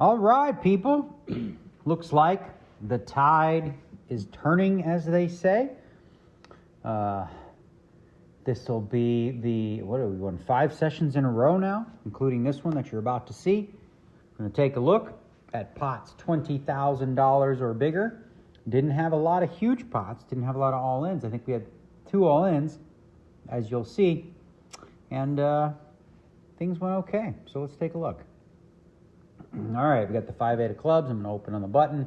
All right, people. Looks like the tide is turning, as they say. This will be the, what are we on, 5 sessions in a row now, including this one that you're about to see. We're going to take a look at pots $20,000 or bigger. Didn't have a lot of huge pots, didn't have a lot of all-ins. I think we had 2 all-ins, as you'll see. And things went okay, so let's take a look. All right, we got the 5-8 of clubs. I'm going to open on the button.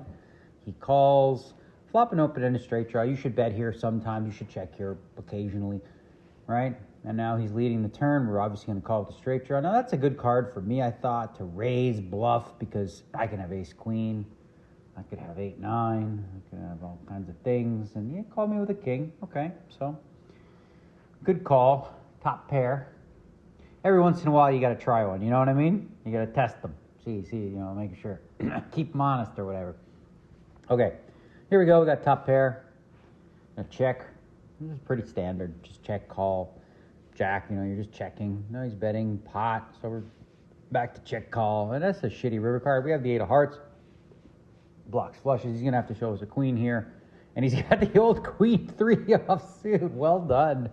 He calls. Flop and open in a straight draw. You should bet here sometimes. You should check here occasionally, right? And now he's leading the turn. We're obviously going to call it the straight draw. Now, that's a good card for me, I thought, to raise, bluff, because I can have ace-queen. I could have 8-9. I could have all kinds of things. And yeah, call me with a king. Okay, so good call. Top pair. Every once in a while, you got to try one. You know what I mean? You got to test them. See, you know, making sure. Keep them honest or whatever. Okay, here we go. We got top pair. A check. This is pretty standard. Just check, call. Jack, you know, you're just checking. No, he's betting. Pot. So we're back to check, call. And that's a shitty river card. We have the 8 of hearts. Blocks flushes. He's going to have to show us a queen here. And he's got the old queen 3 offsuit. Well done.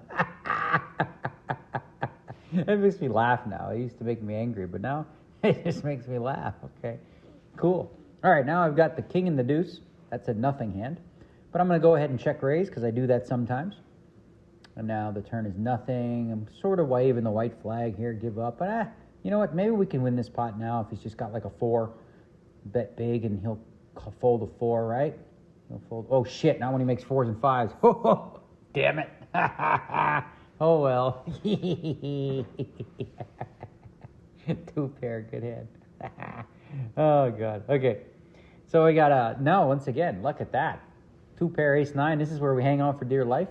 It makes me laugh now. It used to make me angry, but now it just makes me laugh. Okay, cool. All right, now I've got the king and the deuce. That's a nothing hand. But I'm going to go ahead and check raise because I do that sometimes. And now the turn is nothing. I'm sort of waving the white flag here, give up. But you know what? Maybe we can win this pot now if he's just got like a 4. Bet big and he'll fold a 4, right? He'll fold. Oh, shit. Not when he makes 4s and 5s. Oh, damn it. Oh, well. 2 pair, good hand. Oh, God. Okay. So we got no, once again, look at that. 2 pair, ace-9. This is where we hang on for dear life.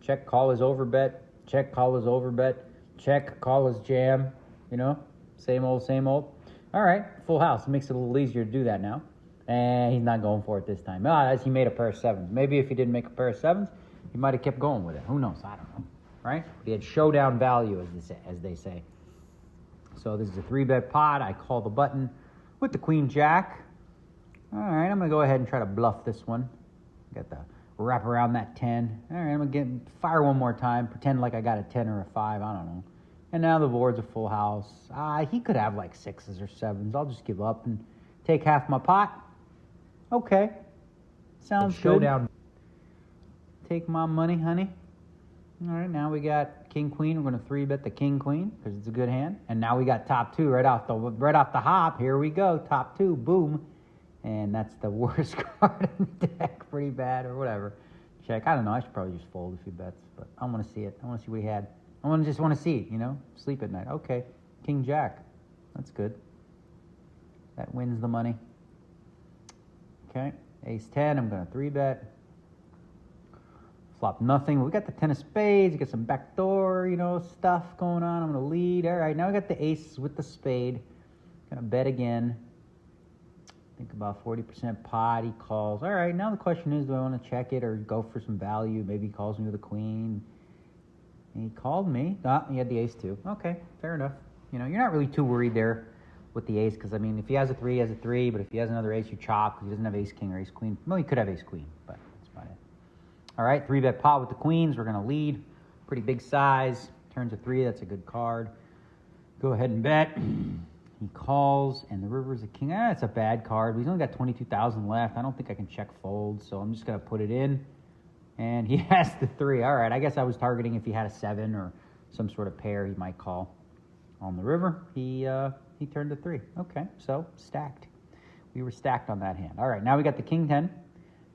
Check, call is overbet. Check, call is overbet. Check, call is jam. You know, same old, same old. All right, full house. It makes it a little easier to do that now. And he's not going for it this time. He made a pair of 7s. Maybe if he didn't make a pair of 7s, he might have kept going with it. Who knows? I don't know. Right? He had showdown value, as they say. So this is a 3-bet pot. I call the button with the queen jack. All right, I'm going to go ahead and try to bluff this one. Got the wrap around that 10. All right, I'm going to fire one more time. Pretend like I got a 10 or a 5. I don't know. And now the board's a full house. He could have like 6s or 7s. I'll just give up and take half my pot. Okay. Sounds good. Showdown. Take my money, honey. All right, now we got king-queen. We're going to 3-bet the king-queen because it's a good hand. And now we got top 2 right off the hop. Here we go, top 2, boom. And that's the worst card in the deck. Pretty bad or whatever. Check. I don't know. I should probably just fold a few bets, but I want to see it. I want to see what he had. Just want to see it, you know? Sleep at night. Okay, king-jack. That's good. That wins the money. Okay, ace-10. I'm going to 3-bet. Flop nothing. We got the 10 of spades. You got some backdoor, you know, stuff going on. I'm going to lead. All right, now we got the ace with the spade. Going to bet again. Think about 40% pot. He calls. All right, now the question is, do I want to check it or go for some value? Maybe he calls me with a queen. And he called me. He had the ace too. Okay, fair enough. You know, you're not really too worried there with the ace because, I mean, if he has a 3, he has a 3. But if he has another ace, you chop because he doesn't have ace-king or ace-queen. Well, he could have ace-queen, but that's about it. All right, 3-bet pot with the queens. We're going to lead. Pretty big size. Turns a 3. That's a good card. Go ahead and bet. He calls, and the river's a king. It's a bad card. He's only got 22,000 left. I don't think I can check fold, so I'm just going to put it in. And he has the 3. All right, I guess I was targeting if he had a 7 or some sort of pair he might call on the river. He turned a 3. Okay, so stacked. We were stacked on that hand. All right, now we got the king 10.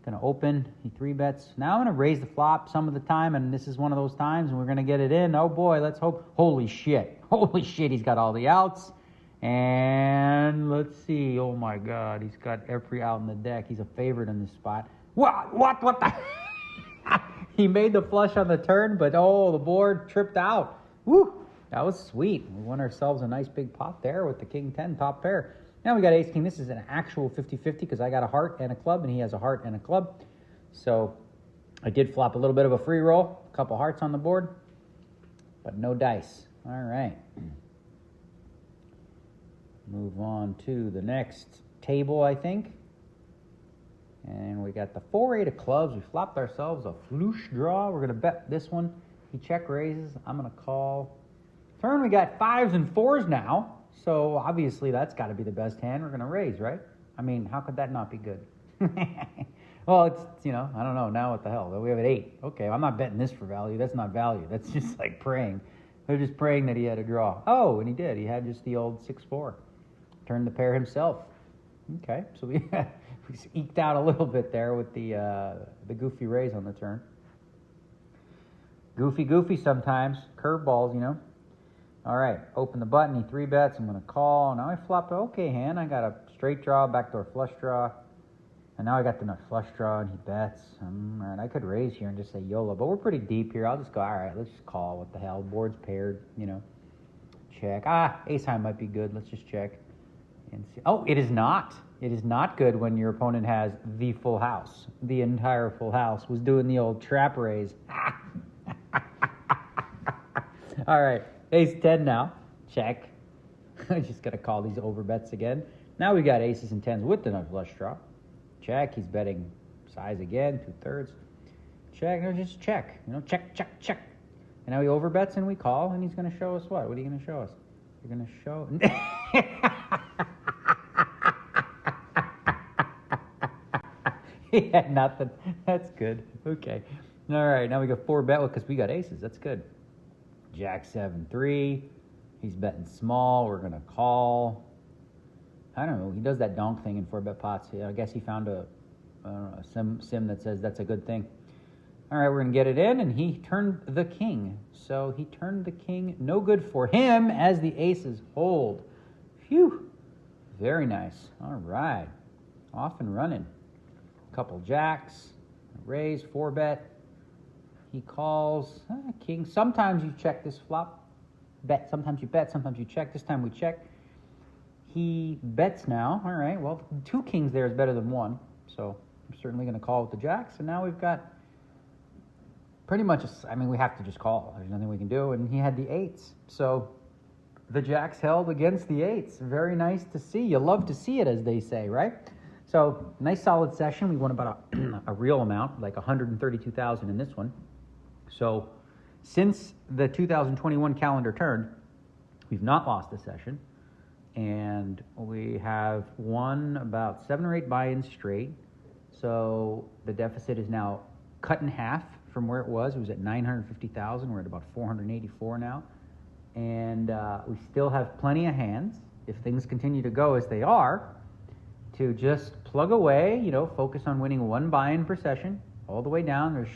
Going to open. He 3-bets. Now I'm going to raise the flop some of the time, and this is one of those times, and we're going to get it in. Oh, boy, let's hope. Holy shit. Holy shit, he's got all the outs. And let's see. Oh, my God. He's got every out in the deck. He's a favorite in this spot. What the? He made the flush on the turn, but, oh, the board tripped out. Woo. That was sweet. We won ourselves a nice big pot there with the king 10 top pair. Now we got ace-king. This is an actual 50-50 because I got a heart and a club, and he has a heart and a club. So I did flop a little bit of a free roll. A couple hearts on the board, but no dice. All right. Move on to the next table, I think. And we got the 4-8 of clubs. We flopped ourselves a floosh draw. We're going to bet this one. He check raises. I'm going to call. Turn, we got 5s and 4s now. So obviously that's got to be the best hand. We're going to raise, right? I mean, how could that not be good? Well, it's, I don't know. Now what the hell? We have an 8. Okay, I'm not betting this for value. That's not value. That's just like praying. They're just praying that he had a draw. Oh, and he did. He had just the old 6-4. Turned the pair himself. Okay, so we eked out a little bit there with the goofy raise on the turn. Goofy sometimes. Curveballs, All right, open the button. He 3-bets. I'm going to call. Now I flopped an okay hand. I got a straight draw, backdoor flush draw. And now I got the nut flush draw, and he bets. All right, I could raise here and just say YOLO, but we're pretty deep here. I'll just go, all right, let's just call. What the hell? Board's paired, Check. Ace high might be good. Let's just check. And see. Oh, it is not. It is not good when your opponent has the full house. The entire full house was doing the old trap raise. All right, ace 10 now. Check. I just got to call these over bets again. Now we got aces and 10s with the nut flush draw. Check. He's betting size again, 2/3. Check. No, just check. Check. And now he overbets and we call, and he's going to show us what? What are you going to show us? You're going to show... He had nothing. That's good. Okay. All right, now we got 4-bet because we got aces. That's good. Jack 7-3. He's betting small. We're going to call. I don't know. He does that donk thing in 4-bet pots. I guess he found a sim that says that's a good thing. All right, we're going to get it in, and he turned the king. So he turned the king. No good for him as the aces hold. Phew. Very nice. All right. Off and running. Couple jacks. Raise, 4-bet. He calls. King. Sometimes you check this flop. Bet. Sometimes you bet. Sometimes you check. This time we check. He bets now. All right. Well, 2 kings there is better than 1. So I'm certainly going to call with the jacks. And now we've got pretty much, we have to just call. There's nothing we can do. And he had the 8s. So the jacks held against the 8s. Very nice to see. You love to see it, as they say, right? So nice solid session. We won about a real amount, like 132,000 in this one. So since the 2021 calendar turned, we've not lost a session. And we have won about 7 or 8 buy-ins straight. So the deficit is now cut in half from where it was. It was at 950,000. We're at about 484 now. And we still have plenty of hands, if things continue to go as they are, to just plug away, focus on winning 1 buy-in per session all the way down. There's,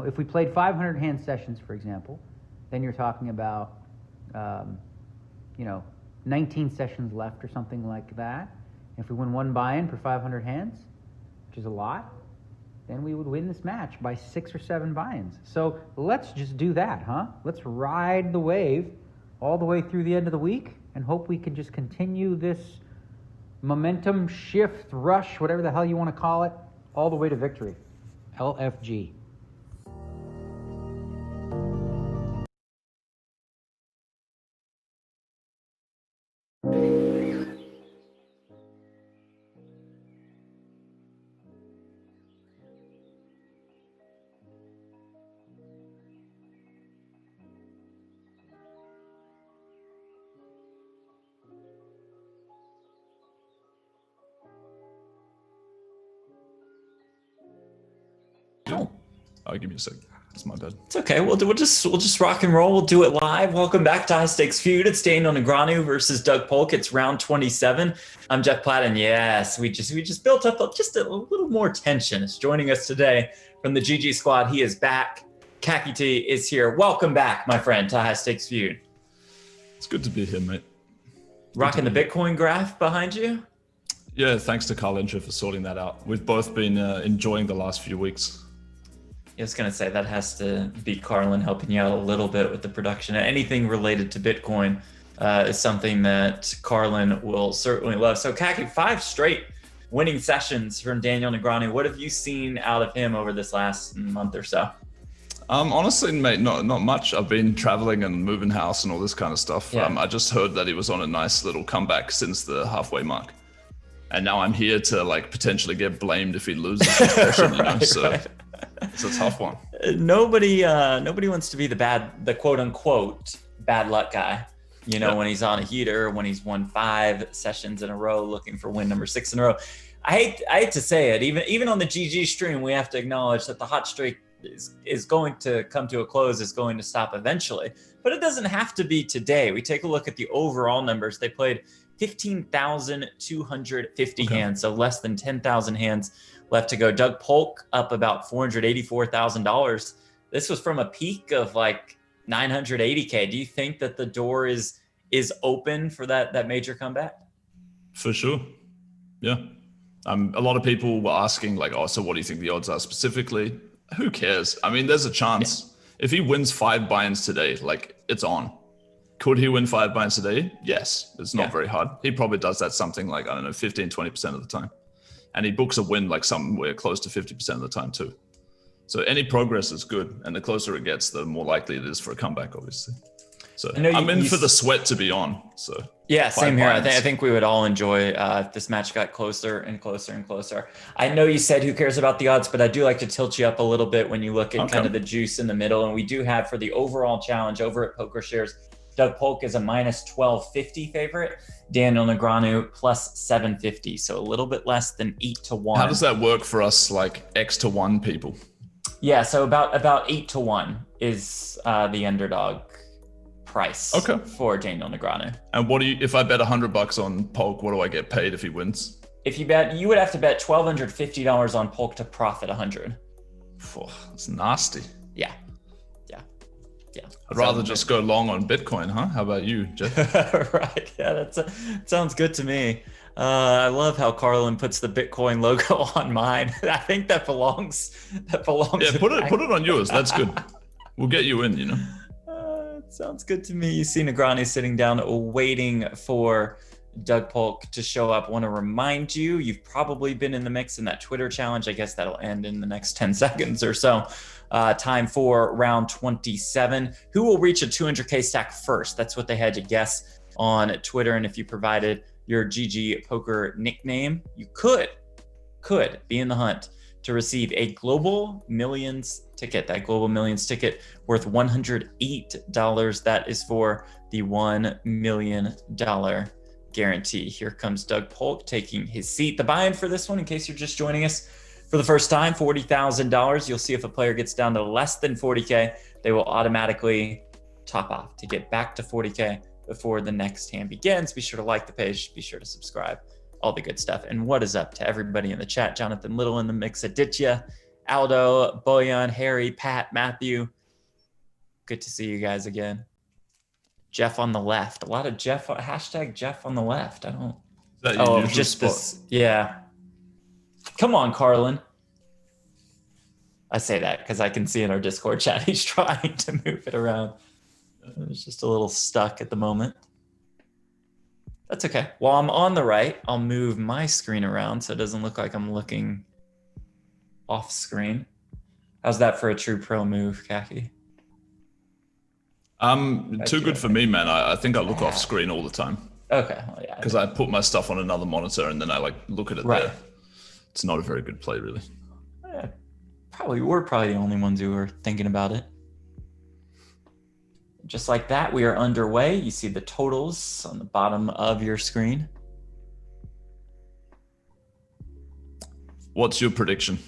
if we played 500 hand sessions, for example, then you're talking about, 19 sessions left or something like that. If we win 1 buy-in per 500 hands, which is a lot, then we would win this match by 6 or 7 buy-ins. So let's just do that, huh? Let's ride the wave all the way through the end of the week and hope we can just continue this momentum, shift, rush, whatever the hell you want to call it, all the way to victory. LFG. Oh, give me a sec. That's my bad. It's okay. We'll just rock and roll. We'll do it live. Welcome back to High Stakes Feud. It's Daniel Negreanu versus Doug Polk. It's round 27. I'm Jeff Platt, and yes, we just built up just a little more tension. It's joining us today from the GG squad. He is back. KakiTee is here. Welcome back, my friend, to High Stakes Feud. It's good to be here, mate. Rocking the Bitcoin graph behind you. Yeah, thanks to Carl Intra for sorting that out. We've both been enjoying the last few weeks. I was going to say that has to be Carlin helping you out a little bit with the production. Anything related to Bitcoin is something that Carlin will certainly love. So Kaki, 5 straight winning sessions from Daniel Negreanu. What have you seen out of him over this last month or so? Honestly, mate, not much. I've been traveling and moving house and all this kind of stuff. Yeah. I just heard that he was on a nice little comeback since the halfway mark, and now I'm here to like potentially get blamed if he loses the session. You know, so it's a tough one. Nobody wants to be the quote unquote bad luck guy. You know, when he's on a heater, when he's won 5 sessions in a row, looking for win number 6 in a row. I hate to say it, even on the GG stream, we have to acknowledge that the hot streak is going to come to a close, is going to stop eventually. But it doesn't have to be today. We take a look at the overall numbers. They played 15,250 hands, so less than 10,000 hands left to go. Doug Polk up about $484,000. This was from a peak of like 980K. Do you think that the door is open for that major comeback? For sure. Yeah. A lot of people were asking like, oh, so what do you think the odds are specifically? Who cares? I mean, there's a chance. Yeah. If he wins 5 buy-ins today, like it's on. Could he win 5 buy-ins today? Yes. It's not very hard. He probably does that something like, I don't know, 15, 20% of the time. And he books a win like somewhere close to 50% of the time too. So any progress is good. And the closer it gets, the more likely it is for a comeback, obviously. So I'm in for the sweat to be on. So yeah, same here. I think we would all enjoy if this match got closer and closer and closer. I know you said who cares about the odds, but I do like to tilt you up a little bit when you look at kind of the juice in the middle. And we do have for the overall challenge over at Poker Shares, Doug Polk is a minus 1250 favorite. Daniel Negreanu plus 750. So a little bit less than 8-1. How does that work for us like X to 1 people? Yeah, so about 8-1 is the underdog price for Daniel Negreanu. And what do you, if I bet $100 on Polk, what do I get paid if he wins? If you bet, you would have to bet $1,250 on Polk to profit 100. That's nasty. Yeah. I'd rather just go long on Bitcoin, huh? How about you, Jeff? Right. Yeah, that sounds good to me. I love how Carlin puts the Bitcoin logo on mine. I think that belongs. Yeah, put it on yours. That's good. We'll get you in. You know. Sounds good to me. You see Negreanu sitting down waiting for Doug Polk to show up. I want to remind you, you've probably been in the mix in that Twitter challenge. I guess that'll end in the next 10 seconds or so. Time for round 27. Who will reach a 200K stack first? That's what they had to guess on Twitter. And if you provided your GGPoker nickname, you could be in the hunt to receive a Global Millions ticket. That Global Millions ticket worth $108. That is for the $1 million guarantee. Here comes Doug Polk taking his seat. The buy-in for this one, in case you're just joining us for the first time, $40,000. You'll see if a player gets down to less than 40K, they will automatically top off to get back to 40K before the next hand begins. Be sure to like the page, be sure to subscribe, all the good stuff. And what is up to everybody in the chat? Jonathan Little in the mix, Aditya, Aldo, Boyan, Harry, Pat, Matthew. Good to see you guys again. Jeff on the left. A lot of Jeff, hashtag Jeff on the left. I don't. Just spot? This. Yeah. Come on, Carlin. I say that because I can see in our Discord chat he's trying to move it around. It's just a little stuck at the moment. That's okay. While I'm on the right, I'll move my screen around so it doesn't look like I'm looking off screen. How's that for a true pro move, Kaki? Too good for me, man. I think I look off screen all the time. Okay. Well, yeah. Because I put my stuff on another monitor and then I like look at it there. It's not a very good play, really. Yeah, we're probably the only ones who are thinking about it. Just like that, we are underway. You see the totals on the bottom of your screen. What's your prediction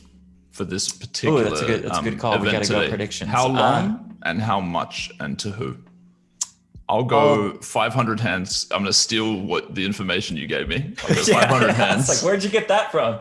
for this particular that's a good call. We got to go predictions. How long and how much and to who? I'll go 500 hands. I'm going to steal the information you gave me. I'll go 500 hands. It's like, where'd you get that from?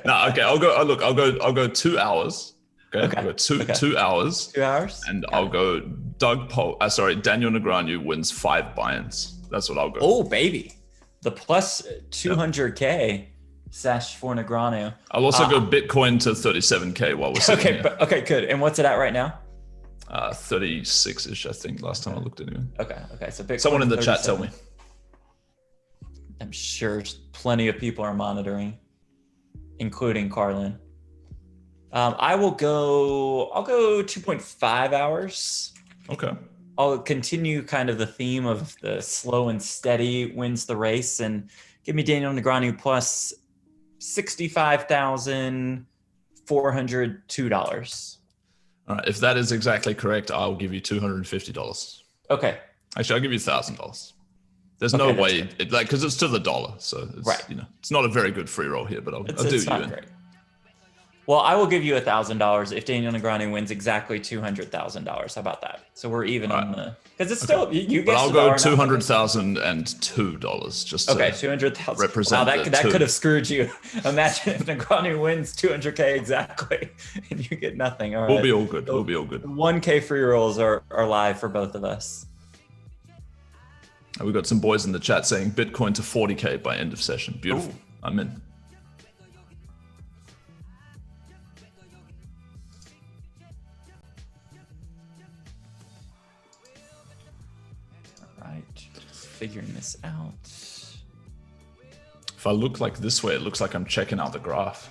No, okay. I'll go 2 hours. Okay. I'll go 2 hours. 2 hours. And I'll go Daniel Negreanu wins 5 buy-ins. That's what I'll go. Oh, baby. The plus 200K sesh for Negreanu. I'll also go Bitcoin to 37K while we're sitting here. Okay, good. And what's it at right now? 36-ish, I think, last time I looked anyway. Okay. So Bitcoin, someone in the chat tell me. I'm sure plenty of people are monitoring, including Carlin. I'll go 2.5 hours. Okay. I'll continue kind of the theme of the slow and steady wins the race and give me Daniel Negreanu plus $65,402. All right. If that is exactly correct, I'll give you $250. Okay. Actually, I'll give you $1,000. There's Okay, no way, because it's to the dollar, so it's, right. It's not a very good free roll here, but I'll do you in. Great. Well, I will give you $1,000 if Daniel Negreanu wins exactly $200,000. How about that? So we're even on the, because it's still you get. But I'll go $200,002 just to 200,000 represent. Wow, that could have screwed you. Imagine if Negreanu wins 200K exactly, and you get nothing. All right. We'll be all good. We'll be all good. 1K free rolls are live for both of us. We've got some boys in the chat saying Bitcoin to 40K by end of session. Beautiful. Ooh. I'm in. Figuring this out. If I look like this way, it looks like I'm checking out the graph.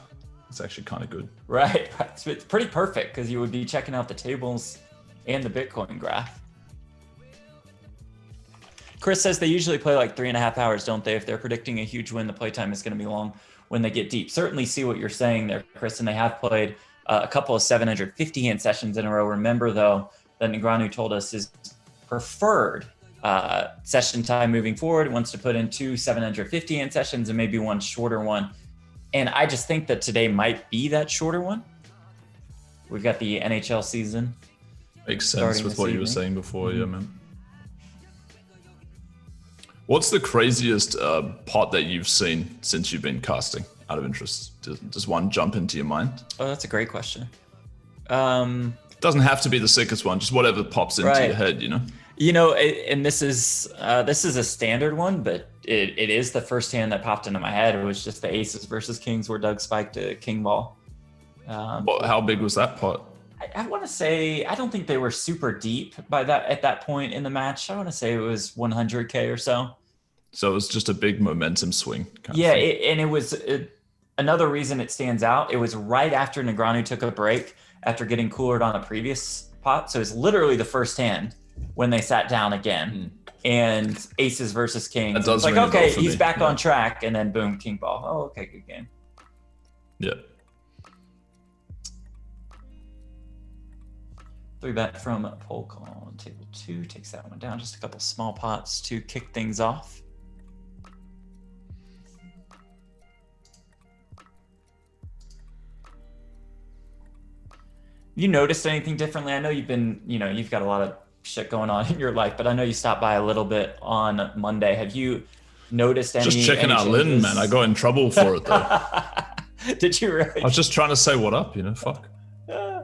It's actually kind of good. Right. It's pretty perfect because you would be checking out the tables and the Bitcoin graph. Chris says they usually play like 3.5 hours, don't they? If they're predicting a huge win, the playtime is going to be long when they get deep. Certainly see what you're saying there, Chris, and they have played a couple of 750-hand sessions in a row. Remember, though, that Negreanu told us his preferred session time moving forward. He wants to put in 2 750-hand sessions and maybe one shorter one. And I just think that today might be that shorter one. We've got the NHL season. Makes sense with what you were saying before, yeah, man. What's the craziest pot that you've seen since you've been casting, out of interest? Does one jump into your mind? Oh, that's a great question. Doesn't have to be the sickest one, just whatever pops into your head, you know? You know, and this is a standard one, but it is the first hand that popped into my head. It was just the aces versus kings where Doug spiked a king ball. How big was that pot? I want to say, I don't think they were super deep at that point in the match. I want to say it was 100K or so. So it was just a big momentum swing. Yeah, and it was another reason it stands out. It was right after Negreanu took a break after getting coolered on a previous pot. So it's literally the first hand when they sat down again, and aces versus kings. It's like, okay, he's back on track, and then boom, king ball. Oh, okay, good game. Yeah. 3-bet from Polk on table 2 takes that one down. Just a couple small pots to kick things off. You noticed anything differently? I know you've got a lot of shit going on in your life, but I know you stopped by a little bit on Monday. Have you noticed any? Just checking out Lynn, man. I got in trouble for it though. Did you really? I was just trying to say what up, fuck. I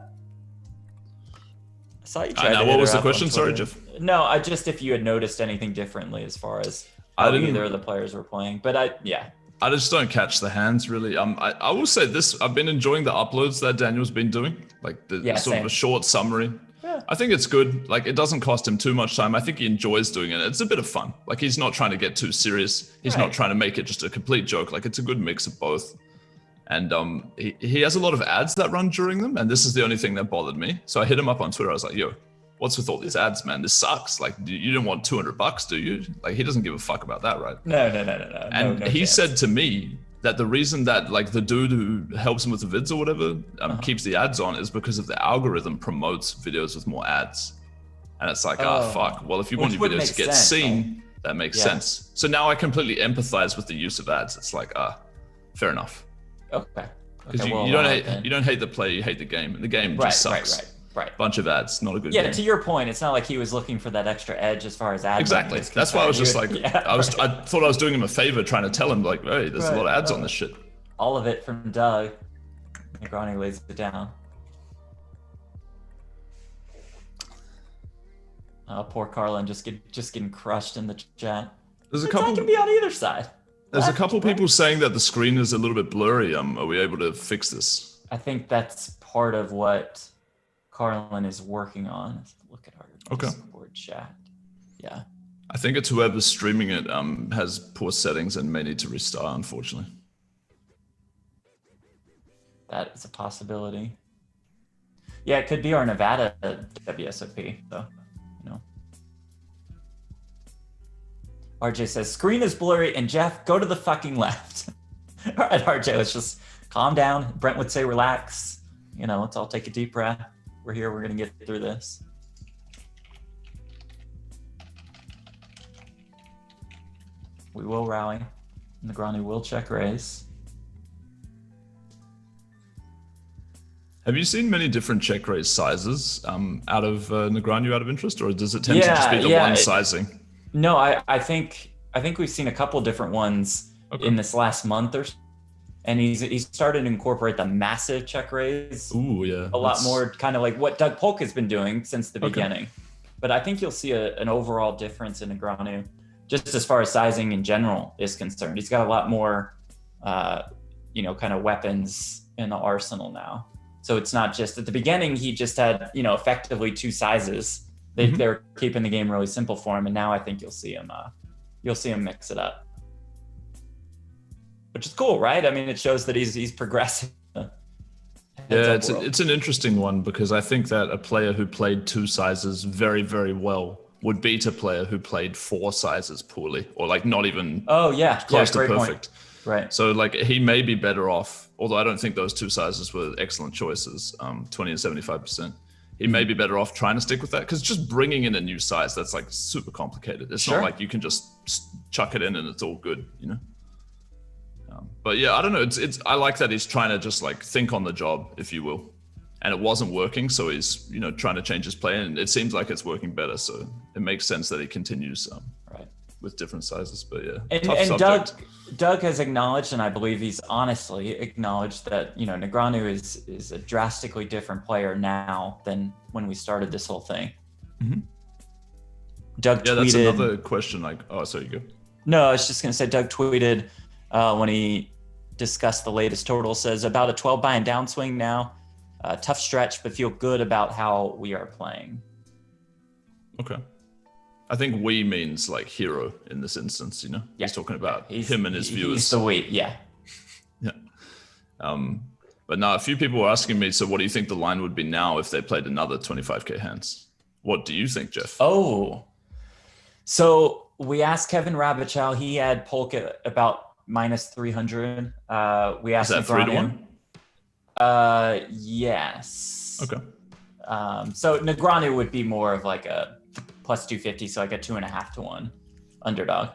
saw you try. What was the question? Sorry, Jeff. No, if you had noticed anything differently as far as how either of the players were playing, but I just don't catch the hands really. I will say this: I've been enjoying the uploads that Daniel's been doing, like sort of a short summary. Yeah. I think it's good. Like, it doesn't cost him too much time. I think he enjoys doing it. It's a bit of fun. Like, he's not trying to get too serious. He's not trying to make it just a complete joke. Like, it's a good mix of both. And he has a lot of ads that run during them, and this is the only thing that bothered me. So I hit him up on Twitter. I was like, yo, what's with all these ads, man? This sucks. Like, you didn't want $200, do you? Like, he doesn't give a fuck about that, right? No. And he said to me that the reason that, like, the dude who helps him with the vids or whatever keeps the ads on is because of the algorithm promotes videos with more ads. And it's like, fuck. Well, if you want your videos to get seen, that makes sense. So now I completely empathize with the use of ads. It's like, fair enough. Okay. Because you don't hate the play, you hate the game. And the game just sucks. Right. Bunch of ads, not a good game. Yeah, to your point, it's not like he was looking for that extra edge as far as ads. Exactly. That's why I was just like, I thought I was doing him a favor trying to tell him, like, hey, there's a lot of ads on this shit. All of it from Doug. Negreanu lays it down. Poor Carlin just getting crushed in the chat. There's a couple. That can be on either side. There's a couple people saying that the screen is a little bit blurry. Are we able to fix this? I think that's part of what Carlin is working on. Let's look at our Discord chat. Yeah. I think it's whoever's streaming it has poor settings and may need to restart, unfortunately. That is a possibility. Yeah, it could be our Nevada WSOP. So, you know. RJ says, screen is blurry, and Jeff, go to the fucking left. All right, RJ, let's just calm down. Brent would say relax. You know, let's all take a deep breath. We're here. We're going to get through this. We will rally. Negreanu will check raise. Have you seen many different check raise sizes out of Negreanu out of interest, or does it tend to just be the one sizing? No, I think we've seen a couple different ones in this last month or so. And he's started to incorporate the massive check raise. Ooh, yeah. A lot more kind of like what Doug Polk has been doing since the beginning. But I think you'll see an overall difference in Negreanu, just as far as sizing in general is concerned. He's got a lot more, kind of weapons in the arsenal now. So it's not just at the beginning, he just had, effectively two sizes. They're keeping the game really simple for him. And now I think you'll see him mix it up. Which is cool, right? I mean, it shows that he's progressing. Yeah, it's an interesting one because I think that a player who played two sizes very, very well would beat a player who played four sizes poorly or like not even close to perfect. Point. Right. So like he may be better off, although I don't think those two sizes were excellent choices, 20 and 75%. He may be better off trying to stick with that because just bringing in a new size, that's like super complicated. It's not like you can just chuck it in and it's all good, But yeah, I don't know. I like that he's trying to just like think on the job, if you will. And it wasn't working, so he's trying to change his play, and it seems like it's working better. So it makes sense that he continues with different sizes. But yeah, and Doug has acknowledged, and I believe he's honestly acknowledged that Negreanu is a drastically different player now than when we started this whole thing. Mm-hmm. Doug tweeted. That's another question. Like, oh, sorry, you go. No, I was just gonna say Doug tweeted when he discussed the latest total, says about a 12 buy and downswing now. Tough stretch, but feel good about how we are playing. Okay. I think we means like hero in this instance, He's talking about him and his viewers. He's the we, yeah. Yeah. But now a few people were asking me, so what do you think the line would be now if they played another 25K hands? What do you think, Jeff? Oh, so we asked Kevin Rabichow. He had Polk at about minus 300. We asked Is that 3-1? Yes. Okay. So Negreanu would be more of like a plus 250, so like a 2.5 to 1 underdog.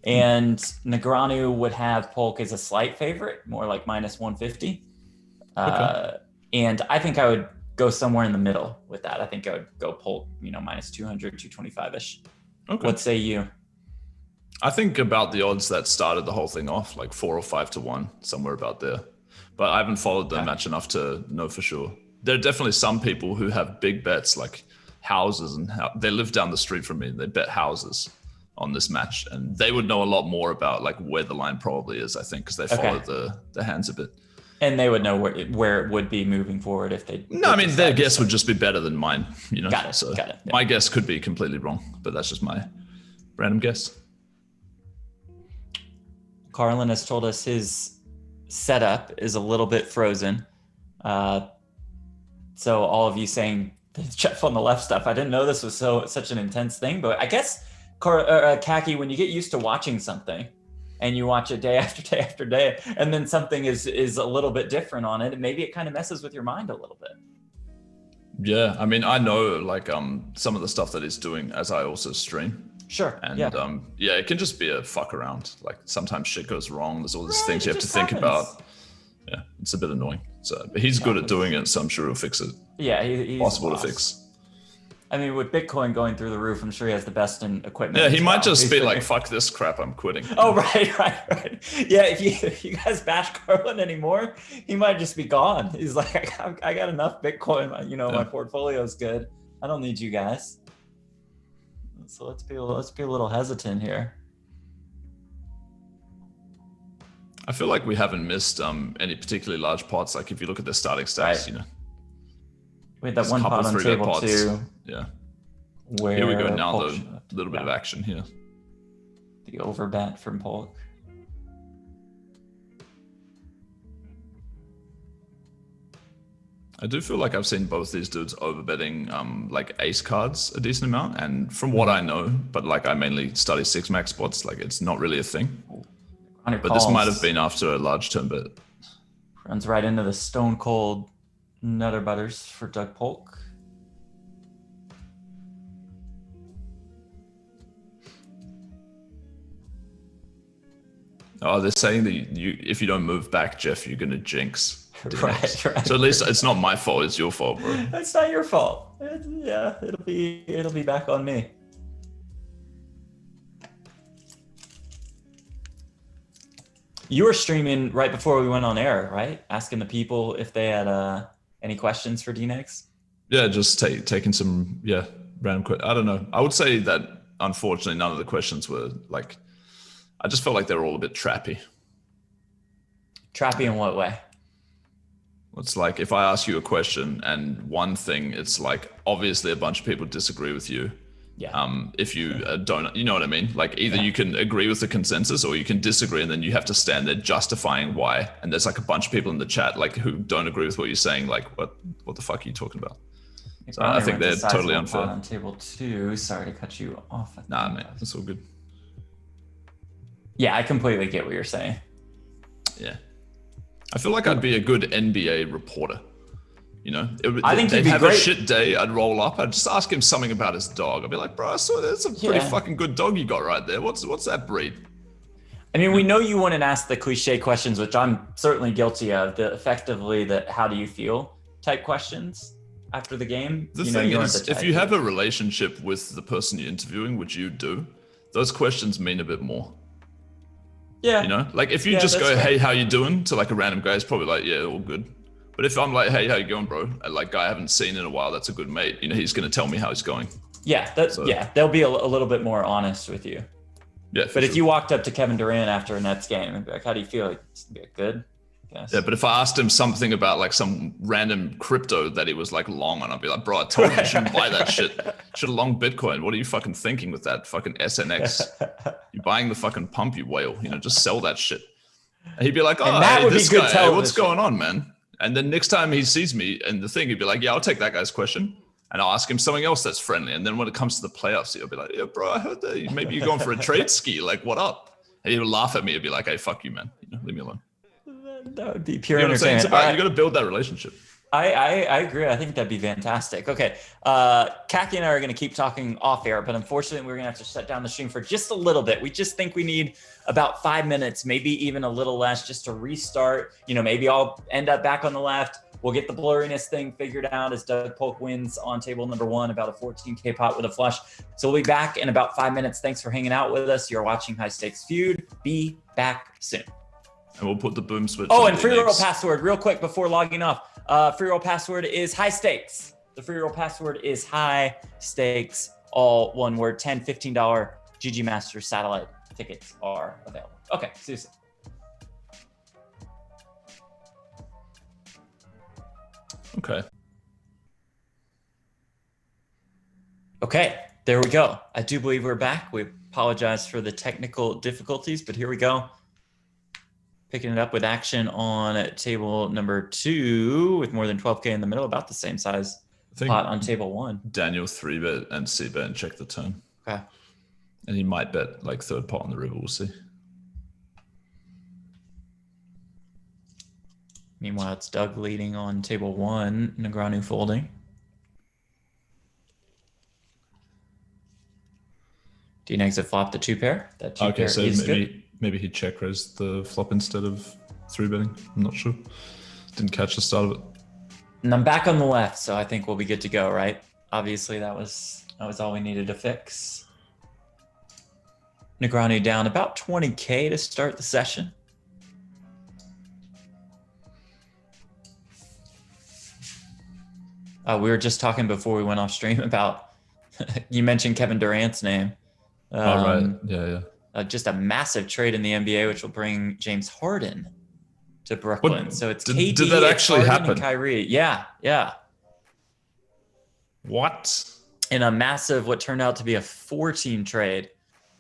And Negreanu would have Polk as a slight favorite, more like minus 150. And I think I would go somewhere in the middle with that. I think I would go Polk, minus 200, 225-ish. Okay. What say you? I think about the odds that started the whole thing off, like 4 or 5 to 1, somewhere about there. But I haven't followed the match enough to know for sure. There are definitely some people who have big bets, like houses, and they live down the street from me. They bet houses on this match, and they would know a lot more about like where the line probably is, I think, because they follow the hands a bit. And they would know where it would be moving forward if they. No, I mean their guess would just be better than mine. Got it. So got it. Yeah. My guess could be completely wrong, but that's just my random guess. Carlin has told us his setup is a little bit frozen. So all of you saying Jeff on the left stuff, I didn't know this was such an intense thing, but I guess Kaki, when you get used to watching something and you watch it day after day after day, and then something is a little bit different on it, maybe it kind of messes with your mind a little bit. Yeah, I mean, I know like some of the stuff that he's doing as I also stream. Sure. And it can just be a fuck around. Like sometimes shit goes wrong. There's all these things you have to think about. Yeah, it's a bit annoying. So, but he's good at doing it, so I'm sure he'll fix it. Yeah, he's possible to fix. I mean, with Bitcoin going through the roof, I'm sure he has the best in equipment. Yeah, he might just be like, "Fuck this crap, I'm quitting." Oh, right. Yeah, if you guys bash Carlin anymore, he might just be gone. He's like, I got enough Bitcoin. My portfolio's good. I don't need you guys. So let's be a little hesitant here. I feel like we haven't missed any particularly large pots. Like if you look at the starting stats, We had that one pot on table 2. Yeah. Where here we go now. A little bit of action here. The overbet from Polk. I do feel like I've seen both these dudes overbetting like ace cards a decent amount, and from what I know, but like I mainly study six max spots, like it's not really a thing. But this might have been after a large turn bet. Runs right into the stone cold Nutter Butters for Doug Polk. Oh, they're saying that if you don't move back, Jeff, you're gonna jinx. Right. So at least it's not my fault; it's your fault, bro. It's not your fault. Yeah, it'll be back on me. You were streaming right before we went on air, right? Asking the people if they had any questions for DNegs. Yeah, just taking some random questions. I don't know. I would say that unfortunately none of the questions were like. I just felt like they were all a bit trappy. Trappy in what way? It's like if I ask you a question and one thing, it's like obviously a bunch of people disagree with you. Yeah. If you don't, you know what I mean? Like either you can agree with the consensus or you can disagree, and then you have to stand there justifying why. And there's like a bunch of people in the chat like who don't agree with what you're saying. Like what the fuck are you talking about? So I think they're totally unfair. On table 2. Sorry to cut you off. Nah, man, that's all good. Yeah, I completely get what you're saying. Yeah. I feel like I'd be a good NBA reporter. You know, I think they'd you'd be have great. a shit day. I'd roll up. I'd just ask him something about his dog. I'd be like, bro, I saw that's a pretty fucking good dog you got right there. What's that breed? I mean, we know you wouldn't ask the cliche questions, which I'm certainly guilty of. Effectively, how do you feel type questions after the game. The thing is, if you have a relationship with the person you're interviewing, which you do, those questions mean a bit more. Yeah. You know, like if you just go, hey, how you doing? To like a random guy, it's probably like, yeah, all good. But if I'm like, hey, how you going, bro? And like guy I haven't seen in a while, that's a good mate. You know, he's going to tell me how he's going. Yeah. They'll be a little bit more honest with you. Yeah. But if you walked up to Kevin Durant after a Nets game and be like, how do you feel? Like, good. Yes. Yeah, but if I asked him something about like some random crypto that he was like long on, I'd be like, bro, I told you you shouldn't buy that shit. Should have long Bitcoin. What are you fucking thinking with that fucking SNX? You're buying the fucking pump, you whale. You know, just sell that shit. And he'd be like, oh, hey, this guy, hey, what's going on, man? And then next time he sees me in the thing, he'd be like, yeah, I'll take that guy's question. And I'll ask him something else that's friendly. And then when it comes to the playoffs, he'll be like, yeah, bro, I heard that maybe you're going for a trade ski. Like, what up? And he would laugh at me. He'd be like, hey, fuck you, man. You know, leave me alone. That would be pure entertainment. You got to build that relationship. I agree. I think that'd be fantastic. Okay. Kaki and I are going to keep talking off air, but unfortunately we're going to have to shut down the stream for just a little bit. We just think we need about 5 minutes, maybe even a little less, just to restart. You know, maybe I'll end up back on the left. We'll get the blurriness thing figured out as Doug Polk wins on table number 1, about a 14K pot with a flush. So we'll be back in about 5 minutes. Thanks for hanging out with us. You're watching High Stakes Feud. Be back soon. And we'll put the boom switch. Oh, and free roll password real quick before logging off. Free roll password is high stakes. The free roll password is high stakes, all one word. $10, $15 GG Masters satellite tickets are available. Okay, see you soon. Okay, there we go. I do believe we're back. We apologize for the technical difficulties, but here we go. Picking it up with action on table number 2 with more than 12K in the middle, about the same size pot on table 1. Daniel 3-bet and C-bet and check the turn. Okay. And he might bet like third pot on the river. We'll see. Meanwhile, it's Doug leading on table 1, Negreanu folding. DNegs have flopped the 2 pair. That 2 pair so is good. Maybe he check raised the flop instead of 3-betting. I'm not sure. Didn't catch the start of it. And I'm back on the left, so I think we'll be good to go, right? Obviously, that was all we needed to fix. Negreanu down about 20K to start the session. We were just talking before we went off stream about, you mentioned Kevin Durant's name. Right. Yeah. Just a massive trade in the NBA, which will bring James Harden to Brooklyn. So it's KD, did that actually happen? And Kyrie. Yeah. What? In a massive, what turned out to be a 4-team trade.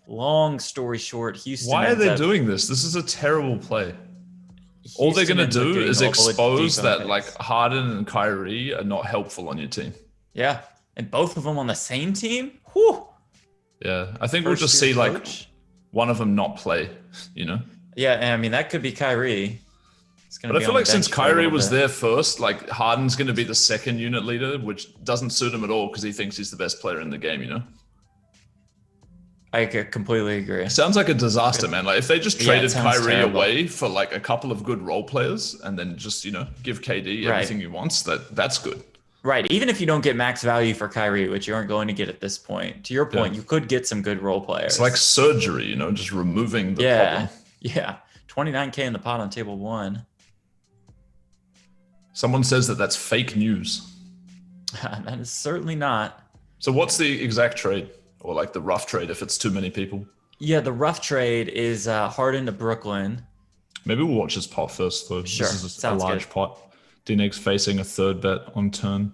Long story short, Houston. Why are they doing this? This is a terrible play. All they're going to Houston ends up do getting is expose Oladipo that picks. like Harden and Kyrie are not helpful on your team. Yeah, and both of them on the same team. Whew. Yeah, I think we'll just First-year see like coach. one of them not play, you know? Yeah, and I mean that could be Kyrie. But I feel like since Kyrie was there. there first, like Harden's going to be the second unit leader, which doesn't suit him at all because he thinks he's the best player in the game, you know? I completely agree. Sounds like a disaster, man. Like if they just Yeah, it traded sounds Kyrie terrible. away for like a couple of good role players and then just, you know, give KD Right. everything he wants, that's good. Right. Even if you don't get max value for Kyrie, which you aren't going to get at this point, to your point, you could get some good role players. It's like surgery, you know, just removing the problem. Yeah. 29K in the pot on table 1. Someone says that that's fake news. That is certainly not. So what's the exact trade or like the rough trade if it's too many people? Yeah, the rough trade is Harden to Brooklyn. Maybe we'll watch this pot first though. Sure. This is a Sounds large good. pot. DNegs facing a third bet on turn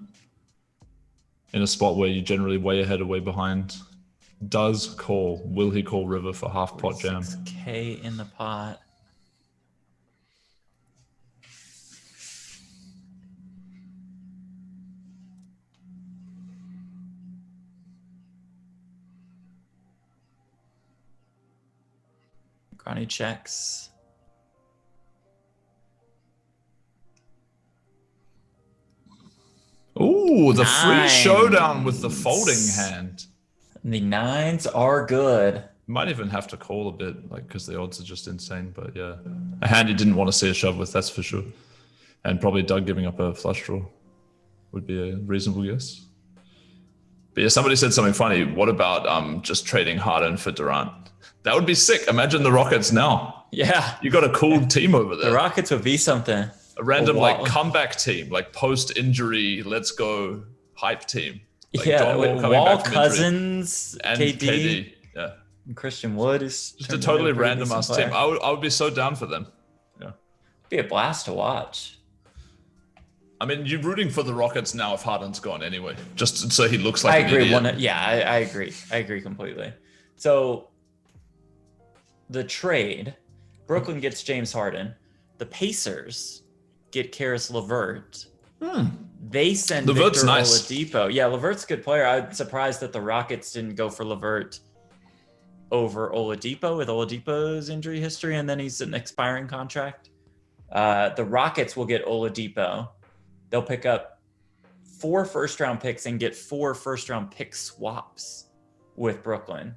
in a spot where you're generally way ahead or way behind. Does call. Will he call river for half pot jam? 6K in the pot. Granny checks. Ooh, the free Nines. showdown with the folding hand. The 9s are good. Might even have to call a bit, like, because the odds are just insane. But yeah, a hand he didn't want to see a shove with, that's for sure. And probably Doug giving up a flush draw would be a reasonable guess. But yeah, somebody said something funny. What about just trading Harden for Durant? That would be sick. Imagine the Rockets now. Yeah. You got a cool team over there. The Rockets would be something. A random Wow. like comeback team, like post-injury, let's go hype team. Like Yeah, John with Wall coming Wall, back from injury. Cousins, And KD, Yeah. and Christian Wood is Just a turned totally into a pretty random ass decent team. player. I would be so down for them. Yeah. Be a blast to watch. I mean, you're rooting for the Rockets now if Harden's gone anyway, just so he looks like I an agree. idiot. I agree. I agree completely. So the trade, Brooklyn gets James Harden. The Pacers get Karis LeVert. They send LeVert's Victor nice. Oladipo. Yeah, LeVert's a good player. I'm surprised that the Rockets didn't go for LeVert over Oladipo with Oladipo's injury history, and then he's an expiring contract. The Rockets will get Oladipo. They'll pick up 4 first-round picks and get 4 first-round pick swaps with Brooklyn.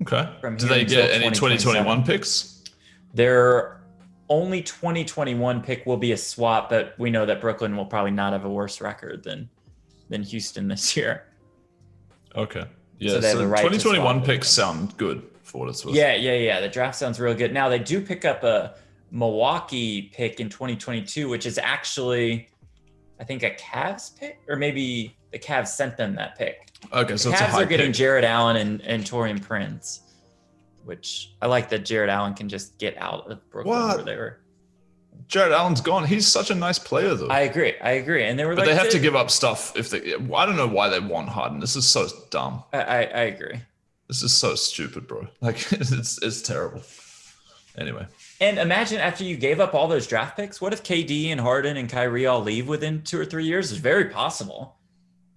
Okay. From Do here they get until any 2021 picks? Their only 2021 pick will be a swap, but we know that Brooklyn will probably not have a worse record than Houston this year. Okay. Yeah, So they have so the right to 2021 swap picks sound good for what it's worth. Yeah. The draft sounds real good. Now they do pick up a Milwaukee pick in 2022, which is actually, I think, a Cavs pick, or maybe the Cavs sent them that pick. Okay, so The it's a Cavs high are getting pick. Jared Allen and Taurean Prince, which I like that Jared Allen can just get out of Brooklyn What? where they were. Jared Allen's gone. He's such a nice player, though. I agree. And they were but like, they have to give up stuff if they. I don't know why they want Harden. This is so dumb. I agree. This is so stupid, bro. Like it's terrible. Anyway, And imagine after you gave up all those draft picks, what if KD and Harden and Kyrie all leave within 2 or 3 years? It's very possible.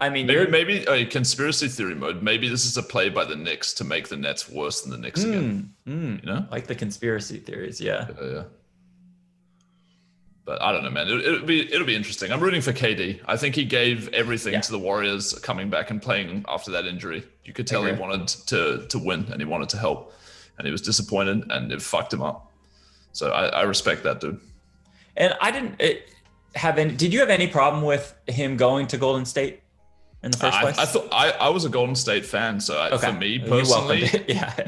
I mean, maybe conspiracy theory mode. Maybe this is a play by the Knicks to make the Nets worse than the Knicks again. You know, like the conspiracy theories. Yeah. Yeah. But I don't know, man. It'll be interesting. I'm rooting for KD. I think he gave everything to the Warriors coming back and playing after that injury. You could tell he wanted to win and he wanted to help, and he was disappointed and it fucked him up. So I respect that, dude. And I didn't have any. Did you have any problem with him going to Golden State in the first place? I thought I was a Golden State fan, so for me personally,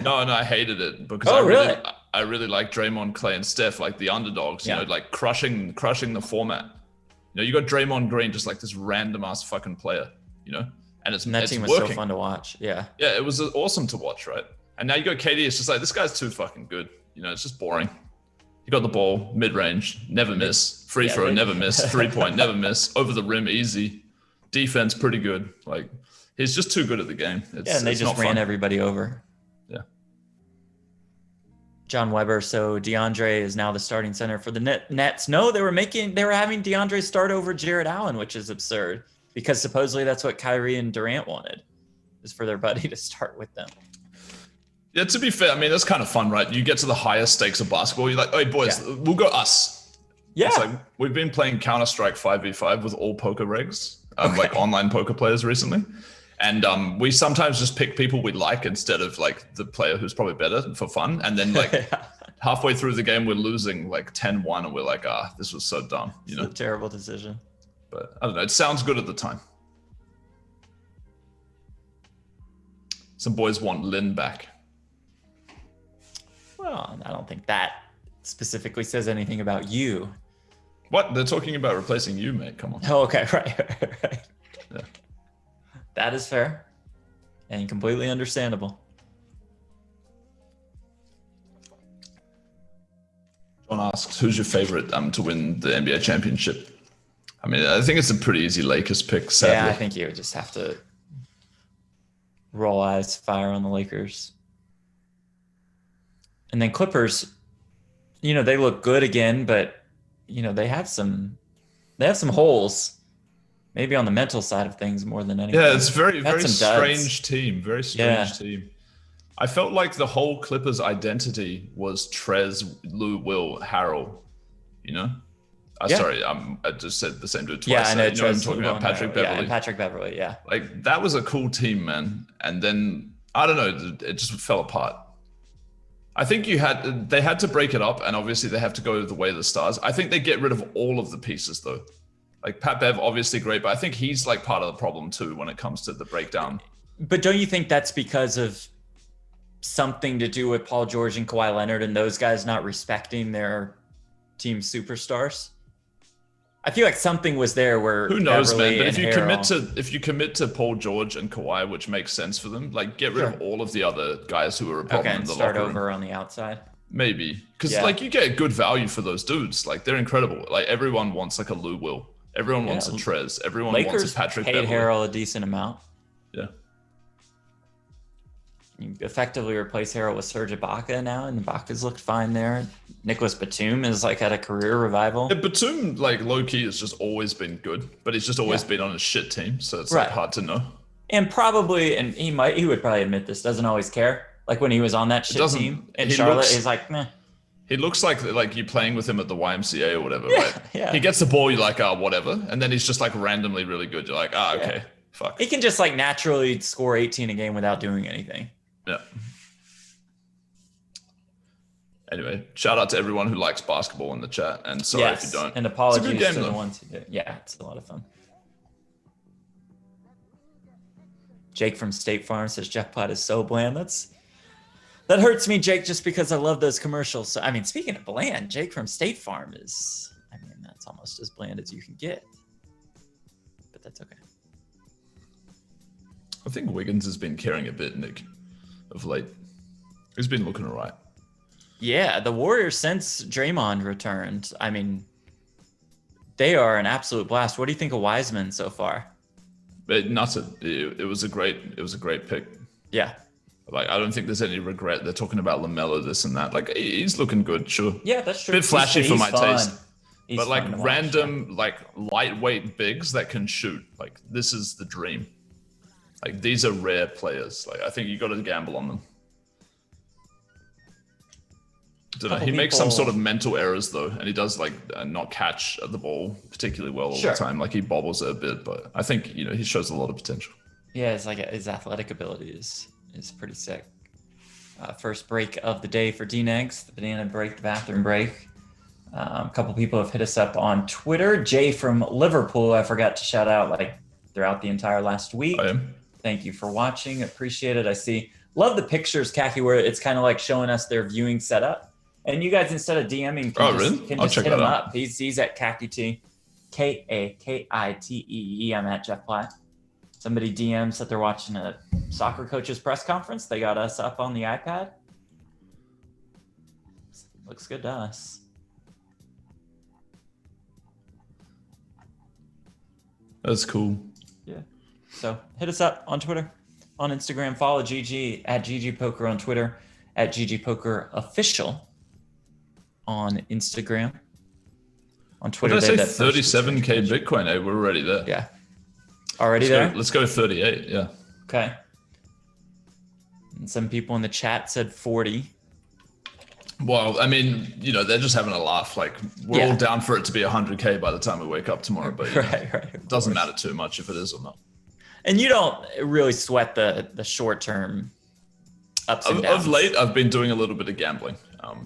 no, I hated it because I really like Draymond, Clay, and Steph, like the underdogs. You know, like crushing the format. You know, you got Draymond Green, just like this random ass fucking player. You know, and that team was working. so fun to watch. Yeah, it was awesome to watch, right? And now you got KD. It's just like this guy's too fucking good. You know, it's just boring. You got the ball, mid-range, never miss. Free throw, never miss. 3-point, never miss. Over the rim, easy. Defense, pretty good. Like, he's just too good at the game. And they just ran everybody over. Yeah. John Weber. So DeAndre is now the starting center for the Nets. No, they were having DeAndre start over Jared Allen, which is absurd because supposedly that's what Kyrie and Durant wanted, is for their buddy to start with them. Yeah, to be fair, I mean, that's kind of fun, right? You get to the highest stakes of basketball. You're like, hey, boys, we'll go us. Yeah. It's like, we've been playing Counter-Strike 5v5 with all poker regs, like online poker players recently. And we sometimes just pick people we like instead of like the player who's probably better for fun. And then like halfway through the game, we're losing like 10-1 and we're like, this was so dumb. You know, a terrible decision. But I don't know. It sounds good at the time. Some boys want Lynn back. Well, I don't think that specifically says anything about you. What? They're talking about replacing you, mate. Come on. Oh, okay. Right. Yeah. That is fair and completely understandable. John asks, who's your favorite to win the NBA championship? I mean, I think it's a pretty easy Lakers pick, sadly. Yeah, I think you would just have to roll eyes fire on the Lakers. And then Clippers, they look good again, but they have some holes. Maybe on the mental side of things more than anything. Yeah, it's very strange team. Very strange team. I felt like the whole Clippers identity was Trez, Lou, Will, Harrell. Sorry, I just said the same dude twice. Yeah, I know. I'm talking about Patrick Beverley. Yeah, Patrick Beverley, yeah. Like, that was a cool team, man. And then, I don't know, it just fell apart. I think they had to break it up, and obviously they have to go the way of the stars. I think they get rid of all of the pieces, though. Like, Pat Bev, obviously great, but I think he's like part of the problem too when it comes to the breakdown. But don't you think that's because of something to do with Paul George and Kawhi Leonard and those guys not respecting their team superstars? I feel like something was there where who knows, Beverly man. But if you Harrell... commit to Paul George and Kawhi, which makes sense for them, like get rid of all of the other guys who are a problem in the start locker room. over on the outside. Maybe because like you get good value for those dudes. Like they're incredible. Like everyone wants like a Lou Will. Everyone wants a Trez. Everyone wants a Patrick Beverley. Lakers paid Harrell a decent amount. Yeah. You effectively replace Harrell with Serge Ibaka now, and Ibaka's looked fine there. Nicholas Batum is like at a career revival. Yeah, Batum, like low-key, has just always been good, but he's just always been on a shit team, so it's like hard to know. And he would probably admit this, doesn't always care. Like when he was on that shit team in Charlotte, he's like, meh. He looks like you're playing with him at the YMCA or whatever, right? Yeah. He gets the ball, you're like, whatever. And then he's just like randomly really good. You're like, okay, fuck. He can just like naturally score 18 a game without doing anything. Yeah. Anyway, shout out to everyone who likes basketball in the chat. And sorry if you don't. And apologies to the ones who do. Yeah, it's a lot of fun. Jake from State Farm says Jeff Platt is so bland. That hurts me, Jake, just because I love those commercials. So, I mean, speaking of bland, Jake from State Farm that's almost as bland as you can get. But that's okay. I think Wiggins has been carrying a bit, Nick, of late. He's been looking all right. Yeah, the Warriors, since Draymond returned, I mean, they are an absolute blast. What do you think of Wiseman so far? It was a great pick. Yeah. Like, I don't think there's any regret. They're talking about LaMelo, this and that. Like, he's looking good, sure. Yeah, that's true. A bit flashy for my taste. He's but, like, random, like, lightweight bigs that can shoot. Like, this is the dream. Like, these are rare players. Like, I think you got to gamble on them. He makes some sort of mental errors, though. And he does, like, not catch the ball particularly well all the time. Like, he bobbles it a bit. But I think, he shows a lot of potential. Yeah, it's like his athletic ability is pretty sick. First break of the day for DNegs, the banana break, the bathroom break. A couple people have hit us up on Twitter. Jay from Liverpool, I forgot to shout out like throughout the entire last week. Thank you for watching. Appreciate it. Love the pictures, Kaki, where it's kind of like showing us their viewing setup. And you guys, instead of DMing, can just hit him up. He's at KakiTee, KakiTee. I'm at Jeff Platt. Somebody DMs that they're watching a soccer coach's press conference. They got us up on the iPad. Looks good to us. That's cool. Yeah. So hit us up on Twitter, on Instagram. Follow GG at GGPoker on Twitter. at GGPoker Official on Instagram. On Twitter, did I say 37K Bitcoin? Hey, we're already there. Yeah. Already there? Let's go 38, yeah. Okay. And some people in the chat said 40. Well, I mean, they're just having a laugh. Like, we're all down for it to be 100K by the time we wake up tomorrow, but right. It doesn't matter too much if it is or not. And you don't really sweat the short-term ups and downs. Of late, I've been doing a little bit of gambling.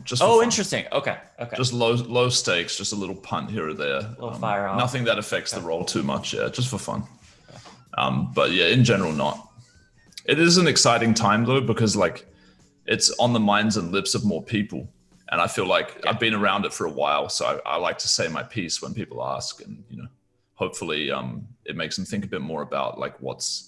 Just interesting. Okay. Just low stakes, just a little punt here or there. A little fire off. Nothing that affects the roll too much, just for fun. But yeah, in general, not. It is an exciting time though, because like it's on the minds and lips of more people. And I feel like I've been around it for a while. So I like to say my piece when people ask, and, hopefully it makes them think a bit more about like what's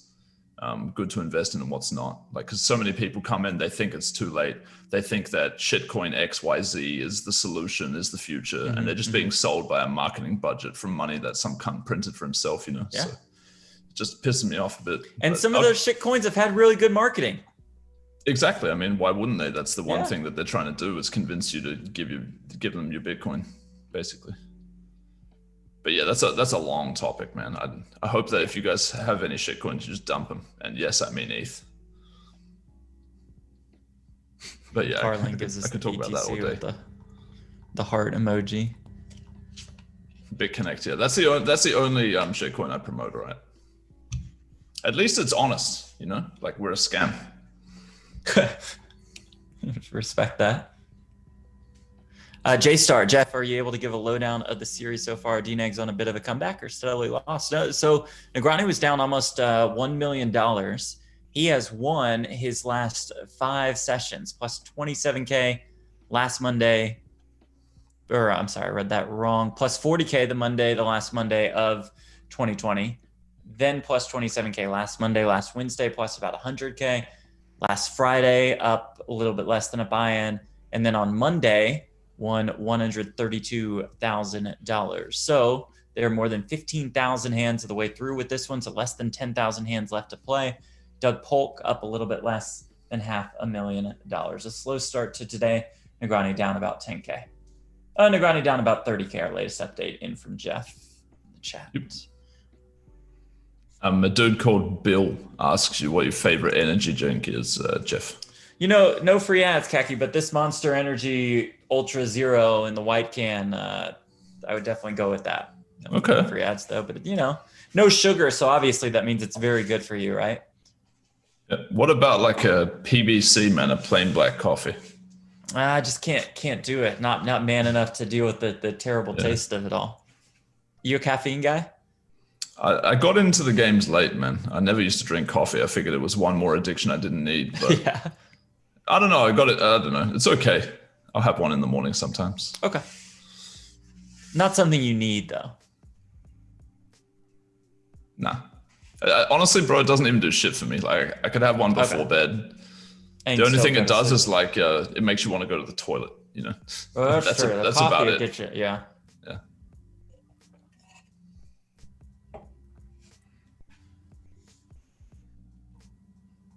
good to invest in and what's not. Like, because so many people come in, they think it's too late. They think that shitcoin XYZ is the solution, is the future. And they're just being sold by a marketing budget from money that some cunt printed for himself, So it just pisses me off a bit. And some of those shit coins have had really good marketing. Exactly. I mean, why wouldn't they? That's the one thing that they're trying to do, is convince you to give them your Bitcoin, basically. But yeah, that's a long topic, man. I hope that if you guys have any shitcoins, you just dump them. And yes, I mean ETH. But yeah, Carlin gives us I could talk about that all day. With the heart emoji. BitConnect, yeah, that's the only shitcoin I promote, right? At least it's honest, like we're a scam. Respect that. J-Star, Jeff, are you able to give a lowdown of the series so far? DNegs on a bit of a comeback or steadily lost? No, so Negreanu was down almost $1 million. He has won his last 5 sessions, plus 27K last Monday. Or I'm sorry, I read that wrong. Plus 40K the last Monday of 2020. Then plus 27K last Monday, last Wednesday, plus about 100K. Last Friday, up a little bit less than a buy-in. And then on Monday, won $132,000. So there are more than 15,000 hands of the way through with this one, so less than 10,000 hands left to play. Doug Polk up a little bit less than $500,000. A slow start to today. Negreanu down about 10K. Negreanu down about 30K, our latest update in from Jeff in the chat. Yep. A dude called Bill asks you what your favorite energy drink is, Jeff. No free ads, Kaki, but this Monster Energy Ultra Zero in the white can, I would definitely go with that. Okay. No free ads though, but no sugar, so obviously that means it's very good for you, right? Yeah. What about like a PBC, man, a plain black coffee? I just can't do it. Not man enough to deal with the terrible taste of it all. You a caffeine guy? I got into the games late, man. I never used to drink coffee. I figured it was one more addiction I didn't need. But yeah. I don't know. I got it. I don't know. It's okay. I'll have one in the morning sometimes. Okay. Not something you need, though. Nah. Honestly, bro, it doesn't even do shit for me. Like, I could have one before bed. And the only thing it does is like it makes you want to go to the toilet. Well, that's true. That's about it. Get you, yeah. Yeah.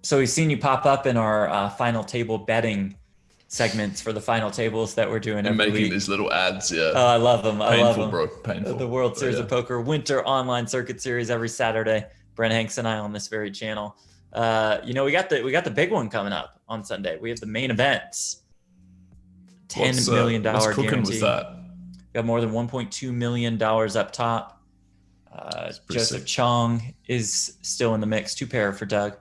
So we've seen you pop up in our final table betting segments for the final tables that we're doing every making week. These little ads, yeah. Oh, I love them. I love them. Bro. Painful. The World Series of Poker Winter Online Circuit Series every Saturday. Brent Hanks and I on this very channel. We got the big one coming up on Sunday. We have the main event. $10 million what's cooking guarantee. with that? Got more than $1.2 million up top. Joseph sick. Chong is still in the mix. 2 pair for Doug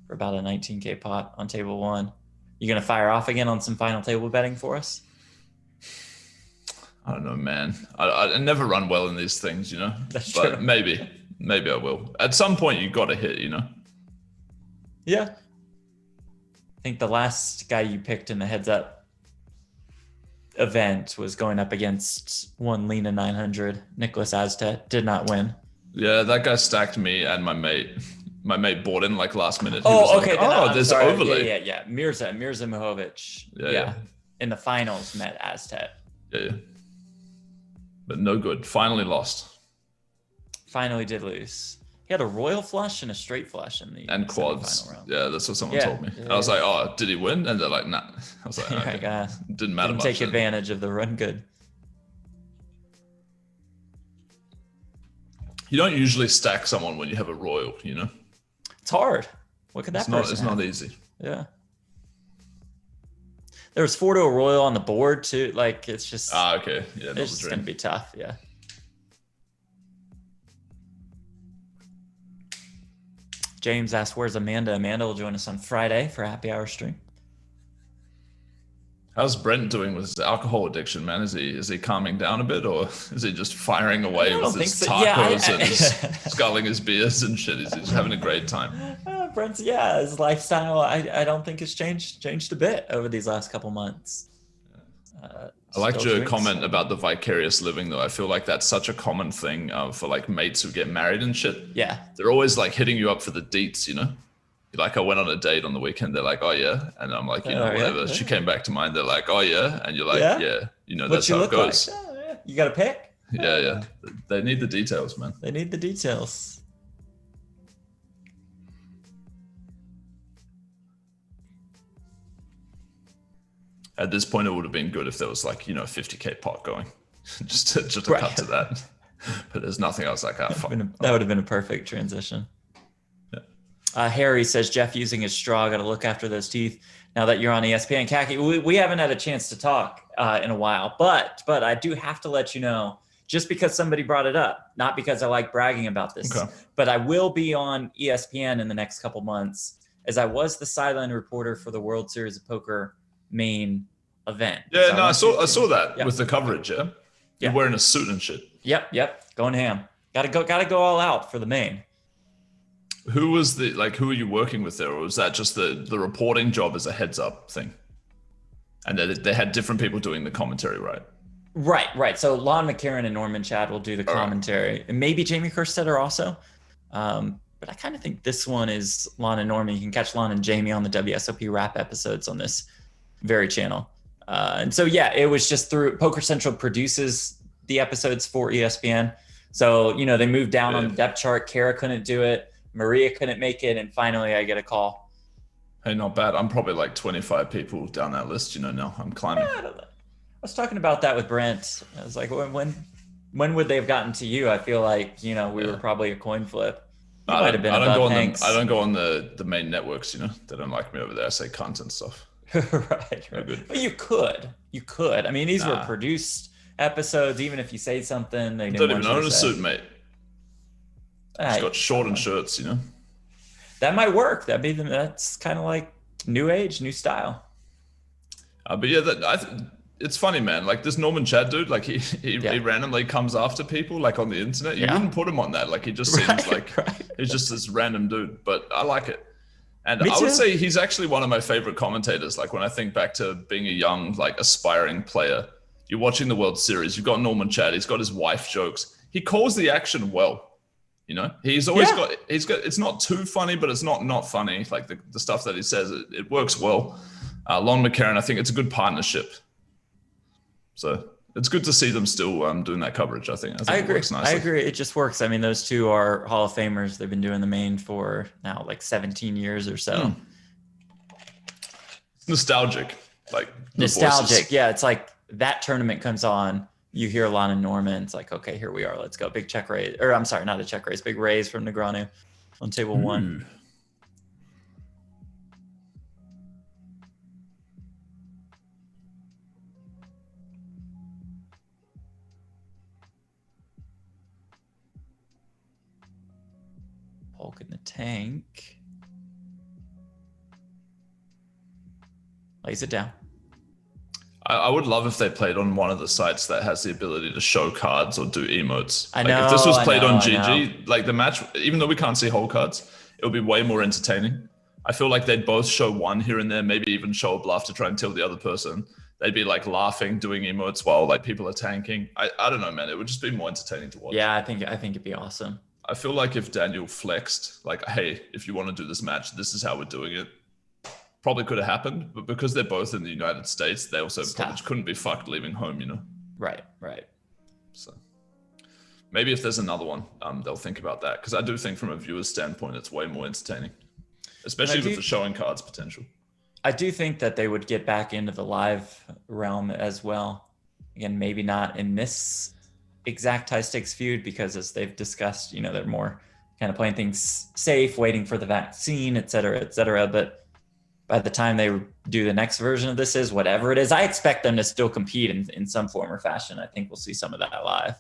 for about a 19K pot on table 1. You gonna fire off again on some final table betting for us? I don't know, man. I never run well in these things, That's but true. maybe I will. At some point, you got to hit, Yeah. I think the last guy you picked in the heads up event was going up against one Lena 900. Nicholas Aztet did not win. Yeah, that guy stacked me and my mate. My mate bought in like last minute. He Oh, was okay. like, there's sorry. overlay. Yeah. Mirza Mihovic. Yeah. In the finals met Aztet. Yeah. But no good. Finally lost. Finally did lose. He had a royal flush and a straight flush in the and quads. semifinal round. Yeah, that's what someone told me. I was like, oh, did he win? And they're like, nah. I was like, okay. Didn't matter much. Take advantage of the run good. You don't usually stack someone when you have a royal, you know? It's hard. What could that person It's not easy. Yeah. There was 4 to a royal on the board too. Like it's just okay. Yeah, it's just gonna be tough. Yeah. James asked, "Where's Amanda?" Amanda will join us on Friday for a happy hour stream. How's Brent doing with his alcohol addiction, man? Is he calming down a bit, or is he just firing away with his tacos and sculling his beers and shit? He's having a great time. Brent's, his lifestyle, I don't think has changed a bit over these last couple months. I liked your comment about the vicarious living, though. I feel like that's such a common thing for like mates who get married and shit. Yeah. They're always like hitting you up for the deets, you know? Like I went on a date on the weekend. They're like, oh yeah. And I'm like, whatever. Yeah. She came back to mine. They're like, oh yeah. And you're like, yeah. You know, that's how it goes. Like? Oh, yeah. You got to pick? Yeah. They need the details, man. They need the details. At this point, it would have been good if there was like, 50K pot going just to cut to that. But there's nothing else like that. That would have been a perfect transition. Yeah. Harry says, Jeff using his straw, got to look after those teeth. Now that you're on ESPN, Kaki, we haven't had a chance to talk in a while, but I do have to let you know, just because somebody brought it up, not because I like bragging about this, but I will be on ESPN in the next couple months, as I was the sideline reporter for the World Series of Poker main event. Yeah, so I saw that with the coverage. Yeah, you're wearing a suit and shit. Yep, going ham. Gotta go all out for the main. Who are you working with there, or was that just the reporting job as a heads up thing? And they had different people doing the commentary, right? Right. So Lon McCarron and Norman Chad will do the commentary, and maybe Jamie Kerstetter also. But I kind of think this one is Lon and Norman. You can catch Lon and Jamie on the WSOP wrap episodes on this very channel. And so, it was just through Poker Central produces the episodes for ESPN. So, they moved down on the depth chart. Kara couldn't do it. Maria couldn't make it. And finally, I get a call. Hey, not bad. I'm probably like 25 people down that list, now. I'm climbing. I was talking about that with Brent. I was like, when would they have gotten to you? I feel like, we were probably a coin flip. I don't go on the main networks, They don't like me over there. I say cunt and stuff. Right. Good. But you could. I mean, these were produced episodes. Even if you say something, they don't even own a suit, mate. Just got shortened shirts, That might work. That's kind of like new age, new style. But it's funny, man. Like this Norman Chad dude, like he randomly comes after people, like on the internet. You wouldn't put him on that. Like he just seems he's just this random dude. But I like it. And I would say he's actually one of my favorite commentators. Like when I think back to being a young, like aspiring player, you're watching the World Series, you've got Norman Chad, he's got his wife jokes. He calls the action well. He's always got, it's not too funny, but it's not funny. Like the stuff that he says, it works well. Lon McCarron, I think it's a good partnership. So it's good to see them still doing that coverage. I think I agree. It works nicely. I agree. It just works. I mean, those two are Hall of Famers. They've been doing the main for now like 17 years or so. It's nostalgic. Nostalgic. Yeah. It's like that tournament comes on. You hear Lon and Norman. It's like, okay, here we are. Let's go. Big check raise. Or I'm sorry, not a check raise. Big raise from Negreanu on table one. Polk in the tank. Lays it down. I would love if they played on one of the sites that has the ability to show cards or do emotes. I know. If this was played on GG, like the match, even though we can't see whole cards, it would be way more entertaining. I feel like they'd both show one here and there, maybe even show a bluff to try and tilt the other person. They'd be like laughing, doing emotes while like people are tanking. I don't know, man. It would just be more entertaining to watch. Yeah, I think it'd be awesome. I feel like if Daniel flexed, like, hey, if you want to do this match, this is how we're doing it. Probably could have happened, but because they're both in the United States, they also probably couldn't be fucked leaving home, Right. So Maybe if there's another one, they'll think about that. Because I do think from a viewer's standpoint, it's way more entertaining, especially with the showing cards potential. I do think that they would get back into the live realm as well. Again, maybe not in this exact high stakes feud, because as they've discussed, they're more kind of playing things safe, waiting for the vaccine, et cetera, et cetera. But by the time they do the next version of this, whatever it is, I expect them to still compete in some form or fashion. I think we'll see some of that live.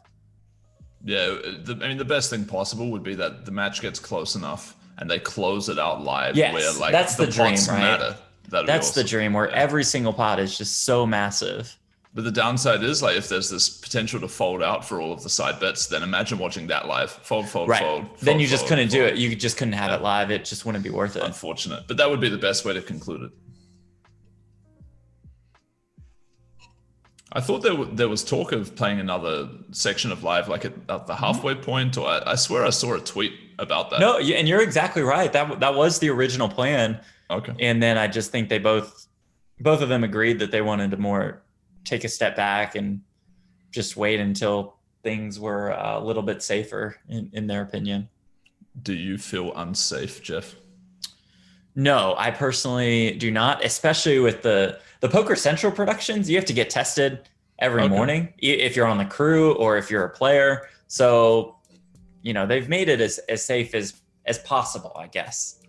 Yeah, the best thing possible would be that the match gets close enough and they close it out live. Yes, where like that's the dream, pots right? Matter. That's the dream, where every single pot is just so massive. But the downside is, like, if there's this potential to fold out for all of the side bets, then imagine watching that live. Fold, right. fold. Then you just couldn't do it. You just couldn't have it live. It just wouldn't be worth it. Unfortunate. But that would be the best way to conclude it. I thought there was talk of playing another section of live, like at the halfway point, or I swear I saw a tweet about that. No, and you're exactly right. That was the original plan. Okay. And then I just think they both of them agreed that they wanted to more take a step back and just wait until things were a little bit safer in their opinion. Do you feel unsafe, Jeff? No, I personally do not, especially with the Poker Central productions. You have to get tested every morning if you're on the crew or if you're a player. So, they've made it as safe as possible, I guess.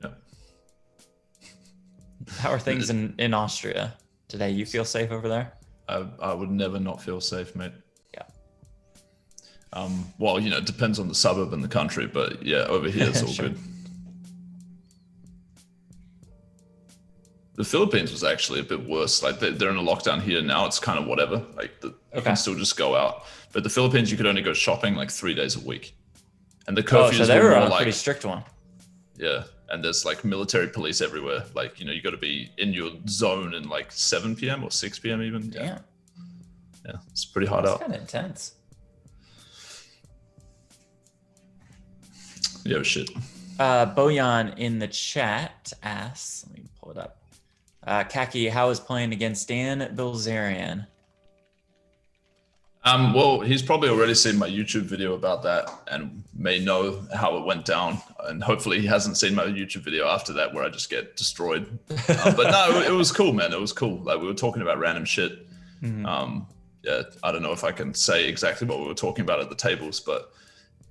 Yep. How are things in Austria today? You feel safe over there? I would never not feel safe, mate. Yeah. Well, it depends on the suburb and the country, but yeah, over here it's all Sure. good. The Philippines was actually a bit worse. Like they're in a lockdown here now. It's kind of whatever. Like you can still just go out. But the Philippines, you could only go shopping like 3 days a week, and the curfews so they were more on a like pretty strict one. Yeah, and there's like military police everywhere. Like you got to be in your zone in like 7 p.m. or 6 p.m. even. Yeah, it's pretty hard out. It's kind of intense. Yeah, shit. Bojan in the chat asks, let me pull it up. Kaki, how is playing against Dan Bilzerian? Well, he's probably already seen my YouTube video about that and may know how it went down. And hopefully he hasn't seen my YouTube video after that where I just get destroyed. But no, it was cool, man. It was cool. Like we were talking about random shit. Mm-hmm. Yeah, I don't know if I can say exactly what we were talking about at the tables, but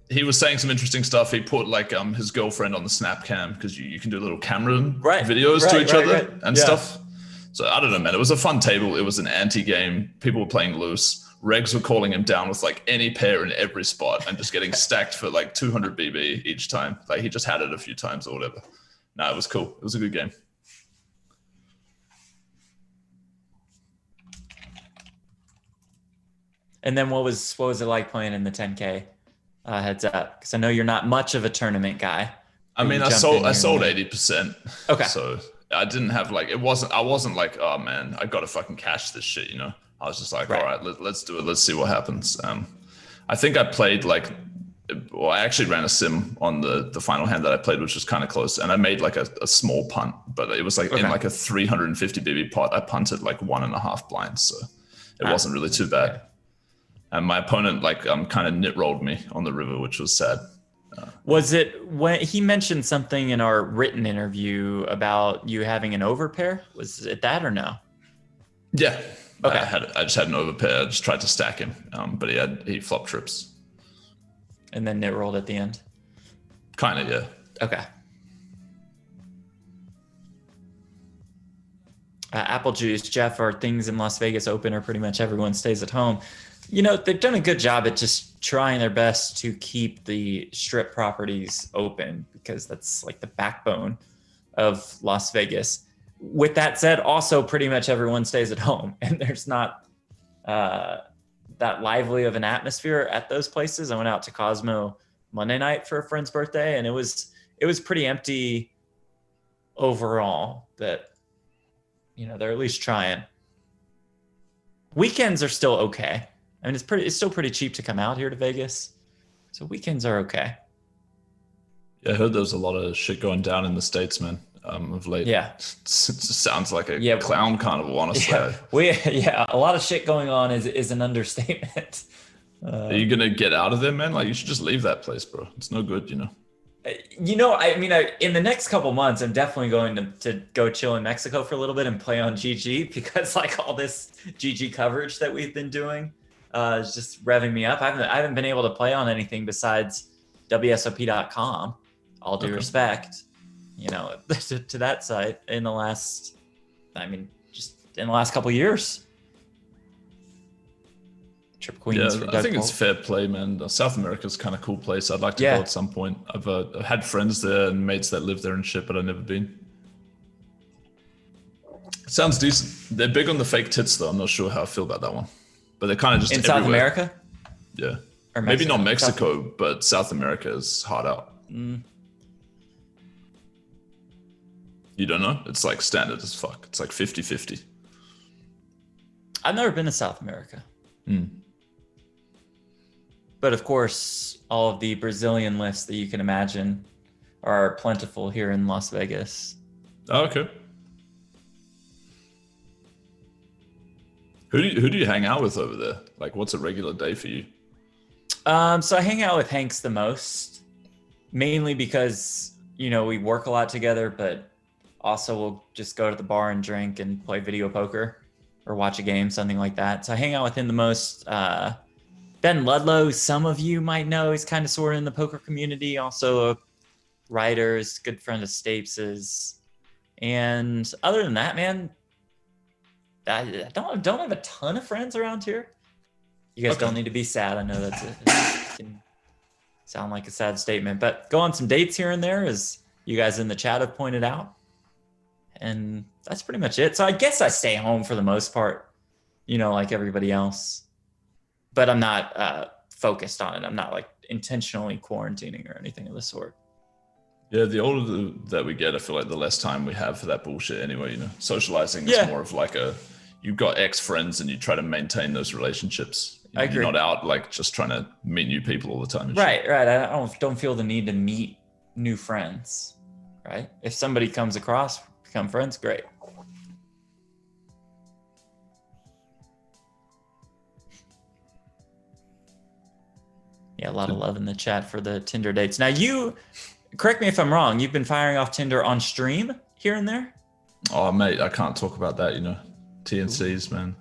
he was saying some interesting stuff. He put like his girlfriend on the snap cam because you can do little camera videos to each other and stuff. So I don't know, man. It was a fun table. It was an anti-game. People were playing loose. Regs were calling him down with like any pair in every spot and just getting stacked for like 200 BB each time. Like he just had it a few times or whatever. No, it was cool. It was a good game. And then what was it like playing in the 10K? Heads up, because I know you're not much of a tournament guy. I mean, I sold 80%. Okay. So I didn't have like I wasn't like, oh man, I got to fucking cash this shit, I was just like, all right, let's do it. Let's see what happens. I think I played I actually ran a sim on the final hand that I played, which was kind of close, and I made like a small punt, but it was like in like a 350 BB pot. I punted like 1.5 blinds, so it wasn't really too bad. And my opponent kind of nit rolled me on the river, which was sad. Was it when he mentioned something in our written interview about you having an overpair? Was it that or no? Yeah. Okay. I just had an overpair. I just tried to stack him, but he flopped trips. And then nit rolled at the end? Kind of, yeah. Okay. Apple Juice, Jeff, are things in Las Vegas open or pretty much everyone stays at home? They've done a good job at just trying their best to keep the strip properties open because that's like the backbone of Las Vegas. With that said, also pretty much everyone stays at home and there's not that lively of an atmosphere at those places. I went out to Cosmo Monday night for a friend's birthday and it was pretty empty overall, but they're at least trying. Weekends are still okay. I mean, it's still pretty cheap to come out here to Vegas. So weekends are okay. Yeah, I heard there's a lot of shit going down in the States, man. of late. Yeah. Sounds like a clown carnival, honestly. A lot of shit going on is an understatement. Are you gonna get out of there, man? Like, you should just leave that place, bro. It's no good, you know. In the next couple months, I'm definitely going to go chill in Mexico for a little bit and play on GG, because like all this GG coverage that we've been doing is just revving me up. I haven't been able to play on anything besides WSOP.com. All due respect, to that site in the last couple of years. Trip Queens. Yeah, I think it's fair play, man. South America's kind of cool place. I'd like to go at some point. I've had friends there and mates that live there and shit, but I've never been. It sounds decent. They're big on the fake tits, though. I'm not sure how I feel about that one. But they're kind of just in everywhere. South America? Yeah. Or maybe not Mexico, but South America is hard out. You don't know? It's like standard as fuck. It's like 50-50. I've never been to South America. But of course, all of the Brazilian lists that you can imagine are plentiful here in Las Vegas. Oh, okay. Who do you hang out with over there? Like, what's a regular day for you? So I hang out with Hanks the most, mainly because, we work a lot together, but also we'll just go to the bar and drink and play video poker or watch a game, something like that. So I hang out with him the most. Ben Ludlow, some of you might know, he's kind of sort of in the poker community, also a writer, is a good friend of Stapes's. And other than that, man, I don't have a ton of friends around here. You guys don't need to be sad. I know it can sound like a sad statement, but go on some dates here and there, as you guys in the chat have pointed out. And that's pretty much it. So I guess I stay home for the most part, like everybody else. But I'm not focused on it. I'm not like intentionally quarantining or anything of the sort. Yeah, the older that we get, I feel like the less time we have for that bullshit anyway, Socializing is more of like you've got ex-friends and you try to maintain those relationships. I agree. You're not out like just trying to meet new people all the time. Right. I don't feel the need to meet new friends, right? If somebody comes across, become friends, great. Yeah, a lot of love in the chat for the Tinder dates. Now correct me if I'm wrong, you've been firing off Tinder on stream here and there? Oh, mate, I can't talk about that, TNCs, man.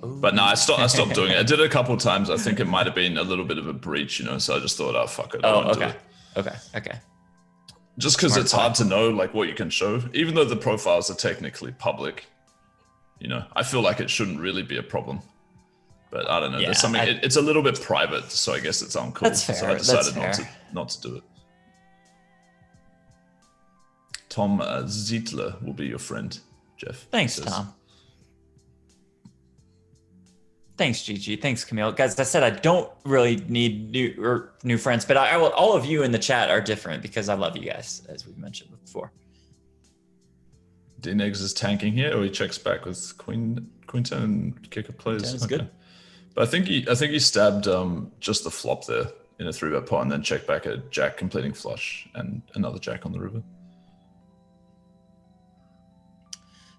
Ooh. But no, I stopped doing it. I did it a couple of times. I think it might have been a little bit of a breach, so I just thought, oh, fuck it. Okay. Just because it's hard to know, like, what you can show. Even though the profiles are technically public, I feel like it shouldn't really be a problem. But I don't know. There's something. It's a little bit private, so I guess it's uncool. That's fair. So I decided not to do it. Tom Zietler will be your friend, Jeff. Thanks, Tom. Thanks, Gigi. Thanks, Camille. Guys, I said I don't really need new friends, but I will. All of you in the chat are different because I love you guys, as we mentioned before. DNegs is tanking here, or he checks back with Queen and kicker plays. That's good. But I think he stabbed just the flop there in a 3-bet pot and then checked back a jack completing flush and another jack on the river.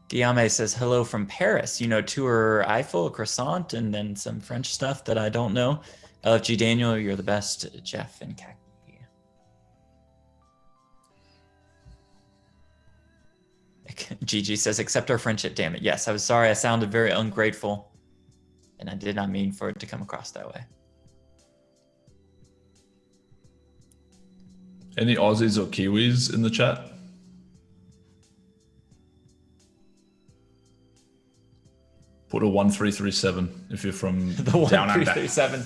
Guillaume says, hello from Paris. Tour Eiffel, croissant, and then some French stuff that I don't know. LFG Daniel, you're the best. Jeff and KakiTee. Gigi says, accept our friendship, damn it. Yes, I was sorry. I sounded very ungrateful. And I did not mean for it to come across that way. Any Aussies or Kiwis in the chat? Put a 1337 if you're from the 1337.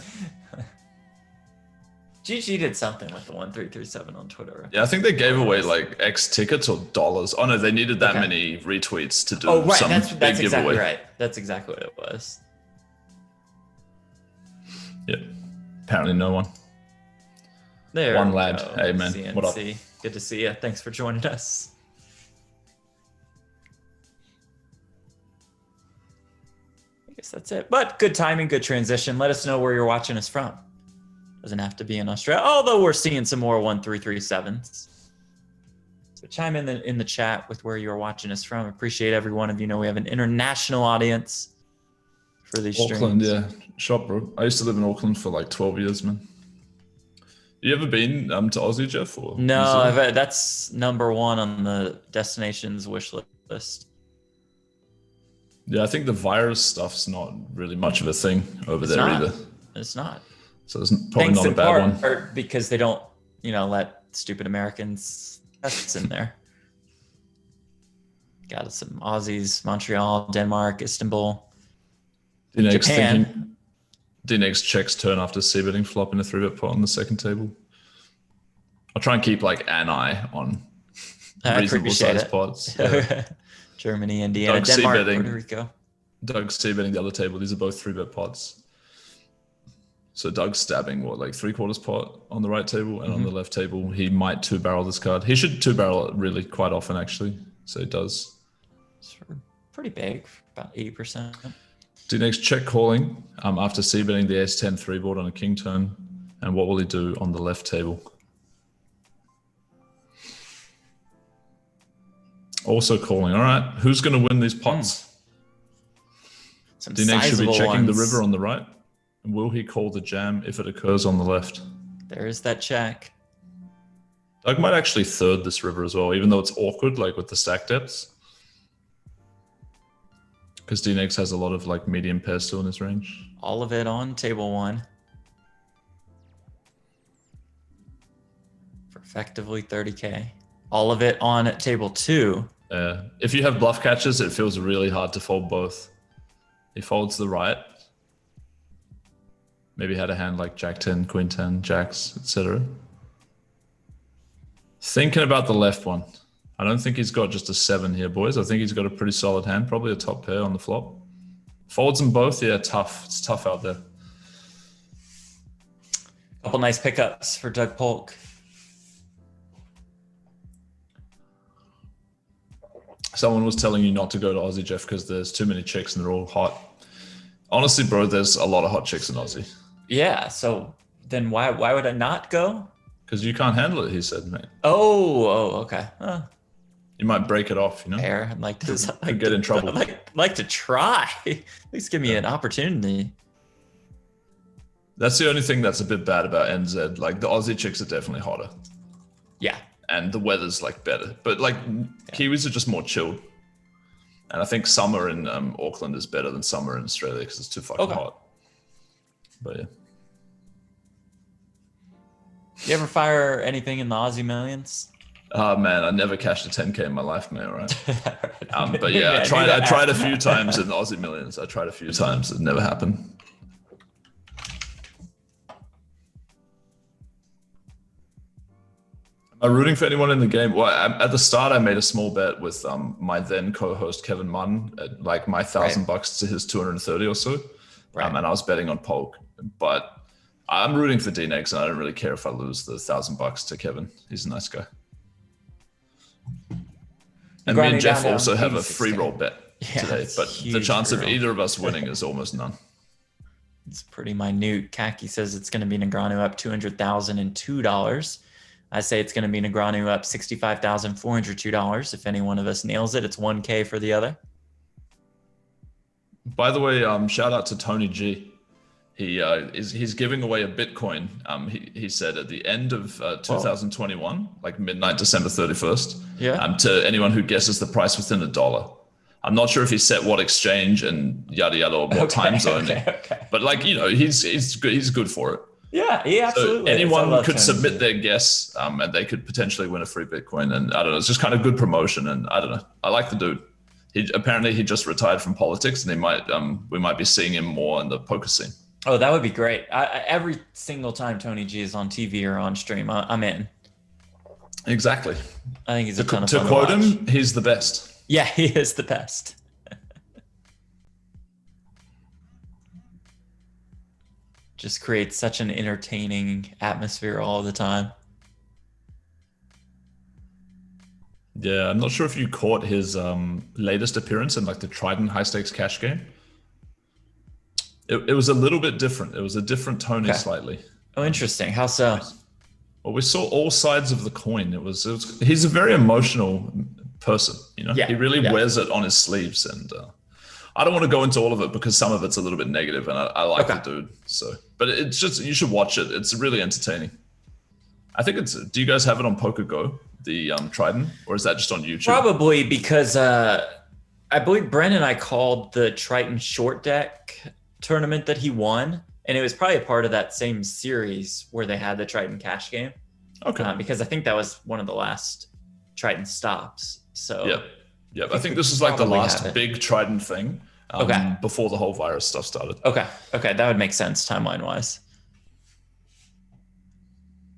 GG did something with the 1337 on Twitter. Yeah, I think they gave away like X tickets or dollars. Oh no, they needed that many retweets to do some that's big exactly giveaway. Right. That's exactly what it was. Yeah. Apparently no one. There one lad. Go. Hey man, CNC. what up? Good to see you. Thanks for joining us. I guess that's it. But good timing, good transition. Let us know where you're watching us from. Doesn't have to be in Australia, although we're seeing some more 1337s. So chime in the chat with where you're watching us from. Appreciate every one of you. Know we have an international audience for these Auckland, streams. yeah. Shop, bro. I used to live in Auckland for like 12 years, man. You ever been to Aussie, Jeff? Or No, that's number one on the destinations wish list. Yeah, I think the virus stuff's not really much of a thing over there either. It's not. So it's probably not a bad one. Because they don't, let stupid Americans tests in there. Got some Aussies, Montreal, Denmark, Istanbul, Japan. DNegs checks turn after c-betting flop in a 3-bet pot on the second table. I'll try and keep like an eye on reasonable size pots. Yeah. Germany, Indiana, Denmark, Puerto Rico. Doug's c-betting the other table. These are both 3-bet pots. So Doug's stabbing like 3/4 pot on the right table, and on the left table he might 2-barrel this card. He should 2-barrel it really quite often actually. So he does. It's pretty big, about 80%. DNegs check calling after c-betting the ace-10 3-board on a king turn. And what will he do on the left table? Also calling. All right, who's going to win these pots? DNegs should be checking the river on the right. And will he call the jam if it occurs on the left? There is that check. Doug might actually third this river as well, even though it's awkward, like with the stack depths. Because DNegs has a lot of like medium pairs still in his range. All of it on table 1. For effectively 30K. All of it on table 2. If you have bluff catches, it feels really hard to fold both. He folds the right. Maybe had a hand like Jack 10, Queen 10, Jacks, etc. Thinking about the left one. I don't think he's got just a 7 here, boys. I think he's got a pretty solid hand, probably a top pair on the flop. Folds them both, yeah, tough. It's tough out there. Couple nice pickups for Doug Polk. Someone was telling you not to go to Aussie, Jeff, because there's too many chicks and they're all hot. Honestly, bro, there's a lot of hot chicks in Aussie. Yeah, so then why would I not go? Because you can't handle it, he said, mate. Oh, okay. You might break it off, Fair. I'd like to get in trouble. Like to try. At least give me an opportunity. That's the only thing that's a bit bad about NZ. Like the Aussie chicks are definitely hotter. Yeah. And the weather's like better. But like Kiwis are just more chilled. And I think summer in Auckland is better than summer in Australia because it's too fucking hot. But yeah. You ever fire anything in the Aussie Millions? Oh man, I never cashed a 10K in my life, man. Right? But yeah, I tried a few times in the Aussie Millions. I tried a few times. It never happened. Am I rooting for anyone in the game? Well, at the start, I made a small bet with my then co-host Kevin Martin at like my $1,000 to his 230 or so, and I was betting on Polk. But I'm rooting for DNegs, and I don't really care if I lose the $1,000 to Kevin. He's a nice guy. And me and Jeff also have a free roll bet today, but the chance of either of us winning is almost none. It's pretty minute. KakiTee says it's going to be Negreanu up $200,002. I say it's going to be Negreanu up $65,402. If any one of us nails it, it's 1K for the other. By the way, shout out to Tony G. He's giving away a Bitcoin. He said at the end of 2021, like midnight December 31st, to anyone who guesses the price within $1. I'm not sure if he set what exchange and yada yada or what time zone, but like he's good for it. Yeah, absolutely. So anyone could submit their guess, and they could potentially win a free Bitcoin. And I don't know, it's just kind of good promotion. And I don't know, I like the dude. He just retired from politics, and we might be seeing him more in the poker scene. Oh, that would be great. Every single time Tony G is on TV or on stream, I'm in. Exactly. I think he's a ton of fun to quote him, he's the best. Yeah, he is the best. Just creates such an entertaining atmosphere all the time. Yeah, I'm not sure if you caught his latest appearance in like the Trident high stakes cash game. It was a little bit different. It was a different Tony slightly. Oh, interesting. How so? Well, we saw all sides of the coin. He's a very emotional person, you know. Yeah, he really wears it on his sleeves, and I don't want to go into all of it because some of it's a little bit negative, and I like the dude. So, but it's just you should watch it. It's really entertaining. I think it's. Do you guys have it on Poker Go, the Trident, or is that just on YouTube? Probably because I believe Brent and I called the Triton short deck tournament that he won, and it was probably a part of that same series where they had the Triton cash game. Okay. Because I think that was one of the last Triton stops. So yeah. I think this is like the last big Trident thing. Before the whole virus stuff started. Okay, that would make sense timeline wise.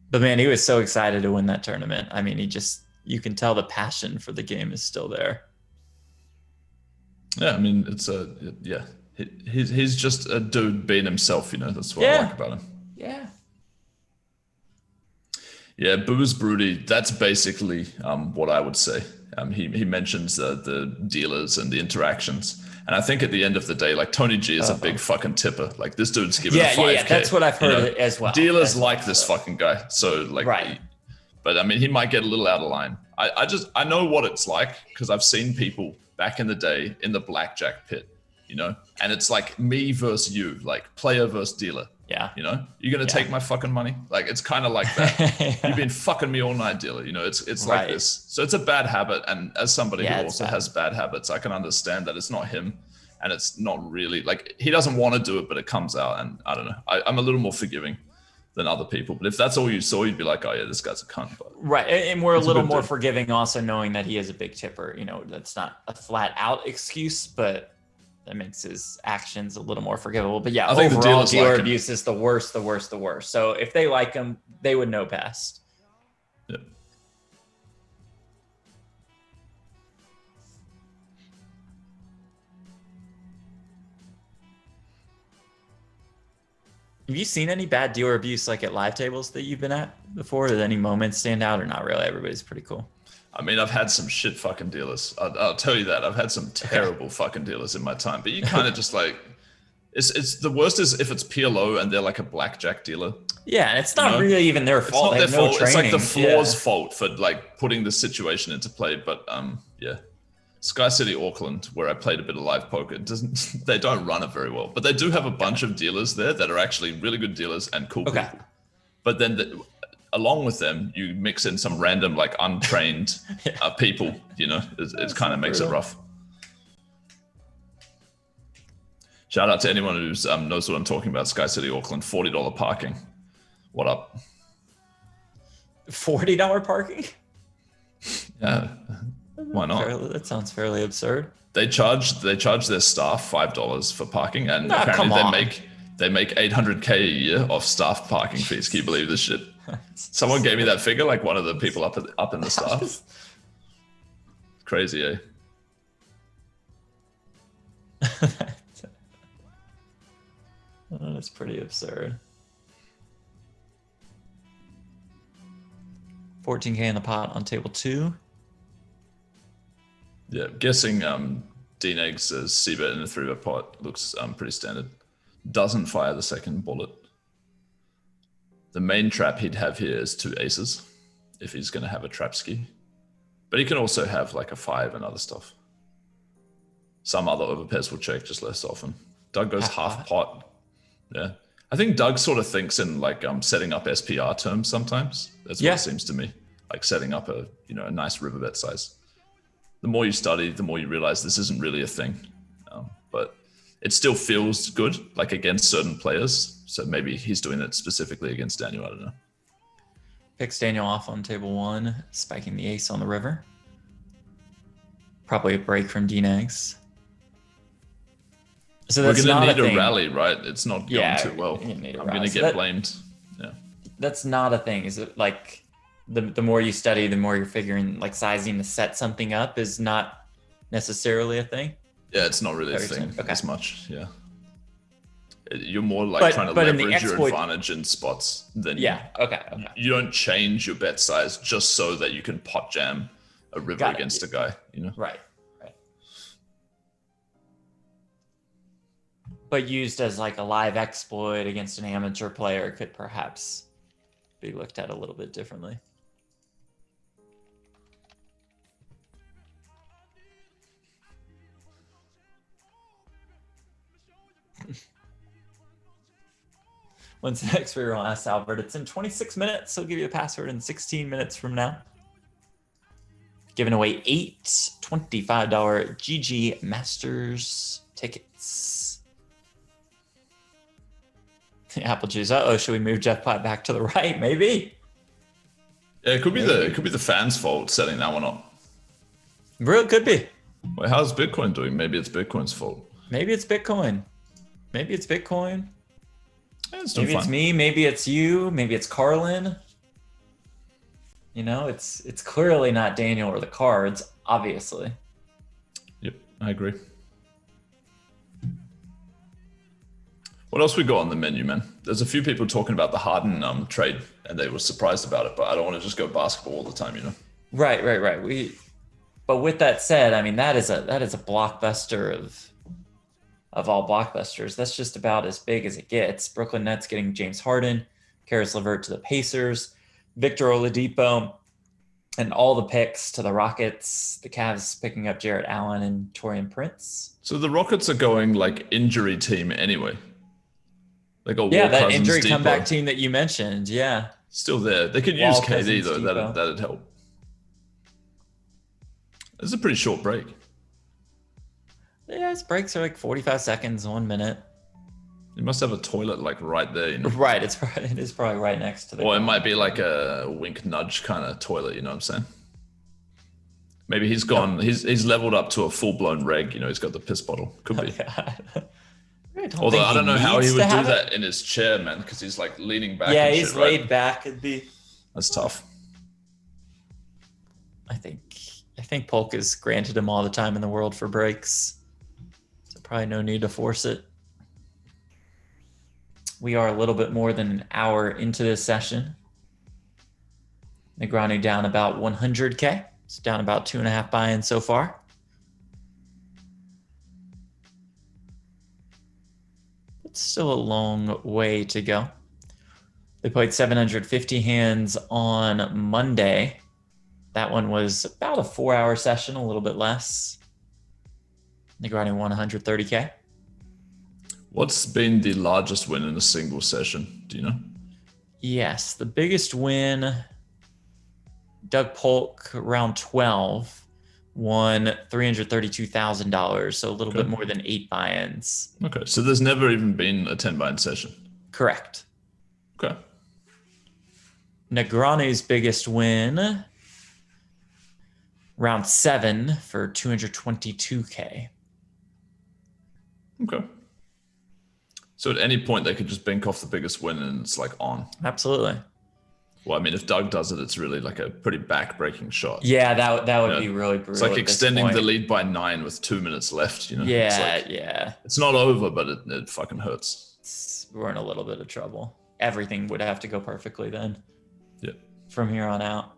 But man, he was so excited to win that tournament. I mean, you can tell the passion for the game is still there. Yeah, I mean, he's just a dude being himself, you know. That's what I like about him. Yeah. Yeah, Booze Broody, that's basically what I would say. He mentions the dealers and the interactions. And I think at the end of the day, like Tony G is a big fucking tipper. Like this dude's giving a 5K. Yeah, that's what I've heard as well. Dealers like this fucking guy. So like, but I mean, he might get a little out of line. I know what it's like because I've seen people back in the day in the blackjack pit, you know, and it's like me versus you, like player versus dealer. Yeah. You know, you're going to take my fucking money. Like, it's kind of like that. You've been fucking me all night, dealer. You know, it's like this. So it's a bad habit. And as somebody who also has bad habits, I can understand that it's not him and it's not really like he doesn't want to do it, but it comes out. And I don't know. I'm a little more forgiving than other people. But if that's all you saw, you'd be like, oh yeah, this guy's a cunt. But right. And we're a little more forgiving also knowing that he is a big tipper. You know, that's not a flat out excuse, but that makes his actions a little more forgivable. But yeah, I think overall, dealer abuse is the worst. So if they like him, they would know best. Yeah. Have you seen any bad dealer abuse like at live tables that you've been at before? Did any moments stand out or not really? Everybody's pretty cool. I mean, I've had some shit fucking dealers. I'll tell you that. I've had some terrible fucking dealers in my time. But you kind of just like, it's the worst is if it's PLO and they're like a blackjack dealer. Yeah, and it's not really even their fault. It's not their fault. It's like the floor's fault fault for like putting the situation into play. But yeah, Sky City, Auckland, where I played a bit of live poker, they don't run it very well. But they do have a bunch of dealers there that are actually really good dealers and cool people. But then along with them, you mix in some random, like untrained people, you know, it kind of makes it rough. Shout out to anyone who knows what I'm talking about. Sky City, Auckland, $40 parking. What up? $40 parking? Yeah, why not? That sounds fairly absurd. They charge their staff $5 for parking, and apparently they make $800K a year off staff parking fees. Can you believe this shit? Someone gave me that figure, like one of the people up in the staff. Crazy, eh? That's pretty absurd. 14K in the pot on table 2. Yeah, guessing DNegs as C-bet in a 3-bet pot looks pretty standard. Doesn't fire the second bullet. The main trap he'd have here is 2 aces if he's going to have a trap ski. But he can also have like a 5 and other stuff. Some other overpairs will check just less often. Doug goes half pot. Yeah. I think Doug sort of thinks in like setting up SPR terms sometimes. That's what it seems to me. Like setting up a nice river bet size. The more you study, the more you realize this isn't really a thing. But it still feels good, like against certain players. So maybe he's doing it specifically against Daniel. I don't know. Picks Daniel off on table 1, spiking the ace on the river. Probably a break from DNegs. So that's we're going to need a rally, right? It's not going too well. I'm going to get blamed. Yeah. That's not a thing. Is it like the more you study, the more you're figuring like sizing to set something up is not necessarily a thing? Yeah, it's not really a thing as much. Yeah. You're more like trying to leverage your advantage in spots than you don't change your bet size just so that you can pot jam a river against a guy, you know? Right. But used as like a live exploit against an amateur player could perhaps be looked at a little bit differently. When's the next reroll? Asked Albert. It's in 26 minutes. He'll give you the password in 16 minutes from now. Giving away 8 $25 GG Masters tickets. Apple juice. Uh-oh, should we move Jeff Platt back to the right? Maybe. Yeah, it could be the fans' fault setting that one up. Real could be. Wait, how's Bitcoin doing? Maybe it's Bitcoin's fault. Maybe it's Bitcoin. Maybe it's Bitcoin. Yeah, Maybe it's me. Maybe it's you. Maybe it's Carlin. You know, it's clearly not Daniel or the cards, obviously. Yep, I agree. What else we got on the menu, man? There's a few people talking about the Harden trade, and they were surprised about it, but I don't want to just go basketball all the time, you know? Right. But with that said, I mean, that is a blockbuster of all blockbusters. That's just about as big as it gets. Brooklyn Nets getting James Harden, Karis LeVert to the Pacers, Victor Oladipo, and all the picks to the Rockets. The Cavs picking up Jarrett Allen and Taurean Prince. So the Rockets are going like injury team anyway. They got that Cousins, injury Depot. comeback team that you mentioned. Yeah, Still there. They could use KD though. That'd help. It's a pretty short break. Yeah, his breaks are like 45 seconds, 1 minute. You must have a toilet like right there, you know? Right, it is probably right next to the. Or it might be like a wink nudge kind of toilet, you know what I'm saying? Maybe he's gone. He's leveled up to a full blown reg. You know, he's got the piss bottle. Could be. Although I don't know how he would do that in his chair, man, because he's like leaning back. Yeah, and he's shit, laid right? back. It'd be. That's tough. I think Polk has granted him all the time in the world for breaks. So probably no need to force it. We are a little bit more than an hour into this session. Negreanu down about 100K. It's down about 2.5 buy-ins so far. It's still a long way to go. They played 750 hands on Monday. That one was about a 4-hour session, a little bit less. Negreanu won 130K. What's been the largest win in a single session? Do you know? Yes, the biggest win, Doug Polk, round 12, won $332,000, so a little bit more than 8 buy-ins. Okay, so there's never even been a 10 buy-in session. Correct. Okay. Negreanu's biggest win, round 7 for $222K. Okay. So at any point they could just bank off the biggest win and it's like on. Absolutely. Well, I mean, if Doug does it, it's really like a pretty back-breaking shot. Yeah, that would be really brutal. It's like extending the lead by 9 with 2 minutes left. You know. Yeah, it's it's not over, but it fucking hurts. We're in a little bit of trouble. Everything would have to go perfectly then. Yeah. From here on out.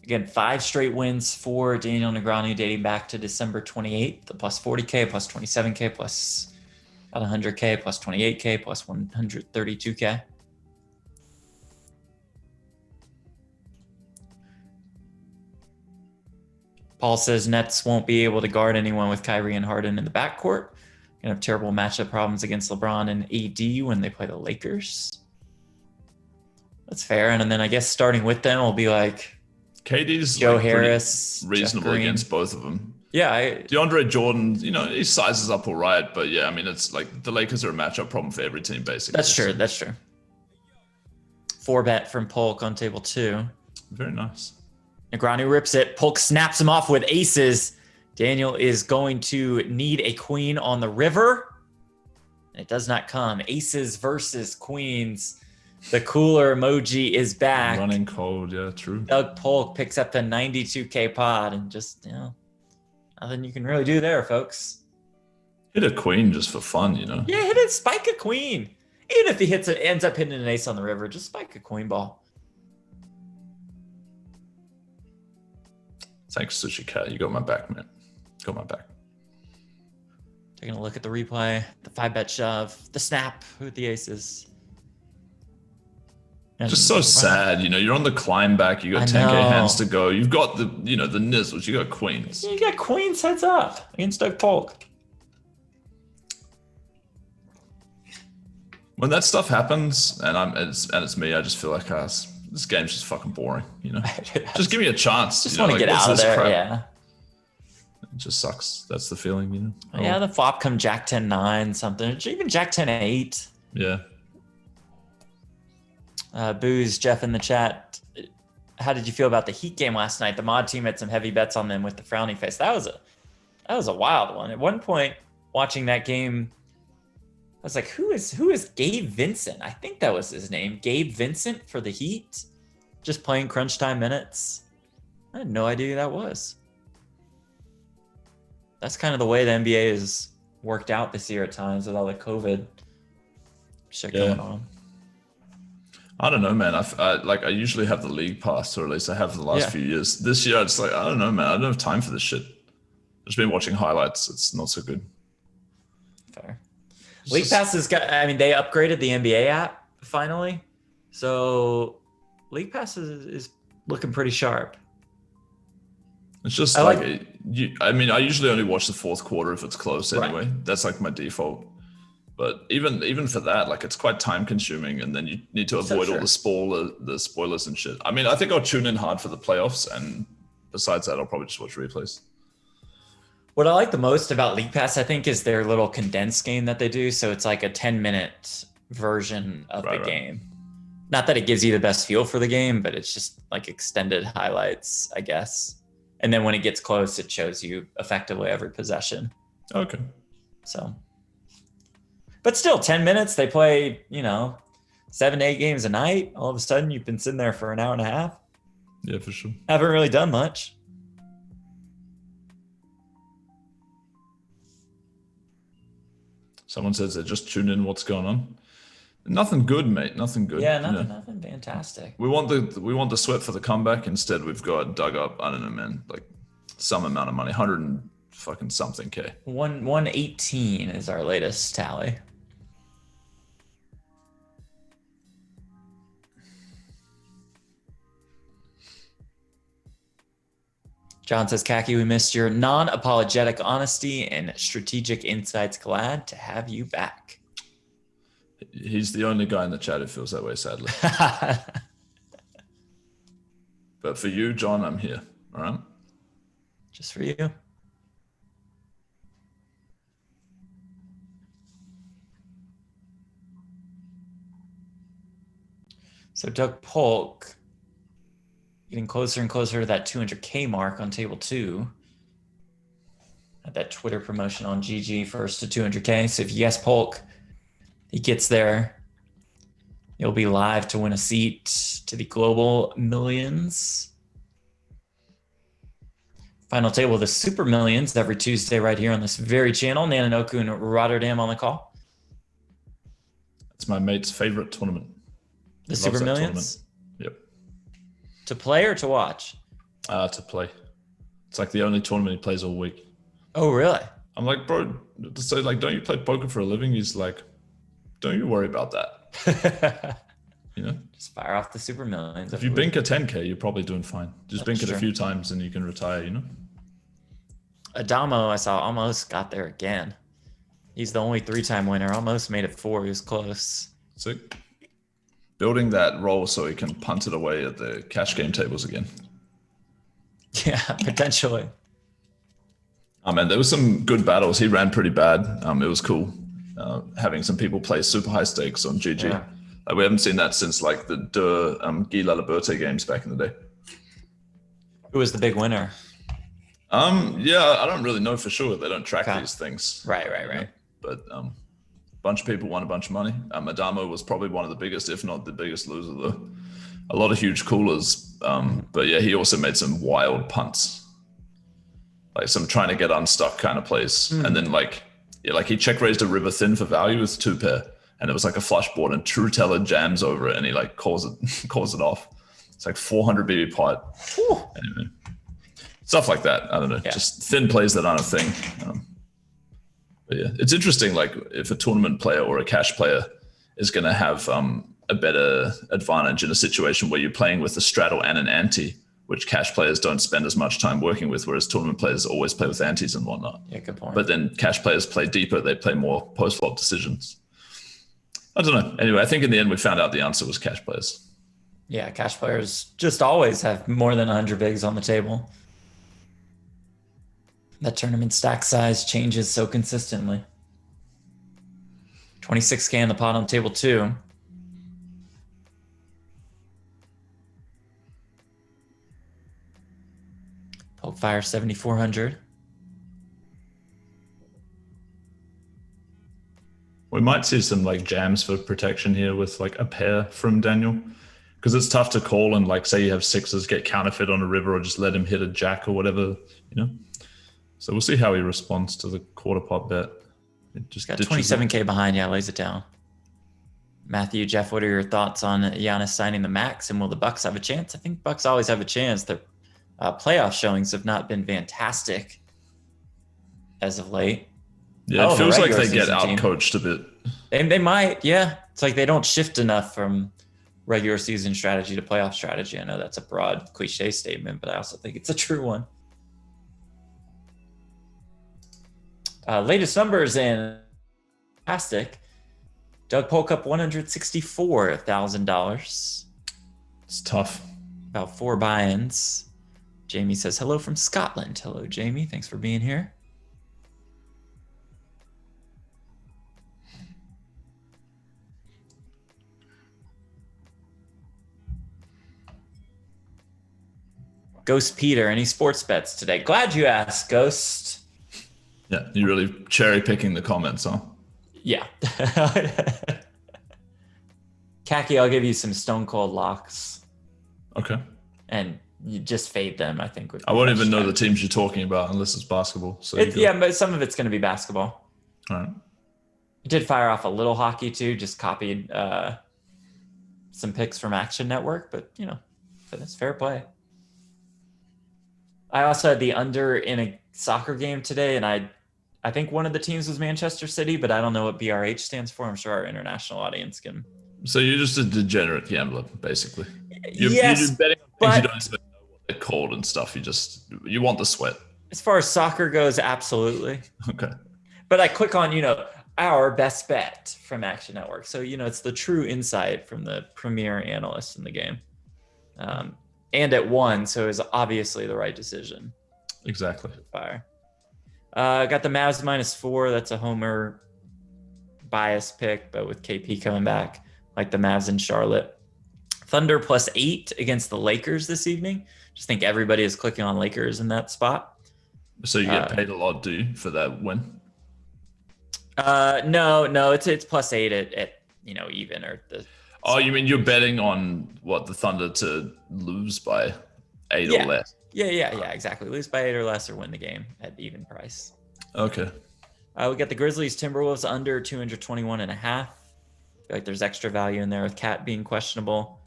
Again, 5 straight wins for Daniel Negreanu dating back to December 28th. The plus 40K, plus 27K, plus about 100K, plus 28K, plus 132K. Paul says Nets won't be able to guard anyone with Kyrie and Harden in the backcourt. Gonna have terrible matchup problems against LeBron and AD when they play the Lakers. That's fair. And then I guess starting with them will be like KD's Joe like Harris, reasonable against both of them. Yeah, DeAndre Jordan, you know, he sizes up all right, but yeah, I mean, it's like the Lakers are a matchup problem for every team, basically. That's true. That's true. 4-bet from Polk on table 2. Very nice. Negreanu rips it. Polk snaps him off with aces. Daniel is going to need a queen on the river. It does not come. Aces versus queens. The cooler emoji is back. Running cold, yeah, true. Doug Polk picks up the 92K pod and just, you know, nothing you can really do there, folks. Hit a queen just for fun, you know? Yeah, hit it. Spike a queen. Even if he hits it, ends up hitting an ace on the river, just spike a queen ball. Thanks, Sushi Cat. You got my back, man. Got my back. Taking a look at the replay, the 5-bet shove, the snap with the aces. And just so sad, you know. You're on the climb back. You got 10K hands to go. You've got the nizzles. You got queens. You got queens heads up against Doug Polk. When that stuff happens, and it's me, I just feel like this game's just fucking boring. You know, just give me a chance. Just want to get out of there. Crap? Yeah. It just sucks. That's the feeling, you know. Yeah, the flop come Jack 10-9 something, even Jack 10-8. Yeah. Booze, Jeff in the chat. How did you feel about the Heat game last night? The mod team had some heavy bets on them with the frowny face. That was a wild one. At one point, watching that game, I was like, who is Gabe Vincent? I think that was his name. Gabe Vincent for the Heat, just playing crunch time minutes. I had no idea who that was. That's kind of the way the NBA has worked out this year at times with all the COVID shit going on. I don't know, man. I usually have the league pass, or at least I have for the last few years. This year, it's like, I don't know, man. I don't have time for this shit. I've just been watching highlights. It's not so good. Fair. League Pass has got, I mean, they upgraded the NBA app finally. So League Pass is looking pretty sharp. It's just I usually only watch the fourth quarter if it's close anyway. Right. That's like my default. But even for that, like, it's quite time consuming, and then you need to avoid all the spoilers and shit. I mean, I think I'll tune in hard for the playoffs, and besides that, I'll probably just watch replays. What I like the most about League Pass, I think, is their little condensed game that they do. So it's like a 10-minute version of the game. Not that it gives you the best feel for the game, but it's just like extended highlights, I guess. And then when it gets close, it shows you effectively every possession. Okay. So, but still, 10 minutes, they play, 7 to 8 games a night. All of a sudden, you've been sitting there for an hour and a half. Yeah, for sure. Haven't really done much. Someone says they just tune in what's going on. Nothing good, mate. Nothing good. Yeah, nothing fantastic. We want the sweat for the comeback. Instead, we've got dug up, I don't know, man, like some amount of money, 100 and fucking something K. 118 is our latest tally. John says, Kaki, we missed your non-apologetic honesty and strategic insights. Glad to have you back. He's the only guy in the chat who feels that way, sadly. But for you, John, I'm here. All right? Just for you. So Doug Polk getting closer and closer to that 200K mark on table 2. Had that Twitter promotion on GG first to 200K. So if you guess Polk, he gets there, you'll be live to win a seat to the Global Millions. Final table, the Super Millions, every Tuesday right here on this very channel. Nananoku and Rotterdam on the call. It's my mate's favorite tournament. The Super Millions? Yep. To play or to watch? To play. It's like the only tournament he plays all week. Oh, really? I'm like, bro, so like, don't you play poker for a living? He's like, don't you worry about that. Just fire off the Super Millions. If you bink a 10K, you're probably doing fine. Just bink it a few times and you can retire, Adamo, I saw, almost got there again. He's the only 3-time winner. Almost made it 4. He was close. Sick. Building that roll so he can punt it away at the cash game tables again. Yeah, potentially. Oh man, there was some good battles. He ran pretty bad. It was cool. Having some people play super high stakes on GG. Yeah. We haven't seen that since like the Guy Laliberte games back in the day. Who was the big winner? Yeah, I don't really know for sure. They don't track these things. Right. But a bunch of people won a bunch of money. Adamo was probably one of the biggest, if not the biggest loser though. A lot of huge coolers. But yeah, he also made some wild punts. Like some trying to get unstuck kind of plays. And then he check raised a river thin for value with 2 pair, and it was like a flush board, and True Teller jams over it, and he like calls it off. It's like 400 BB pot. Anyway, stuff like that. I don't know, just thin plays that aren't a thing. But yeah, it's interesting. Like if a tournament player or a cash player is going to have a better advantage in a situation where you're playing with a straddle and an ante, which cash players don't spend as much time working with, whereas tournament players always play with antes and whatnot. Yeah, good point. But then cash players play deeper. They play more post-flop decisions. I don't know. Anyway, I think in the end we found out the answer was cash players. Yeah, cash players just always have more than 100 bigs on the table. That tournament stack size changes so consistently. 26K in the pot on table 2. Polk fire 7,400. We might see some like jams for protection here with like a pair from Daniel, because it's tough to call and like say you have sixes get counterfeit on a river or just let him hit a jack or whatever, you know. So we'll see how he responds to the quarter pot bet. It just got 27K behind. Yeah, lays it down. Matthew, Jeff, what are your thoughts on Giannis signing the max, and will the Bucks have a chance? I think Bucks always have a chance. Their playoff showings have not been fantastic as of late. Yeah, it feels like they get out-coached a bit. They might, yeah. It's like they don't shift enough from regular season strategy to playoff strategy. I know that's a broad cliche statement, but I also think it's a true one. Latest numbers in fantastic. Doug Polk up $164,000. It's tough. About 4 buy-ins. Jamie says hello from Scotland. Hello, Jamie. Thanks for being here. Ghost Peter, any sports bets today? Glad you asked, Ghost. Yeah, you're really cherry picking the comments, huh? Yeah. Kaki, I'll give you some stone cold locks. Okay. And you just fade them, I think. I won't even know the teams you're talking about unless it's basketball. So yeah, but some of it's going to be basketball. All right. I did fire off a little hockey too, just copied some picks from Action Network, but you know, it's fair play. I also had the under in a soccer game today, and I think one of the teams was Manchester City, but I don't know what BRH stands for. I'm sure our international audience can. So you're just a degenerate gambler, basically. You're betting on things you don't even know what they're called and stuff. You want the sweat. As far as soccer goes, absolutely. Okay. But I click on, our best bet from Action Network. So, it's the true insight from the premier analyst in the game. And it won, so it was obviously the right decision. Exactly. Fire. Got the Mavs -4. That's a homer bias pick, but with KP coming back, like the Mavs in Charlotte. Thunder +8 against the Lakers this evening. Just think everybody is clicking on Lakers in that spot. So you get paid a lot, do you, for that win? No, it's +8 at even or the. Oh, you mean you're betting on the Thunder to lose by 8 or less? Yeah, exactly. Lose by 8 or less or win the game at even price. Okay. We got the Grizzlies Timberwolves under 221.5. I feel like there's extra value in there with Cat being questionable.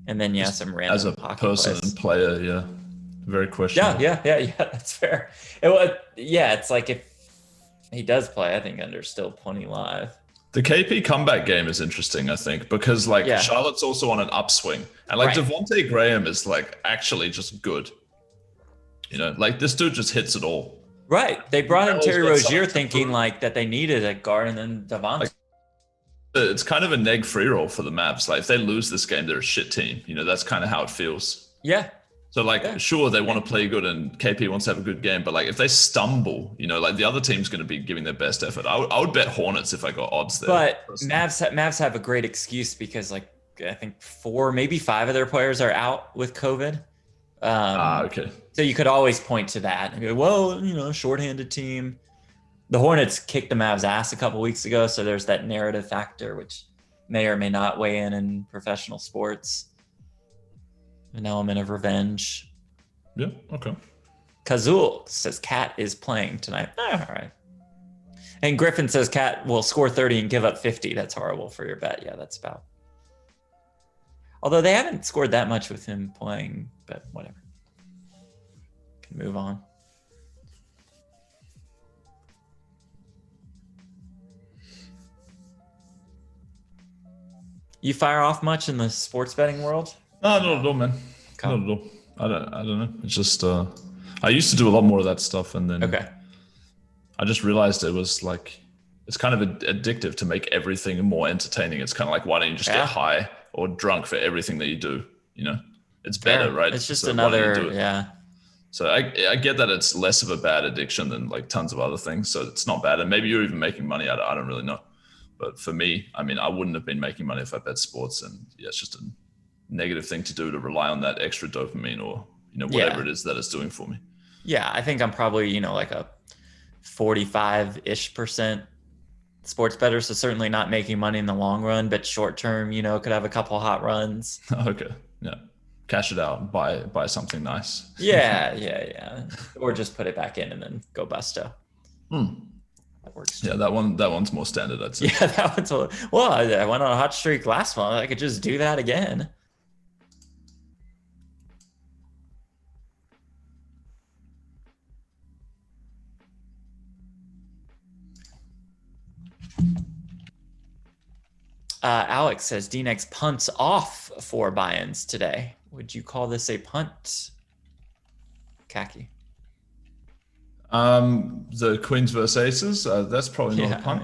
And then, some random as a person and player, yeah. Very questionable. Yeah, that's fair. It's like if he does play, I think under's still plenty live. The KP comeback game is interesting, I think, because Charlotte's also on an upswing. And Devontae Graham is actually just good. This dude just hits it all. Right. They brought in Terry Rozier thinking that they needed a guard, and then Devontae. It's kind of a neg free roll for the Mavs. If they lose this game, they're a shit team. That's kind of how it feels. Yeah. So sure, they want to play good and KP wants to have a good game, but if they stumble, the other team's going to be giving their best effort. I would bet Hornets if I got odds there. But Mavs have a great excuse because I think 4, maybe 5 of their players are out with COVID. Okay. So you could always point to that and go, well, shorthanded team. The Hornets kicked the Mavs' ass a couple weeks ago, so there's that narrative factor, which may or may not weigh in professional sports. An element of revenge. Yeah, okay. Kazul says Cat is playing tonight. All right. And Griffin says Cat will score 30 and give up 50. That's horrible for your bet. Yeah, that's about. Although they haven't scored that much with him playing, but whatever. Can move on. You fire off much in the sports betting world? No, not at all, man. Okay. Not at all. I don't know. It's just I used to do a lot more of that stuff, and then I just realized it was like it's kind of addictive to make everything more entertaining. It's kind of like, why don't you just get high or drunk for everything that you do? You know, it's better, right? It's just So why don't you do another, it? yeah. So I get that it's less of a bad addiction than like tons of other things. So it's not bad. And maybe you're even making money out of it. I don't really know. But for me, I mean, I wouldn't have been making money if I bet sports. And yeah, it's just a negative thing to do to rely on that extra dopamine or, you know, whatever it is that it's doing for me. Yeah, I think I'm probably, you know, like a 45-ish% sports better. So certainly not making money in the long run, but short term, you know, could have a couple hot runs. Okay. Yeah. Cash it out, buy something nice. Yeah. Or just put it back in and then go busto. That works too. Yeah, that one's more standard, I'd say. Yeah, that one's well, I went on a hot streak last month. I could just do that again. Alex says DNegs punts off 4 buy-ins today. Would you call this a punt, Kaki? The Queens versus Aces, that's probably not a punt.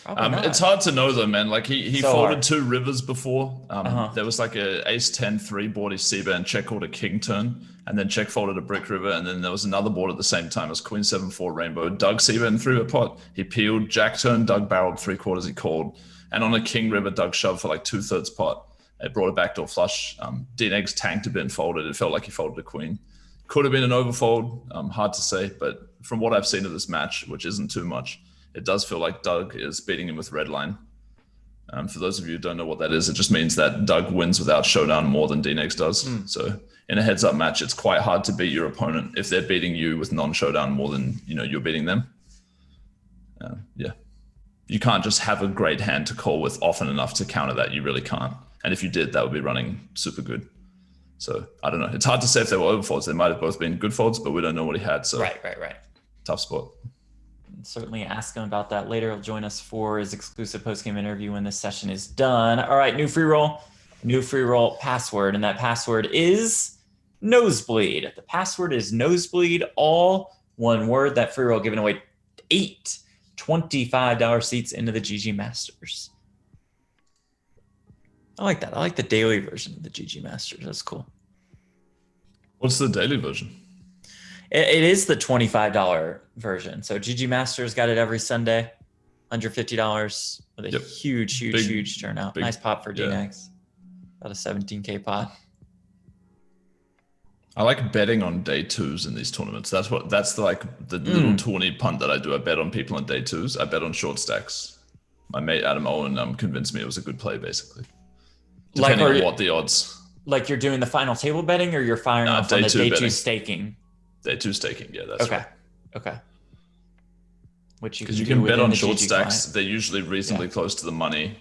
Not. It's hard to know though, man. Like he folded 2 rivers before. There was like a ace 10 3 board, he c-bet, check called a king turn, and then check folded a brick river, and then there was another board at the same time as Queen 7 4 rainbow. Doug c-bet and threw a pot. He peeled, jack turn, Doug barreled 3/4, he called, and on a king river, Doug shoved for like 2/3 pot. It brought a backdoor flush. DNegs tanked a bit and folded. It felt like he folded a queen. Could have been an overfold. Hard to say, but from what I've seen of this match, which isn't too much, it does feel like Doug is beating him with red line. For those of you who don't know what that is, it just means that Doug wins without showdown more than DNegs does. So in a heads-up match, it's quite hard to beat your opponent if they're beating you with non-showdown more than you're beating them. Yeah, you can't just have a great hand to call with often enough to counter that. You really can't. And if you did, that would be running super good. So I don't know. It's hard to say if they were overfolds. They might have both been good folds, but we don't know what he had. So right. Tough spot. Certainly ask him about that later. He'll join us for his exclusive post-game interview when this session is done. All right, new free roll password, and that password is nosebleed. The password is nosebleed, all one word. That free roll giving away 8 $25 seats into the GG Masters. I like that. I like the daily version of the GG Masters. That's cool. What's the daily version? It is the $25 version. So GG Masters got it every Sunday, $150 with a huge turnout. Nice pot for DNegs. About a 17K pot. I like betting on day 2s in these tournaments. That's the little tourney punt that I do. I bet on people on day 2s. I bet on short stacks. My mate Adam Owen convinced me it was a good play, basically. Depending on what the odds. Like you're doing the final table betting, or you're firing off on the day 2 staking? Day 2 staking, yeah, that's right. Okay. Which because you can bet on short stacks. They're usually reasonably close to the money.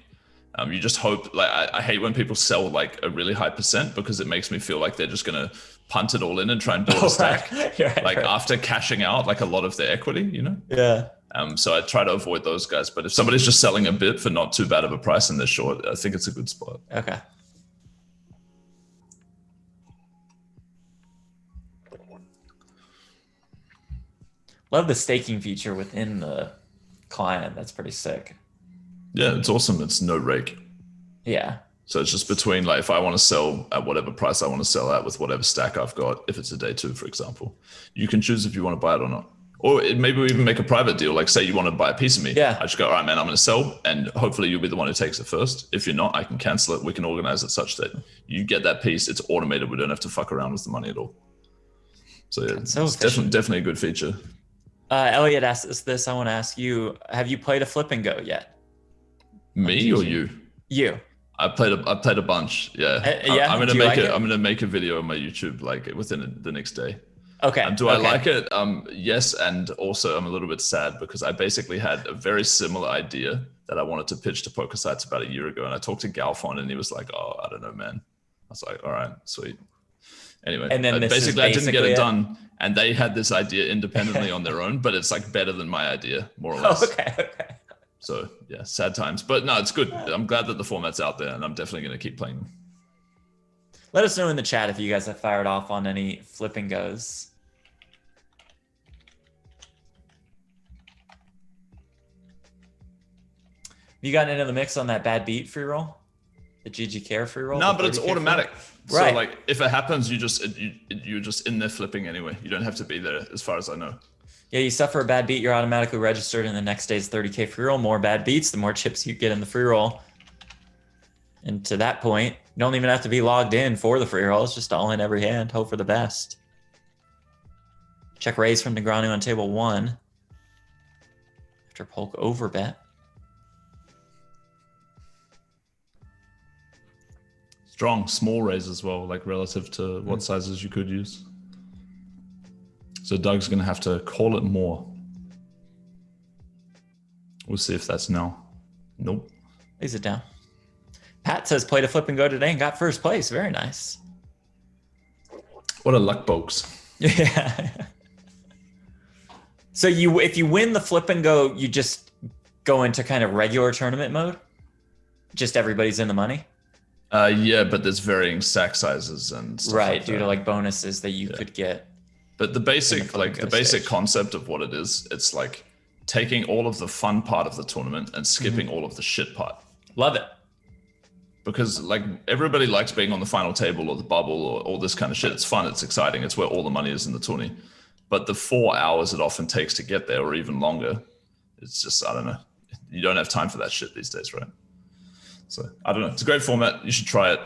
You just hope, like I hate when people sell like a really high percent because it makes me feel like they're just gonna punt it all in and try and build a stack. After cashing out like a lot of their equity, Yeah. So I try to avoid those guys. But if somebody's just selling a bit for not too bad of a price and they're short, I think it's a good spot. Okay. Love the staking feature within the client. That's pretty sick. Yeah, it's awesome. It's no rake. Yeah. So it's just between like if I want to sell at whatever price I want to sell at with whatever stack I've got, if it's a day 2, for example, you can choose if you want to buy it or not. Or maybe we even make a private deal. Like say you want to buy a piece of me. Yeah. I just go, all right, man, I'm going to sell. And hopefully you'll be the one who takes it first. If you're not, I can cancel it. We can organize it such that you get that piece. It's automated. We don't have to fuck around with the money at all. So yeah, it's definitely a good feature. Elliot asked us this. I want to ask you, have you played a flip and go yet? Me or you? You. I played a bunch. Yeah. I'm gonna make a video on my YouTube like within the next day. Okay. Do I like it? Yes, and also I'm a little bit sad because I basically had a very similar idea that I wanted to pitch to poker sites about a year ago, and I talked to Galfon, and he was like, "Oh, I don't know, man." I was like, "All right, sweet." Anyway, and then I didn't get it done, and they had this idea independently on their own, but it's like better than my idea, more or less. Okay. So yeah, sad times. But no, it's good. I'm glad that the format's out there, and I'm definitely going to keep playing them. Let us know in the chat if you guys have fired off on any flip and goes. Have you gotten into the mix on that bad beat free roll? The GGK free roll? No, but it's automatic. Right. So like if it happens, you're just in there flipping anyway. You don't have to be there, as far as I know. Yeah, you suffer a bad beat, you're automatically registered in the next day's 30K free roll. More bad beats, the more chips you get in the free roll. And to that point, you don't even have to be logged in for the free roll. It's just all in every hand. Hope for the best. Check raise from Negreanu on table 1. After Polk overbet. Strong, small raise as well, like relative to what sizes you could use. So Doug's going to have to call it more. We'll see if that's now. Nope. Lays it down. Pat says played a flip and go today and got first place. Very nice. What a luck box. Yeah. So if you win the flip and go, you just go into kind of regular tournament mode? Just everybody's in the money? Yeah, but there's varying stack sizes and stuff right, like due that. to like bonuses that you could get. But the basic stage. concept of what it is, it's like taking all of the fun part of the tournament and skipping all of the shit part. Love it. Because like everybody likes being on the final table or the bubble or all this kind of shit. It's fun, it's exciting, it's where all the money is in the tourney. But the 4 hours it often takes to get there, or even longer, it's just, I don't know. You don't have time for that shit these days, right? So I don't know. It's a great format. You should try it.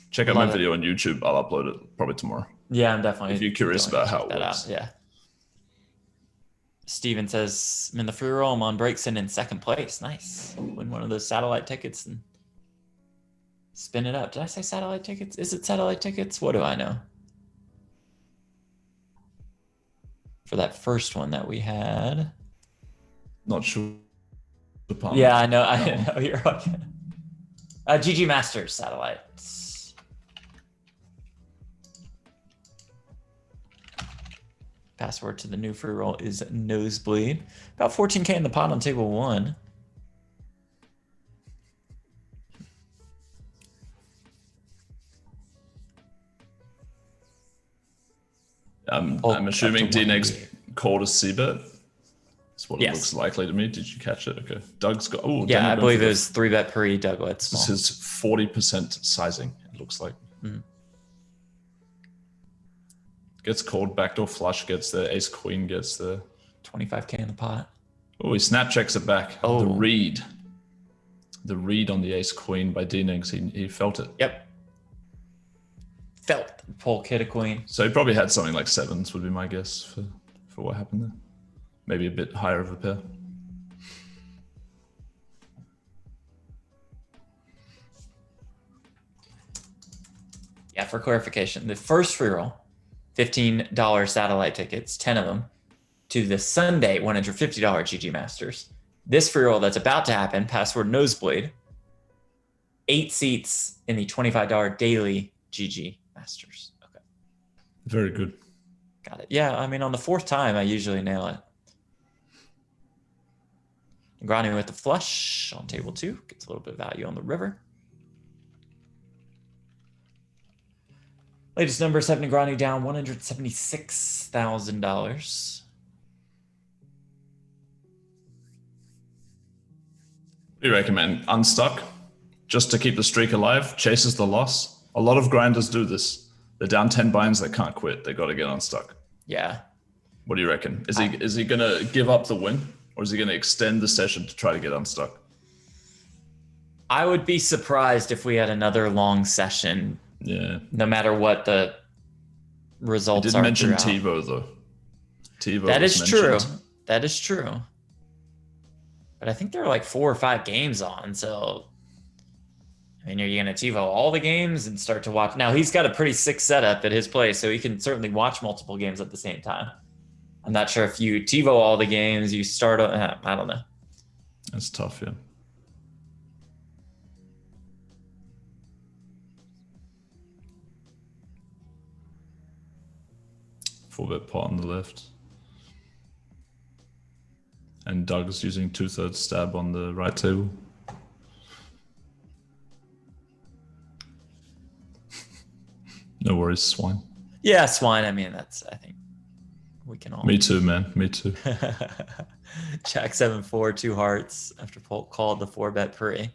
Check out my video on YouTube. I'll upload it probably tomorrow. Yeah, I'm definitely. If you're curious about how it works. Yeah. Steven says, I'm in the free roll. I'm on Breakson in second place. Nice. Win one of those satellite tickets and spin it up. Did I say satellite tickets? Is it satellite tickets? What do I know? For that first one that we had. Not sure. Yeah, I know. I know. You're okay. GG Masters satellites. Password to the new free roll is nosebleed. About 14K in the pot on table 1. I'm assuming DNegs called a C-bet. That's what it looks likely to me. Did you catch it? Okay. Doug's got... Oh, yeah, I believe it was 3-bet pre Doug went small. This is 40% sizing, it looks like. Gets called, backdoor flush gets there, ace queen gets there. 25K in the pot. Oh, he snap checks it back. Oh. The read. The read on the ace queen by DNegs. He felt it. Yep. Felt Polk hit a queen. So he probably had something like 7s would be my guess for what happened there. Maybe a bit higher of a pair. Yeah, for clarification, the first free roll, $15 satellite tickets, 10 of them, to the Sunday $150 GG Masters. This free roll that's about to happen, password nosebleed, 8 seats in the $25 daily GG Masters. Okay. Very good. Got it. Yeah, I mean, on the 4th time, I usually nail it. Negreanu with the flush on table 2. Gets a little bit of value on the river. Latest numbers have Negreanu down $176,000. What do you recommend? Unstuck? Just to keep the streak alive? Chases the loss? A lot of grinders do this. They're down 10 binds, they can't quit. They got to get unstuck. Yeah. What do you reckon? Is he going to give up the win? Or is he going to extend the session to try to get unstuck? I would be surprised if we had another long session. Yeah. No matter what the results are. Didn't mention TiVo though. TiVo. That is true. That is true. But I think there are like 4 or 5 games on. So, I mean, are you going to TiVo all the games and start to watch? Now, he's got a pretty sick setup at his place, so he can certainly watch multiple games at the same time. I'm not sure if you TiVo all the games, you start, I don't know. That's tough, yeah. Full bet pot on the left. And Doug's using 2/3 stab on the right table. No worries, swine. Yeah, swine. I mean, I think we can all. Me too, man. Me too. Jack 7-4, 2 hearts after Polk called the 4-bet pre.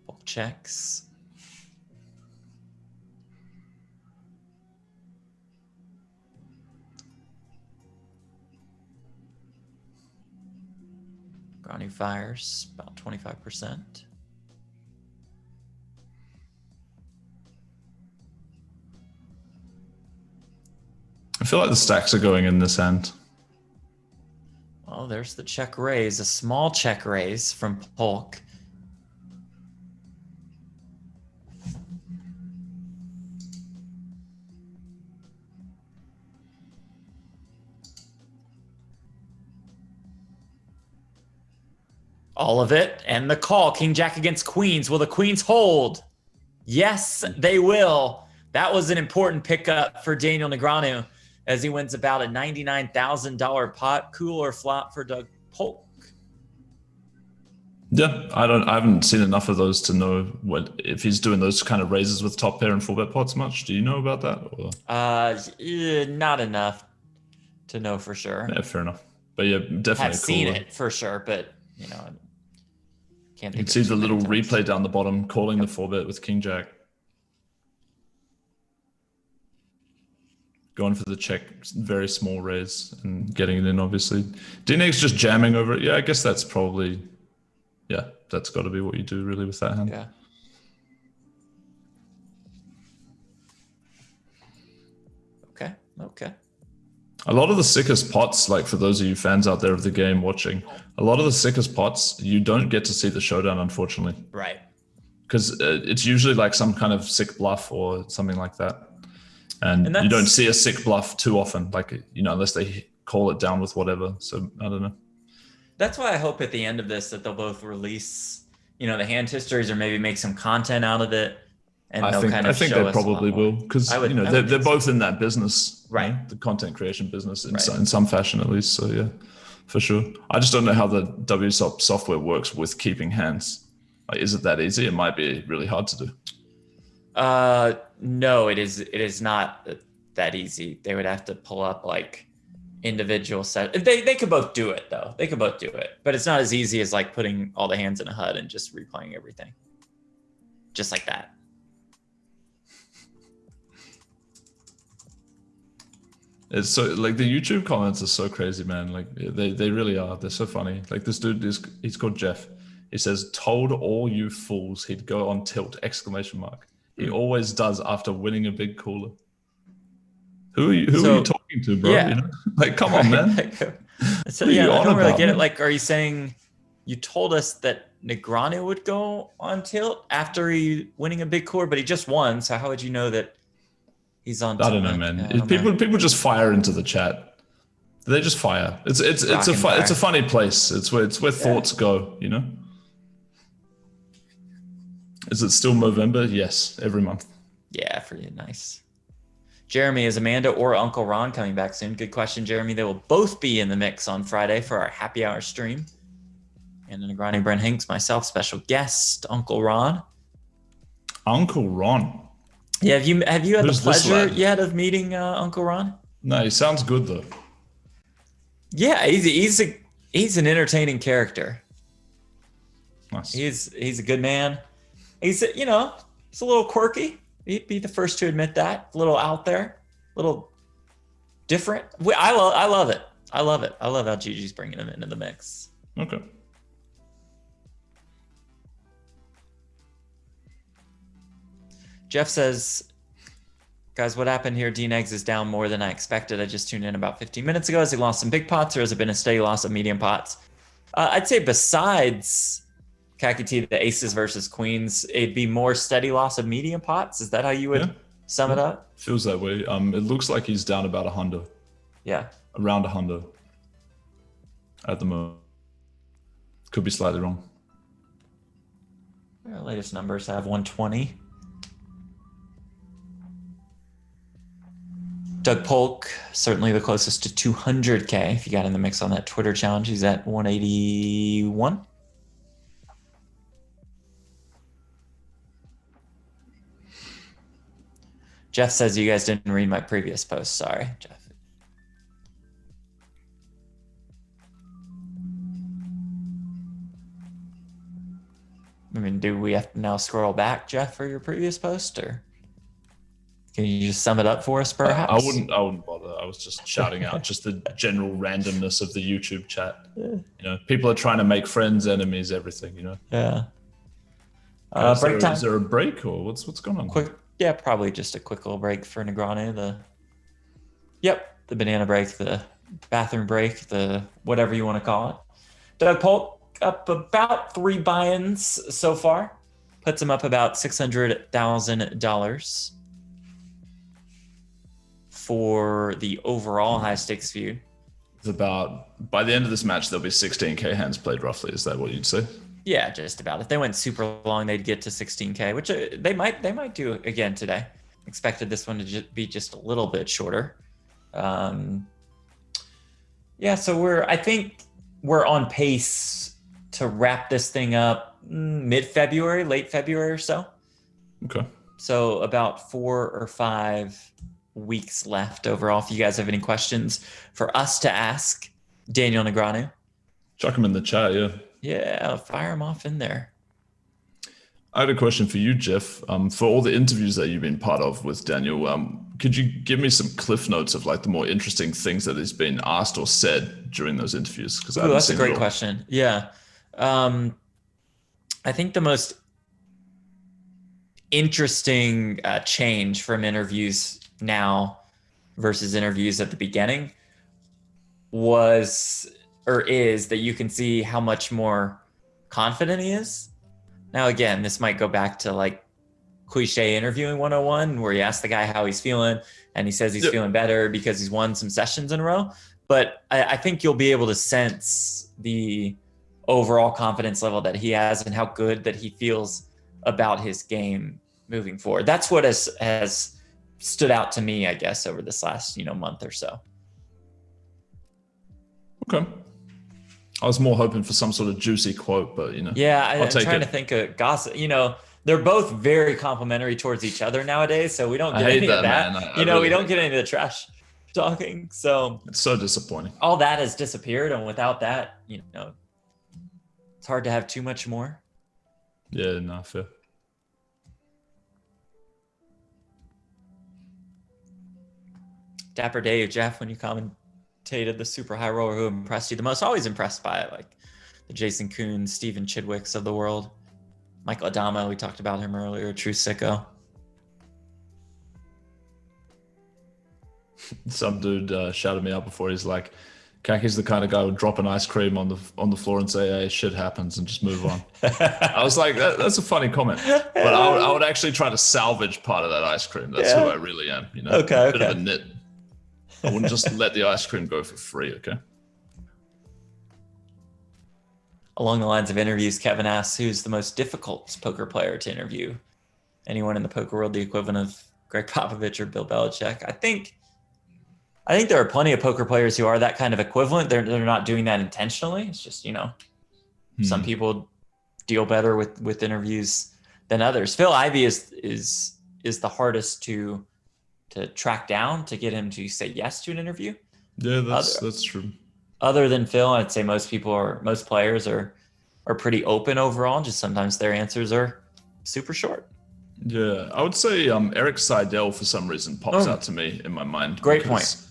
Polk checks. Negreanu fires about 25%. I feel like the stacks are going in this hand. Well, there's the check raise, a small check raise from Polk. All of it, and the call, King Jack against Queens. Will the Queens hold? Yes, they will. That was an important pickup for Daniel Negreanu as he wins about a $99,000 pot. Cool or flop for Doug Polk? Yeah, I haven't seen enough of those to know what if he's doing those kind of raises with top pair and 4-bet pots much. Do you know about that? Or? Not enough to know for sure. Yeah, fair enough. But yeah, definitely I've seen it for sure, but you know, can't you think can see of the too many little times. replay down the bottom, calling the 4-bet with King Jack. Going for the check, very small raise and getting it in, obviously. DNegs just jamming over it. Yeah, I guess that's probably, yeah, that's got to be what you do really with that hand. Yeah. Okay. A lot of the sickest pots, like for those of you fans out there of the game watching, a lot of the sickest pots, you don't get to see the showdown, unfortunately. Right. Because it's usually like some kind of sick bluff or something like that. And you don't see a sick bluff too often, like, you know, unless they call it down with whatever. So I don't know. That's why I hope at the end of this that they'll both release, you know, the hand histories or maybe make some content out of it. And I think they probably will, because you know they're both in that business, right? You know, the content creation business in some fashion at least. So yeah, for sure. I just don't know how the WSOP software works with keeping hands. Like, is it that easy? It might be really hard to do. No, it is not that easy. They would have to pull up like individual set. They could both do it though. They could both do it, but it's not as easy as like putting all the hands in a HUD and just replaying everything, just like that. It's so like the YouTube comments are so crazy, man. Like they really are. They're so funny. Like this dude he's called Jeff. He says, "Told all you fools he'd go on tilt!" Exclamation mark. He always does after winning a big cooler. Who are you talking to, bro? Yeah. You know? Like, come on, man. So, yeah, I don't really get it. Like, are you saying you told us that Negreanu would go on tilt after he winning a big cooler, but he just won? So how would you know that he's on tilt? I don't know, man. People just fire into the chat. They just fire. It's a funny place. It's where thoughts go, you know? Is it still Movember? Yes, every month. Yeah, for you. Nice. Jeremy, is Amanda or Uncle Ron coming back soon? Good question, Jeremy. They will both be in the mix on Friday for our happy hour stream. And Negreanu, Brent Hinks, myself, special guest, Uncle Ron. Uncle Ron. Yeah, have you had the pleasure yet of meeting Uncle Ron? No, he sounds good though. Yeah, he's an entertaining character. Nice. He's a good man. He's a little quirky. He'd be the first to admit that. A little out there, a little different. I love it. I love it. I love how Gigi's bringing him into the mix. Okay. Jeff says, guys, what happened here? DNegs is down more than I expected. I just tuned in about 15 minutes ago. Has he lost some big pots or has it been a steady loss of medium pots? I'd say besides KakiTee, the aces versus queens, it'd be more steady loss of medium pots. Is that how you would sum it up? Feels that way. It looks like he's down about 100. Yeah. Around 100 at the moment. Could be slightly wrong. Our latest numbers have 120. Doug Polk, certainly the closest to 200K. If you got in the mix on that Twitter challenge, he's at 181. Jeff says you guys didn't read my previous post. Sorry, Jeff. I mean, do we have to now scroll back, Jeff, for your previous post, or can you just sum it up for us, perhaps? I wouldn't bother. I was just shouting out just the general randomness of the YouTube chat. You know, people are trying to make friends, enemies, everything. You know. Yeah. Break time. Is there a break or what's going on? Quick, yeah, probably just a quick little break for Negreanu. The banana break, the bathroom break, the whatever you want to call it. Doug Polk up about 3 buy-ins so far, puts him up about $600,000 for the overall high stakes feud. It's about, by the end of this match, there'll be 16K hands played roughly. Is that what you'd say? Yeah, just about. If they went super long, they'd get to 16K, which they might do again today. Expected this one to be just a little bit shorter. Yeah, so I think we're on pace to wrap this thing up mid-February, late February or so. Okay. So about 4 or 5 weeks left overall. If you guys have any questions for us to ask Daniel Negreanu, chuck them in the chat. Yeah, fire them off in there. I had a question for you, Jeff. For all the interviews that you've been part of with Daniel, could you give me some cliff notes of like the more interesting things that has been asked or said during those interviews? Because that's a great question. Yeah. I think the most interesting change from interviews now versus interviews at the beginning is that you can see how much more confident he is. Now, again, this might go back to like cliche interviewing 101 where you ask the guy how he's feeling and he says he's feeling better because he's won some sessions in a row. But I think you'll be able to sense the overall confidence level that he has and how good that he feels about his game moving forward. That's what has stood out to me, I guess, over this last, month or so. Okay. I was more hoping for some sort of juicy quote, but Yeah, I'm trying to think of gossip. They're both very complimentary towards each other nowadays, so we don't get any of that. Man. We don't get any of the trash talking. So it's so disappointing. All that has disappeared, and without that, it's hard to have too much more. Yeah, no, fair. Dapper Dave, Jeff, when you commentated the super high roller, who impressed you the most? Always impressed by it, like the Jason Kuhn, Steven Chidwicks of the world. Michael Adama, we talked about him earlier, true sicko. Some dude shouted me out before. He's like, Kaki's the kind of guy who would drop an ice cream on the floor and say, "Hey, shit happens," and just move on. I was like, that's a funny comment, but I would actually try to salvage part of that ice cream. That's who I really am. Okay, a bit of a nit. I wouldn't just let the ice cream go for free. Okay. Along the lines of interviews, Kevin asks, who's the most difficult poker player to interview? Anyone in the poker world the equivalent of Greg Popovich or Bill Belichick? I think there are plenty of poker players who are that kind of equivalent. They're not doing that intentionally. It's just, some people deal better with interviews than others. Phil Ivey is the hardest to track down to get him to say yes to an interview. Yeah, that's true. Other than Phil, I'd say most players are pretty open overall. Just sometimes their answers are super short. Yeah, I would say Eric Seidel for some reason pops out to me in my mind. Great point.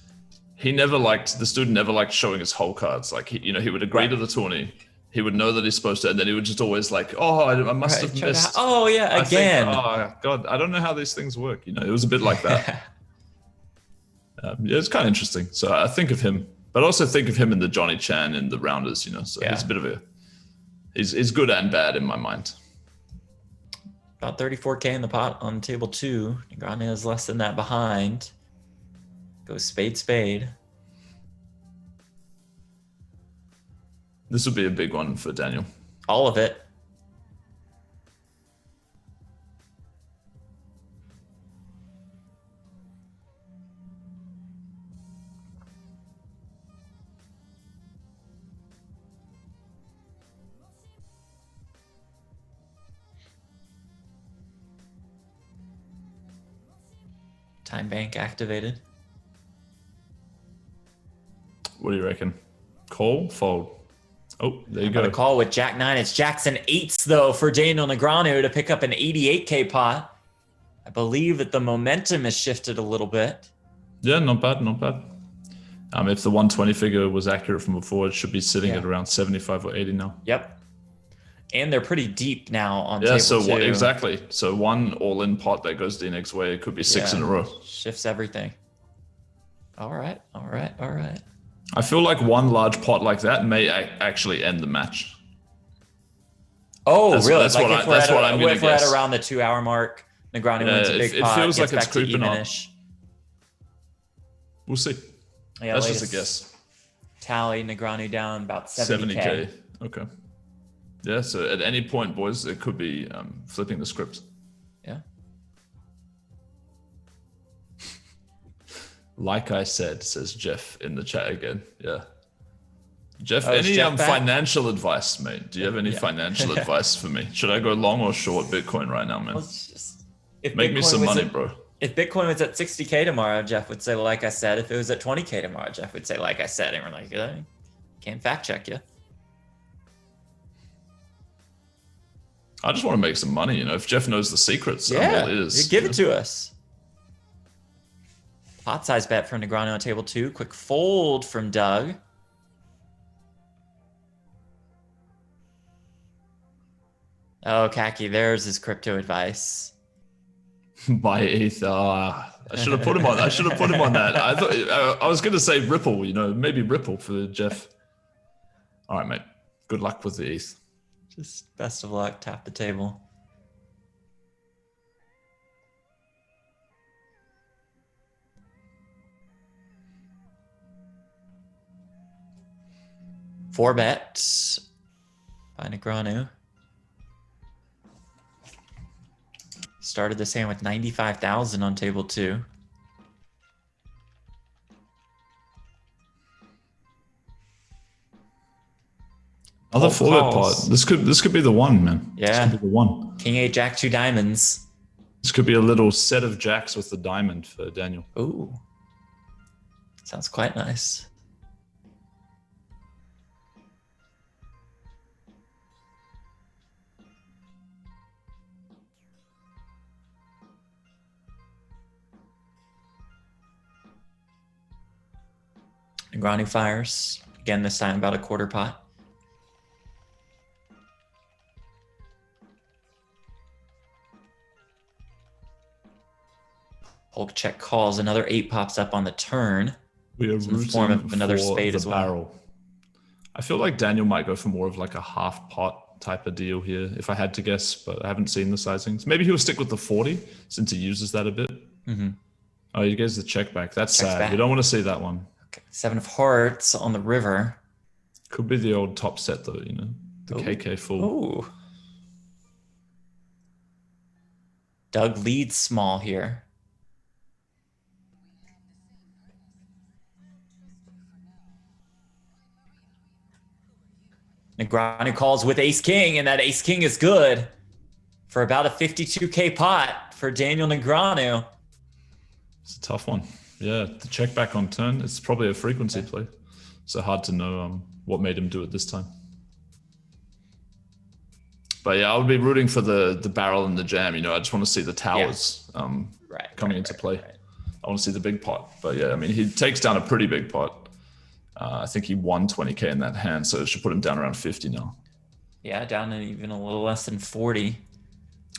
The student never liked showing his whole cards. Like he would agree to the tourney. He would know that he's supposed to, and then he would just always like, oh, I must have missed. Oh yeah, again. Oh God, I don't know how these things work. It was a bit like that. Yeah, it's kind of interesting. So I think of him, but also think of him in the Johnny Chan and the Rounders. So he's a bit of he's good and bad in my mind. About 34K in the pot on table 2. Negreanu is less than that behind. Goes spade. This would be a big one for Daniel. All of it. Time bank activated. What do you reckon? Call, fold. Oh, there you Got go. a call with Jack 9. It's Jackson 8s though for Daniel Negreanu to pick up an 88K pot. I believe that the momentum has shifted a little bit. Yeah, not bad, not bad. If the 120 figure was accurate from before, it should be sitting at around 75 or 80 now. Yep. And they're pretty deep now on yeah, table so two. Exactly. So one all-in pot that goes DNegs way, it could be 6 in a row. Shifts everything. All right, all right, all right. I feel like one large pot like that may actually end the match. Oh, that's, really? That's what I'm going to guess. If we're at around the 2 hour mark, Negreanu wins a big pot. It feels like it's creeping up. We'll see. Yeah, that's just a guess. Tally, Negreanu down about 70K. Okay. Yeah, so at any point, boys, it could be flipping the script. Yeah. Like I said, says Jeff in the chat again. Yeah. Jeff, Jeff financial advice, mate? Do you have any financial advice for me? Should I go long or short Bitcoin right now, man? Make me some money, bro. If Bitcoin was at 60K tomorrow, Jeff would say, like I said. If it was at 20K tomorrow, Jeff would say, like I said. And we're like, can't fact check you. I just want to make some money, If Jeff knows the secrets, you give it to us. Pot size bet from Negreanu on table 2. Quick fold from Doug. Oh, Kaki, there's his crypto advice. Buy ETH. I should have put him on. I should have put him on that. I thought I was going to say Ripple. Maybe Ripple for Jeff. All right, mate. Good luck with the ETH. Just best of luck. Tap the table. Four bets by Negreanu. Started this hand with 95,000 on table 2. Another 4-bet pot. This could be the one, man. Yeah. This could be the one. King 8, Jack 2 diamonds. This could be a little set of jacks with the diamond for Daniel. Ooh. Sounds quite nice. Negreanu fires. Again, this time about a quarter pot. Polk check calls. Another 8 pops up on the turn. We are in the form of another spade as well. Barrel. I feel like Daniel might go for more of like a half pot type of deal here, if I had to guess, but I haven't seen the sizings. Maybe he'll stick with the 40 since he uses that a bit. Mm-hmm. Oh, you guys the check back. That's sad. Back. We don't want to see that one. Okay. 7 of hearts on the river. Could be the old top set though, the KK full. Ooh. Doug leads small here. Negreanu calls with ace king, and that ace king is good for about a 52K pot for Daniel Negreanu. It's a tough one. Yeah, the check back on turn, it's probably a frequency play. So hard to know what made him do it this time. But yeah, I would be rooting for the barrel and the jam. I just want to see the towers coming into play. I want to see the big pot. But yeah, I mean, he takes down a pretty big pot. I think he won 20K in that hand, so it should put him down around 50 now. Yeah, down to even a little less than 40.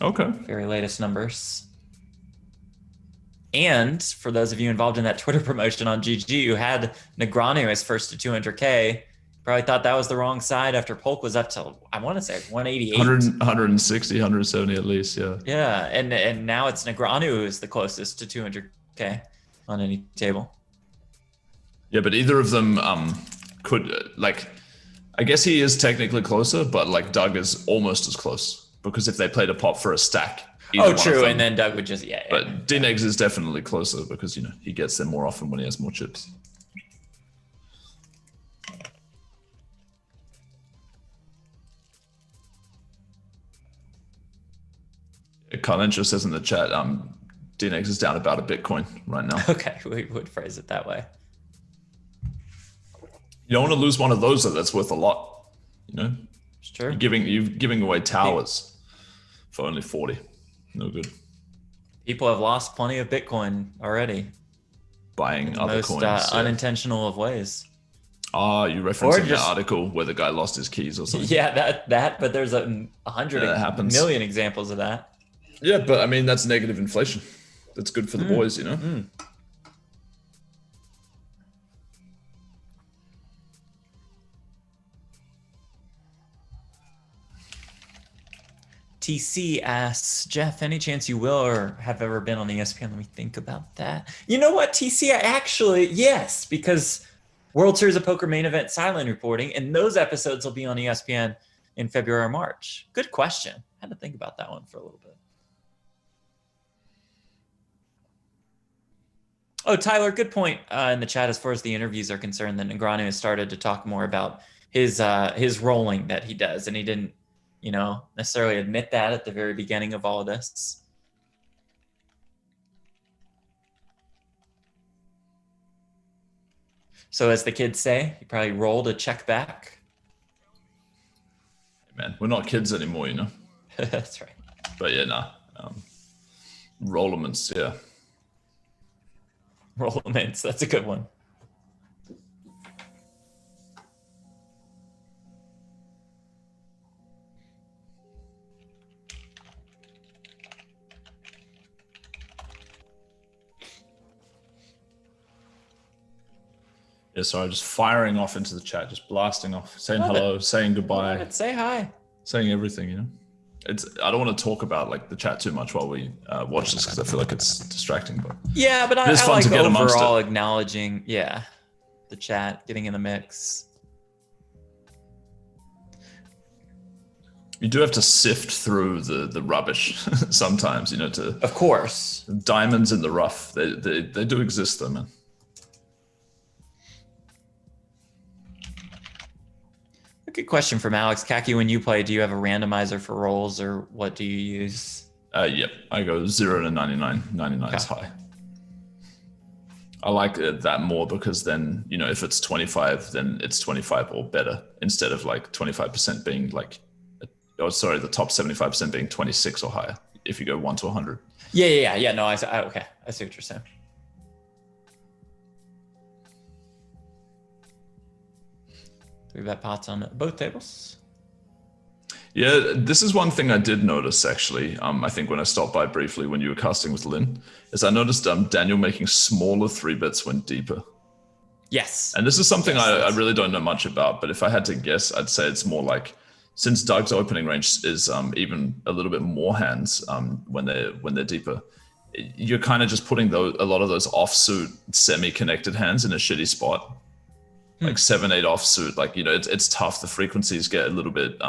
Okay. Very latest numbers. And for those of you involved in that Twitter promotion on GG who had Negreanu as first to 200K, probably thought that was the wrong side after Polk was up to, I want to say, 188. 160, 170 at least, yeah. Yeah, and now it's Negreanu who's the closest to 200K on any table. Yeah, but either of them could, I guess he is technically closer, but Doug is almost as close because if they played a pot for a stack. Oh, true, and then Doug would just, But DNegs is definitely closer because, he gets them more often when he has more chips. Carlencho says in the chat, DNegs is down about a Bitcoin right now. Okay, we would phrase it that way. You don't want to lose one of those that's worth a lot. You know, It's true. you're giving away towers for only 40. No good. People have lost plenty of Bitcoin already. Buying other Most coins. Yeah. unintentional of ways. Ah, you referencing the article where the guy lost his keys or something? Yeah, that. But there's 100 million examples of that. Yeah, but I mean that's negative inflation. That's good for the boys, you know. TC asks, Jeff, any chance you will or have ever been on ESPN? Let me think about that. You know what, TC? Yes, because World Series of Poker main event sideline reporting, and those episodes will be on ESPN in February or March. Good question. I had to think about that one for a little bit. Oh, Tyler, good point in the chat as far as the interviews are concerned, that Negreanu has started to talk more about his rolling that he does, and he didn't necessarily admit that at the very beginning of all of this. So as the kids say, he probably rolled a check back. Man, we're not kids anymore, you know. That's right. But yeah, nah. Rollaments, yeah. Rollaments, that's a good one. Yeah, sorry, just firing off into the chat, just blasting off, saying hello, saying goodbye. Say hi. Saying everything, you know. I don't want to talk about like the chat too much while we watch this because I feel like it's distracting. But yeah, but I fun like to get overall acknowledging, the chat, getting in the mix. You do have to sift through the rubbish sometimes, you know. Of course, diamonds in the rough. They do exist, though, man. A good question from Alex. KakiTee, when you play, do you have a randomizer for rolls, or what do you use? Yep, I go 0 to 99. 99 is high. I like that more because then, you know, if it's 25, then it's 25 or better instead of like 25% being like, the top 75% being 26 or higher if you go 1 to 100. Yeah. No, okay. I see what you're saying. Three bet pots on both tables. Yeah, this is one thing I did notice actually. I think when I stopped by briefly when you were casting with Lynn, is I noticed Daniel making smaller 3-bets when deeper. Yes. And this is something I really don't know much about, but if I had to guess, I'd say it's more like, since Doug's opening range is even a little bit more hands when they're deeper, you're kind of just putting a lot of those offsuit semi-connected hands in a shitty spot. Like 7-8 offsuit, like, you know, it's tough. The frequencies get a little bit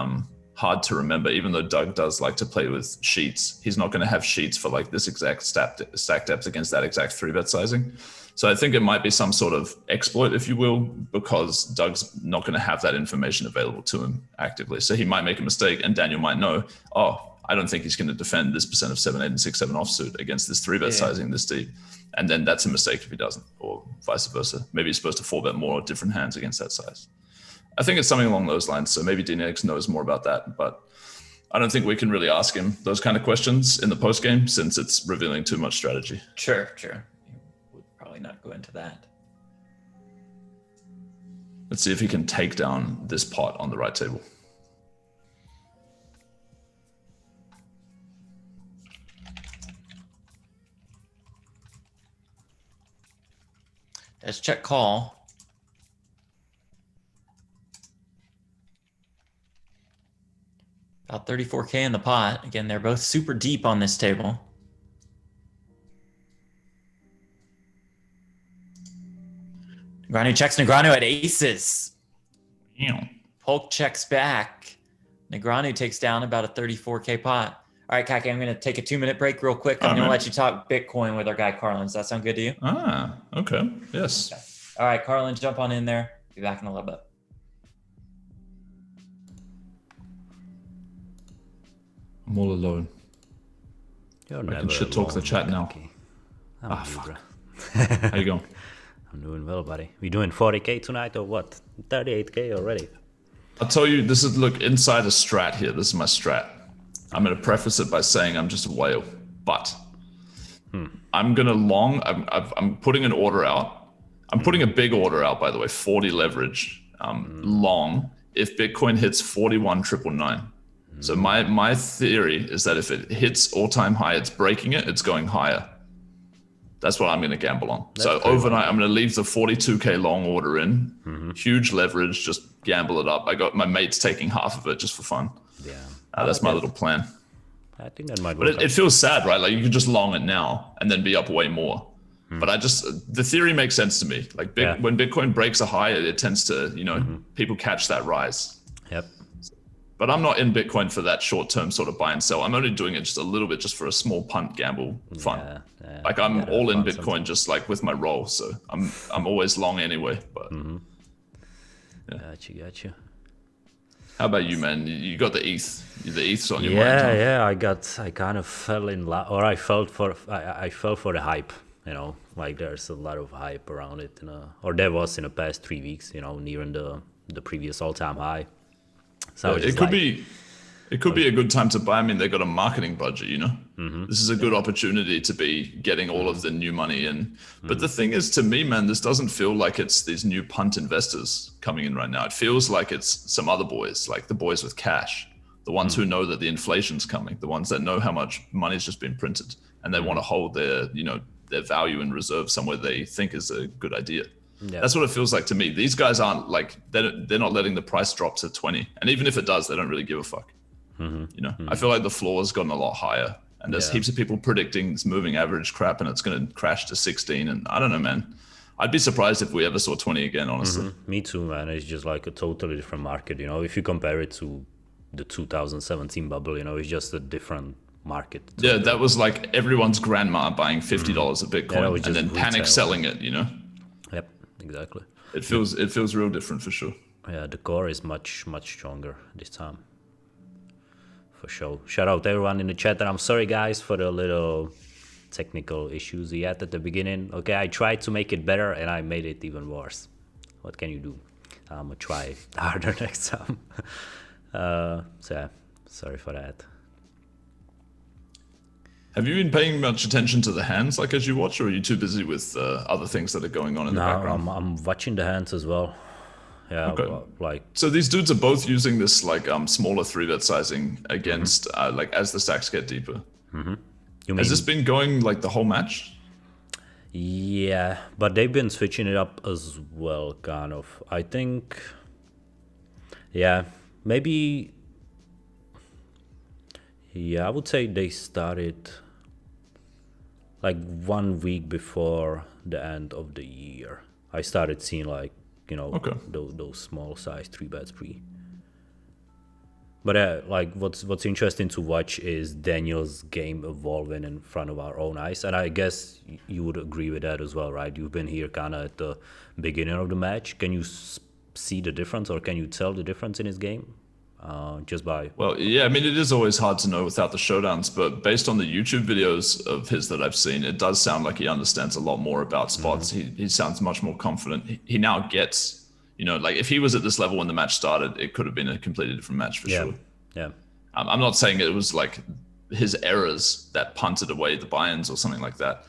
hard to remember, even though Doug does like to play with sheets. He's not going to have sheets for like this exact stack depth against that exact 3-bet sizing. So I think it might be some sort of exploit, if you will, because Doug's not going to have that information available to him actively. So he might make a mistake and Daniel might know, I don't think he's going to defend this percent of 7-8 and 6-7 offsuit against this 3-bet sizing this deep. And then that's a mistake if he doesn't, or vice versa. Maybe he's supposed to 4-bet more different hands against that size. I think it's something along those lines. So maybe DNegs knows more about that, but I don't think we can really ask him those kind of questions in the post game since it's revealing too much strategy. Sure. You would probably not go into that. Let's see if he can take down this pot on the right table. Let's check call. About 34K in the pot. Again, they're both super deep on this table. Negreanu checks. Negreanu at aces. Polk checks back. Negreanu takes down about a 34K pot. All right, KakiTee, I'm going to take a 2-minute break real quick. I'm going to let you talk Bitcoin with our guy, Carlin. Does that sound good to you? Okay. Yes. Okay. All right, Carlin, jump on in there. Be back in a little bit. I'm all alone. You're I never can shit talk the alone, chat now. KakiTee. I'm good, bro. How you going? I'm doing well, buddy. We doing 40K tonight or what? 38K already. I'll tell you, this is, look, inside a strat here. This is my strat. I'm going to preface it by saying I'm just a whale, but I'm going to long, I'm putting an order out. I'm putting a big order out, by the way, 40 leverage, long, if Bitcoin hits 41,999. So my theory is that if it hits all-time high, it's breaking it, it's going higher. That's what I'm going to gamble on. So overnight, I'm going to leave the 42K long order in, huge leverage, just gamble it up. I got my mates taking half of it just for fun. Yeah. That's my little plan. I think that might work. But it feels sad, right? Like you could just long it now and then be up way more. But the theory makes sense to me. Like when Bitcoin breaks a high, it tends to, people catch that rise. Yep. But I'm not in Bitcoin for that short-term sort of buy and sell. I'm only doing it just a little bit, just for a small punt gamble fun. Yeah, like I'm all in Bitcoin, just like with my roll. So I'm always long anyway. But Got you. How about you, man? You got the ETH. The ETH's on your mind. Huh? Yeah. I kind of fell in love, or I fell for the hype. Like there's a lot of hype around it. Or there was in the past 3 weeks. Nearing the previous all-time high. So it could be a good time to buy. I mean, they got a marketing budget, This is a good opportunity to be getting all of the new money in. But the thing is, to me, man, this doesn't feel like it's these new punt investors coming in right now. It feels like it's some other boys, like the boys with cash, the ones who know that the inflation's coming, the ones that know how much money's just been printed, and they want to hold their value in reserve somewhere they think is a good idea. Yeah. That's what it feels like to me. These guys aren't like, they're not letting the price drop to 20. And even if it does, they don't really give a fuck. I feel like the floor has gotten a lot higher, and there's heaps of people predicting this moving average crap and it's going to crash to 16. And I don't know, man. I'd be surprised if we ever saw 20 again, honestly. Me too, man. It's just like a totally different market. If you compare it to the 2017 bubble, it's just a different market. Yeah, that was like everyone's grandma buying $50 of Bitcoin and then panic selling it, Yep, exactly. It feels real different for sure. Yeah, the core is much stronger this time. For sure. Shout out to everyone in the chat, and I'm sorry guys for the little technical issues we had at the beginning. Okay, I tried to make it better and I made it even worse. What can you do? I'm gonna try harder next time. So yeah, sorry for that. Have you been paying much attention to the hands like as you watch, or are you too busy with other things that are going on in the background? I'm watching the hands as well. Yeah, okay. So these dudes are both using this like smaller 3-bet sizing against like as the stacks get deeper. Has this been going like the whole match? Yeah, but they've been switching it up as well, kind of. I think, maybe. Yeah, I would say they started like 1 week before the end of the year. I started seeing like, those small size 3-bets pre. But like what's interesting to watch is Daniel's game evolving in front of our own eyes. And I guess you would agree with that as well, right? You've been here kind of at the beginning of the match. Can you see the difference, or can you tell the difference in his game? Just by... Well, yeah, I mean, it is always hard to know without the showdowns, but based on the YouTube videos of his that I've seen, it does sound like he understands a lot more about spots. He sounds much more confident. He now gets, like if he was at this level when the match started, it could have been a completely different match for sure. Yeah. I'm not saying it was like his errors that punted away the buy-ins or something like that.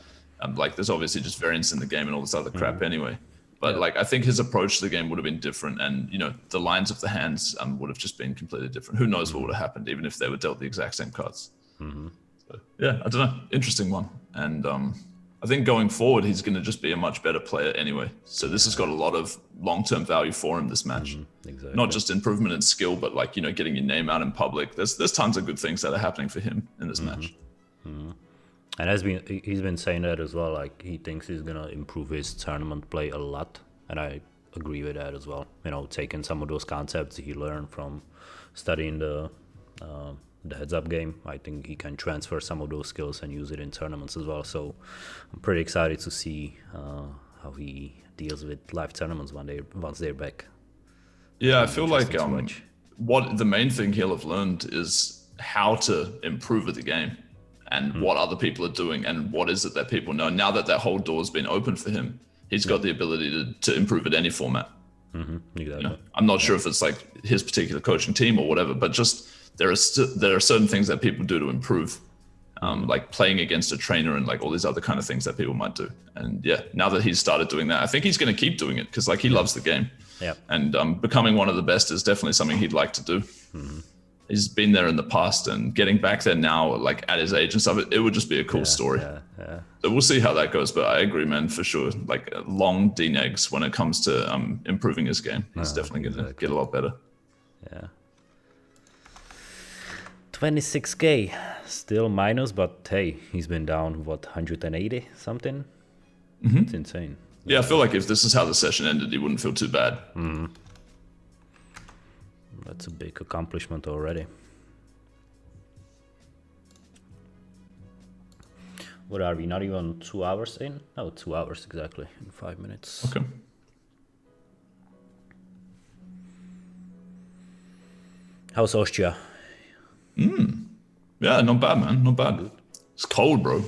Like there's obviously just variance in the game and all this other crap anyway. But like, I think his approach to the game would have been different, and the lines of the hands would have just been completely different. Who knows what would have happened, even if they were dealt the exact same cards. So, yeah, I don't know. Interesting one, and I think going forward, he's going to just be a much better player anyway. So this has got a lot of long-term value for him. This match, exactly. Not just improvement in skill, but like getting your name out in public. There's tons of good things that are happening for him in this match. And he's been saying that as well. Like he thinks he's gonna improve his tournament play a lot, and I agree with that as well. Taking some of those concepts he learned from studying the heads-up game, I think he can transfer some of those skills and use it in tournaments as well. So I'm pretty excited to see how he deals with live tournaments once they're back. Yeah, I feel like what the main thing he'll have learned is how to improve at the game. and what other people are doing and what is it that people know. Now that whole door's been open for him, he's got the ability to improve at any format. Exactly. You know, I'm not sure if it's like his particular coaching team or whatever, but just there are certain things that people do to improve, like playing against a trainer and like all these other kind of things that people might do. And yeah, now that he's started doing that, I think he's going to keep doing it because like he loves the game. Yeah. And becoming one of the best is definitely something he'd like to do. He's been there in the past, and getting back there now, like at his age and stuff, it would just be a cool story. Yeah. So we'll see how that goes. But I agree, man, for sure. Like long DNegs when it comes to improving his game. He's definitely going to get a lot better. Yeah. 26K, still minus, but hey, he's been down, what, 180 something? It's insane. Yeah, I feel like if this is how the session ended, he wouldn't feel too bad. That's a big accomplishment already. What are we, not even 2 hours in? Oh, 2 hours exactly, in 5 minutes. Okay. How's Austria? Yeah, not bad, man. Not bad. It's cold, bro.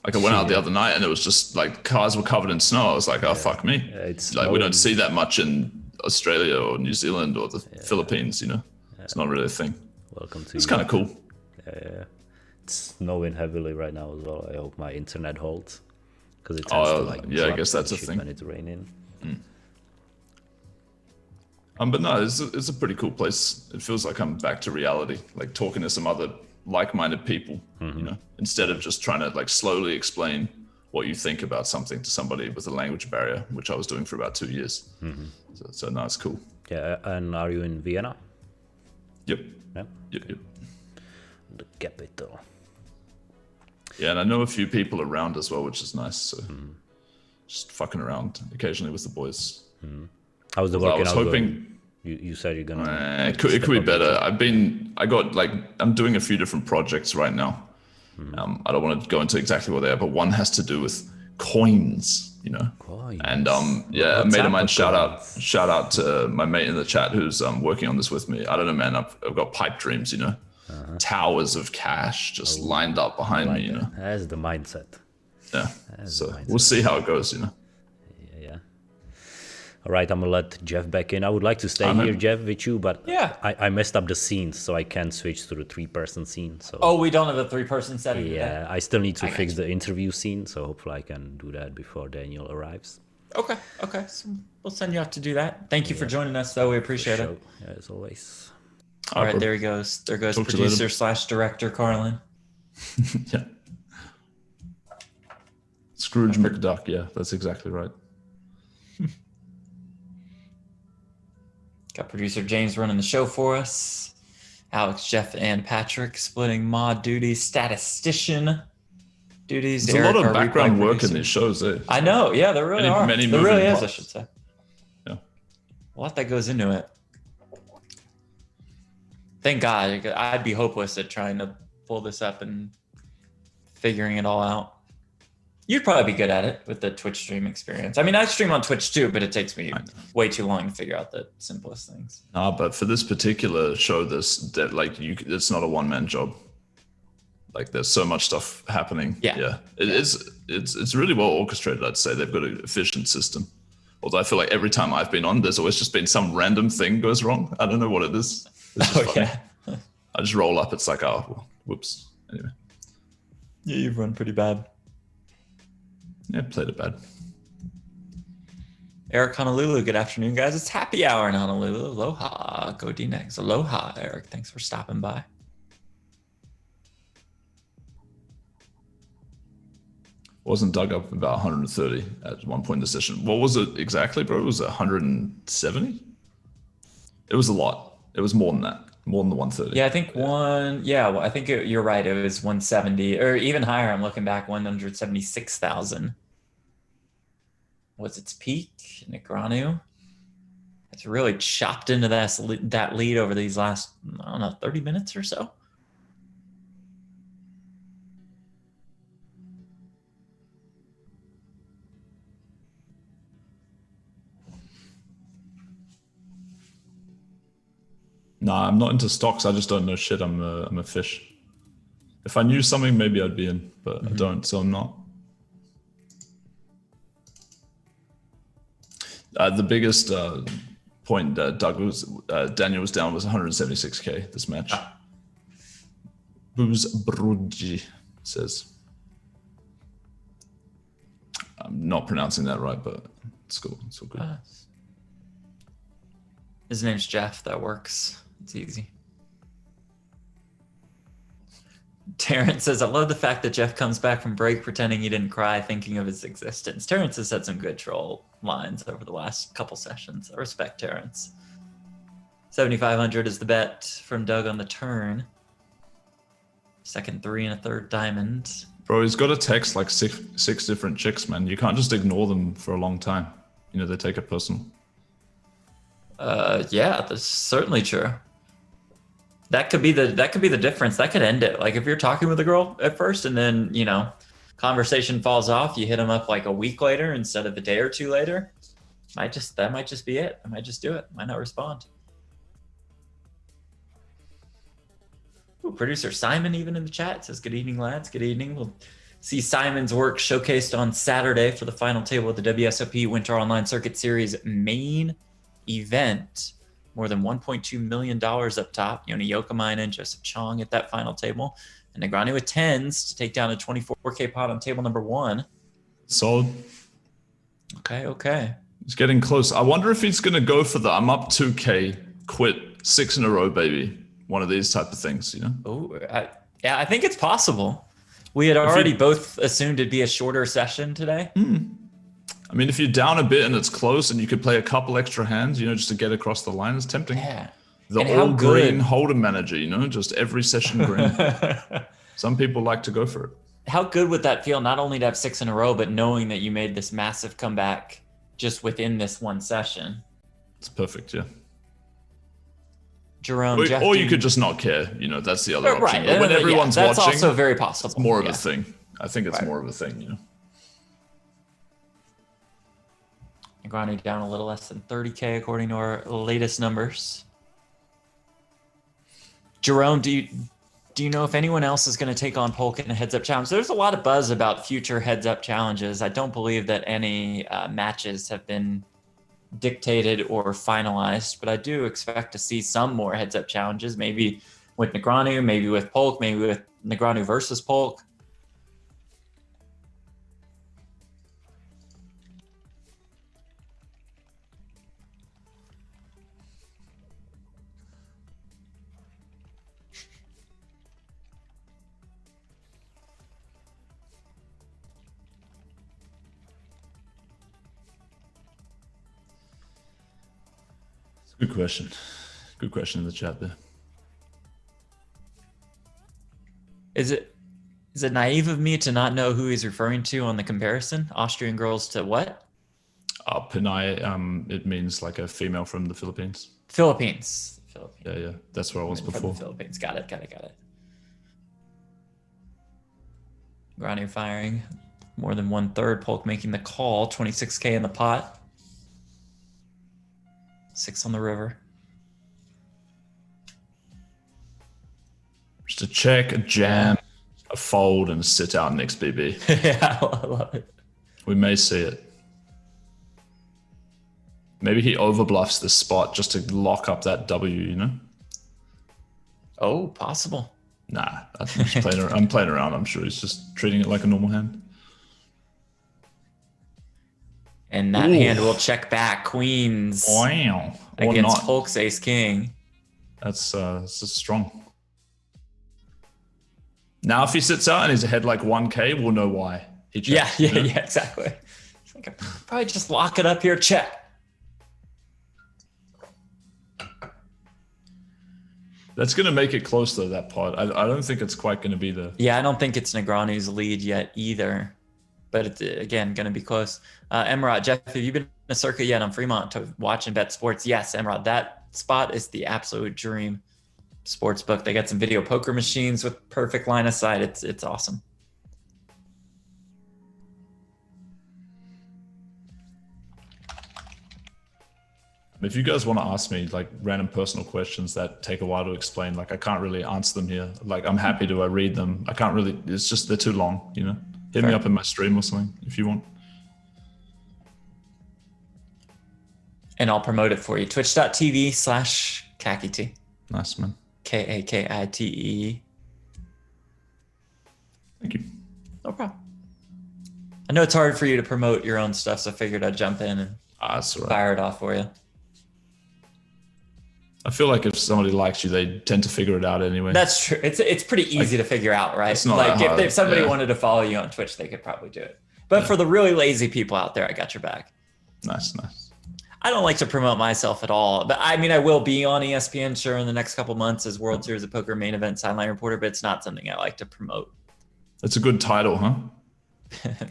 Like I went out the other night and it was just like cars were covered in snow. I was like, oh, fuck me. It's like we don't see that much in Australia or New Zealand or the Philippines, you know? It's not really a thing. Welcome to It's kind of cool. Yeah. It's snowing heavily right now as well. I hope my internet holds. Because it tends to like yeah, I drop guess that's and a shit thing. when it's raining. But no, it's a pretty cool place. It feels like I'm back to reality, like talking to some other like-minded people, you know, instead of just trying to like slowly explain what you think about something to somebody with a language barrier, which I was doing for about 2 years. So no, it's cool. Yeah, and are you in Vienna? Yep. Yeah. Yep. The capital. Yeah, and I know a few people around as well, which is nice. So just fucking around occasionally with the boys. How's the I working was out hoping. going? You said you're gonna. It could be better. I'm doing a few different projects right now. I don't want to go into exactly what they are, but one has to do with coins, you know. Coins. And yeah, a mate of mine, shout out to my mate in the chat who's working on this with me. I don't know, man. I've got pipe dreams, you know. Towers of cash just lined up behind me, you know. That's the mindset. Yeah. So we'll see how it goes, you know. Yeah. All right, I'm gonna let Jeff back in. I would like to stay here, Jeff, with you, but I messed up the scenes, so I can't switch to the 3-person scene. So we don't have a 3-person setting. yeah, I still need to fix the interview scene, so hopefully I can do that before Daniel arrives. Okay. So we'll send you out to do that. Thank you for joining us, though. We appreciate it. Yeah, as always. All right, there he goes. There goes Talk to you producer/director Carlin. Yeah. Scrooge McDuck. Yeah, that's exactly right. Got producer James running the show for us. Alex, Jeff, and Patrick splitting mod duties, statistician duties. There's Eric, a lot of our background replay work producer. in these shows, eh? I know. Yeah, there really are. Many there really moving is, I parts. should say. Yeah. A lot that goes into it. Thank God. I'd be hopeless at trying to pull this up and figuring it all out. You'd probably be good at it with the Twitch stream experience. I mean, I stream on Twitch too, but it takes me way too long to figure out the simplest things. No, but for this particular show, it's not a one-man job. Like there's so much stuff happening. Yeah. It's really well orchestrated, I'd say. They've got an efficient system. Although I feel like every time I've been on, there's always just been some random thing goes wrong. I don't know what it is. It's just funny. I just roll up. It's like, oh, well, whoops. Anyway. Yeah, you've run pretty bad. Yeah, played it bad. Eric, Honolulu, good afternoon, guys. It's happy hour in Honolulu. Aloha, go DNegs. Aloha, Eric. Thanks for stopping by. Wasn't dug up about 130 at one point in the session. What was it exactly, bro? Was it 170? It was a lot. It was more than that. More than the 130. Yeah, I think I think you're right. It was 170 or even higher. I'm looking back, 176,000. Was its peak? Negreanu. It's really chopped into that lead over these last, 30 minutes or so. Nah, I'm not into stocks. I just don't know shit. I'm a fish. If I knew something, maybe I'd be in, but I don't, so I'm not. The biggest point Daniel was down was 176k this match. Buzbrudji says. I'm not pronouncing that right, but it's cool. It's all good. His name's Jeff. That works. It's easy. Terrence says, I love the fact that Jeff comes back from break pretending he didn't cry, thinking of his existence. Terrence has had some good troll lines over the last couple sessions. I respect Terrence. 7,500 is the bet from Doug on the turn. Second 3 and a third diamond. Bro, he's got to text like six different chicks, man. You can't just ignore them for a long time. You know, they take it personal. Yeah, that's certainly true. That could be the difference. That could end it. Like if you're talking with a girl at first and then, you know, conversation falls off, you hit them up like a week later instead of a day or two later. That might just be it. I might just do it. Might not respond. Ooh, producer Simon even in the chat says, good evening, lads. Good evening. We'll see Simon's work showcased on Saturday for the final table of the WSOP Winter Online Circuit Series main event. More than $1.2 million up top. Yoni Yokomainen, Joseph Chong at that final table. And Negreanu with 10s to take down a 24K pot on table number 1. Solid. Okay. He's getting close. I wonder if he's going to go for the I'm up 2K, quit 6 in a row, baby. One of these type of things, you know? Oh, yeah, I think it's possible. We had already both assumed it'd be a shorter session today. I mean, if you're down a bit and it's close and you could play a couple extra hands, you know, just to get across the line, it's tempting. Yeah. The all-green Hold'em manager, you know, just every session green. Some people like to go for it. How good would that feel, not only to have 6 in a row, but knowing that you made this massive comeback just within this one session? It's perfect, yeah. Jerome, or you could just not care, you know, that's the other option. Right. But when everyone's that's watching, also very possible. It's more of a thing. I think it's more of a thing, you know. Negreanu down a little less than 30K according to our latest numbers. Jerome, do you know if anyone else is going to take on Polk in a heads-up challenge? There's a lot of buzz about future heads-up challenges. I don't believe that any matches have been dictated or finalized, but I do expect to see some more heads-up challenges, maybe with Negreanu, maybe with Polk, maybe with Negreanu versus Polk. Good question. Good question in the chat there. Is it naive of me to not know who he's referring to on the comparison? Austrian girls to what? Pinay, it means like a female from the Philippines. Philippines. Yeah. That's where I was before. From the Philippines. Got it. Negreanu firing. More than 1/3. Polk making the call. 26K in the pot. 6 on the river. Just a check, a jam, a fold, and a sit out next BB. Yeah, I love it. We may see it. Maybe he overbluffs this spot just to lock up that W, you know? Oh, possible. Nah, I'm playing around. I'm sure he's just treating it like a normal hand. And that hand will check back queens. Wow. Against Polk's ace king. That's strong. Now if he sits out and he's ahead like 1K, we'll know why. He checked, yeah, exactly. It's like, probably just lock it up here, check. That's going to make it close though, that pot. I don't think it's quite going to be the... Yeah, I don't think it's Negreanu's lead yet either. But it's, again, going to be close. Emrod, Jeff, have you been in a circuit yet on Fremont to watch and bet sports? Yes, Emrod, that spot is the absolute dream sports book. They got some video poker machines with perfect line of sight. It's awesome. If you guys want to ask me like random personal questions that take a while to explain, like I can't really answer them here. Like I'm happy to read them. I can't really, it's just, they're too long, you know? Hit me up in my stream or something if you want. And I'll promote it for you. Twitch.tv/KakiTee. Nice, man. KakiTee. Thank you. No problem. I know it's hard for you to promote your own stuff, so I figured I'd jump in and That's all right. fire it off for you. I feel like if somebody likes you, they tend to figure it out anyway. That's true. It's pretty easy to figure out, right? It's not like that hard. if somebody wanted to follow you on Twitch, they could probably do it. But for the really lazy people out there, I got your back. Nice. I don't like to promote myself at all, but I mean, I will be on ESPN sure in the next couple months as World Series of Poker main event sideline reporter, but it's not something I like to promote. That's a good title, huh?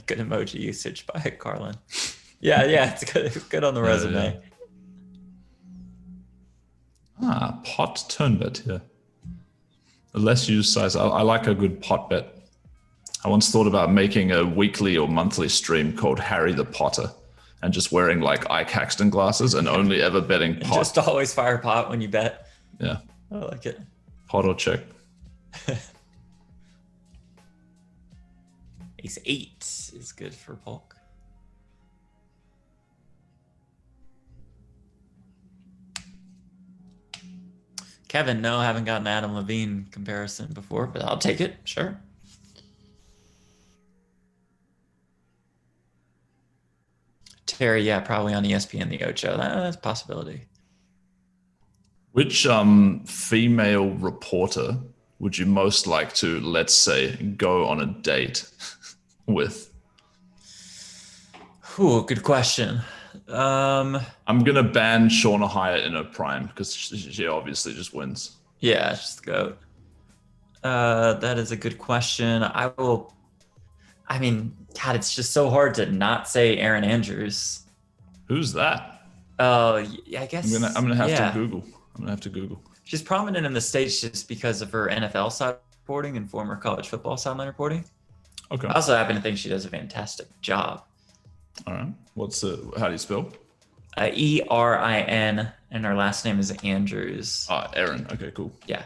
Good emoji usage by Carlin. Yeah, it's good. It's good on the resume. Pot turn bet here. A less used size. I like a good pot bet. I once thought about making a weekly or monthly stream called Harry the Potter and just wearing like Ike Caxton glasses and only ever betting pot. Just always fire pot when you bet. Yeah. I like it. Pot or check. Ace 8 is good for Polk. Kevin, no, I haven't gotten Adam Levine comparison before, but I'll take it. Sure. Terry, yeah, probably on ESPN the Ocho. That's a possibility. Which female reporter would you most like to, let's say, go on a date with? Ooh, good question. I'm gonna ban Shauna Hyatt in her prime because she obviously just wins. Yeah, just the GOAT. That is a good question. I mean, God, it's just so hard to not say Erin Andrews. Who's that? Yeah, I guess I'm gonna have to Google. I'm gonna have to Google. She's prominent in the States just because of her NFL side reporting and former college football sideline reporting. Okay. I also happen to think she does a fantastic job. All right. How do you spell? Erin, and her last name is Andrews. Erin. Okay, cool. Yeah.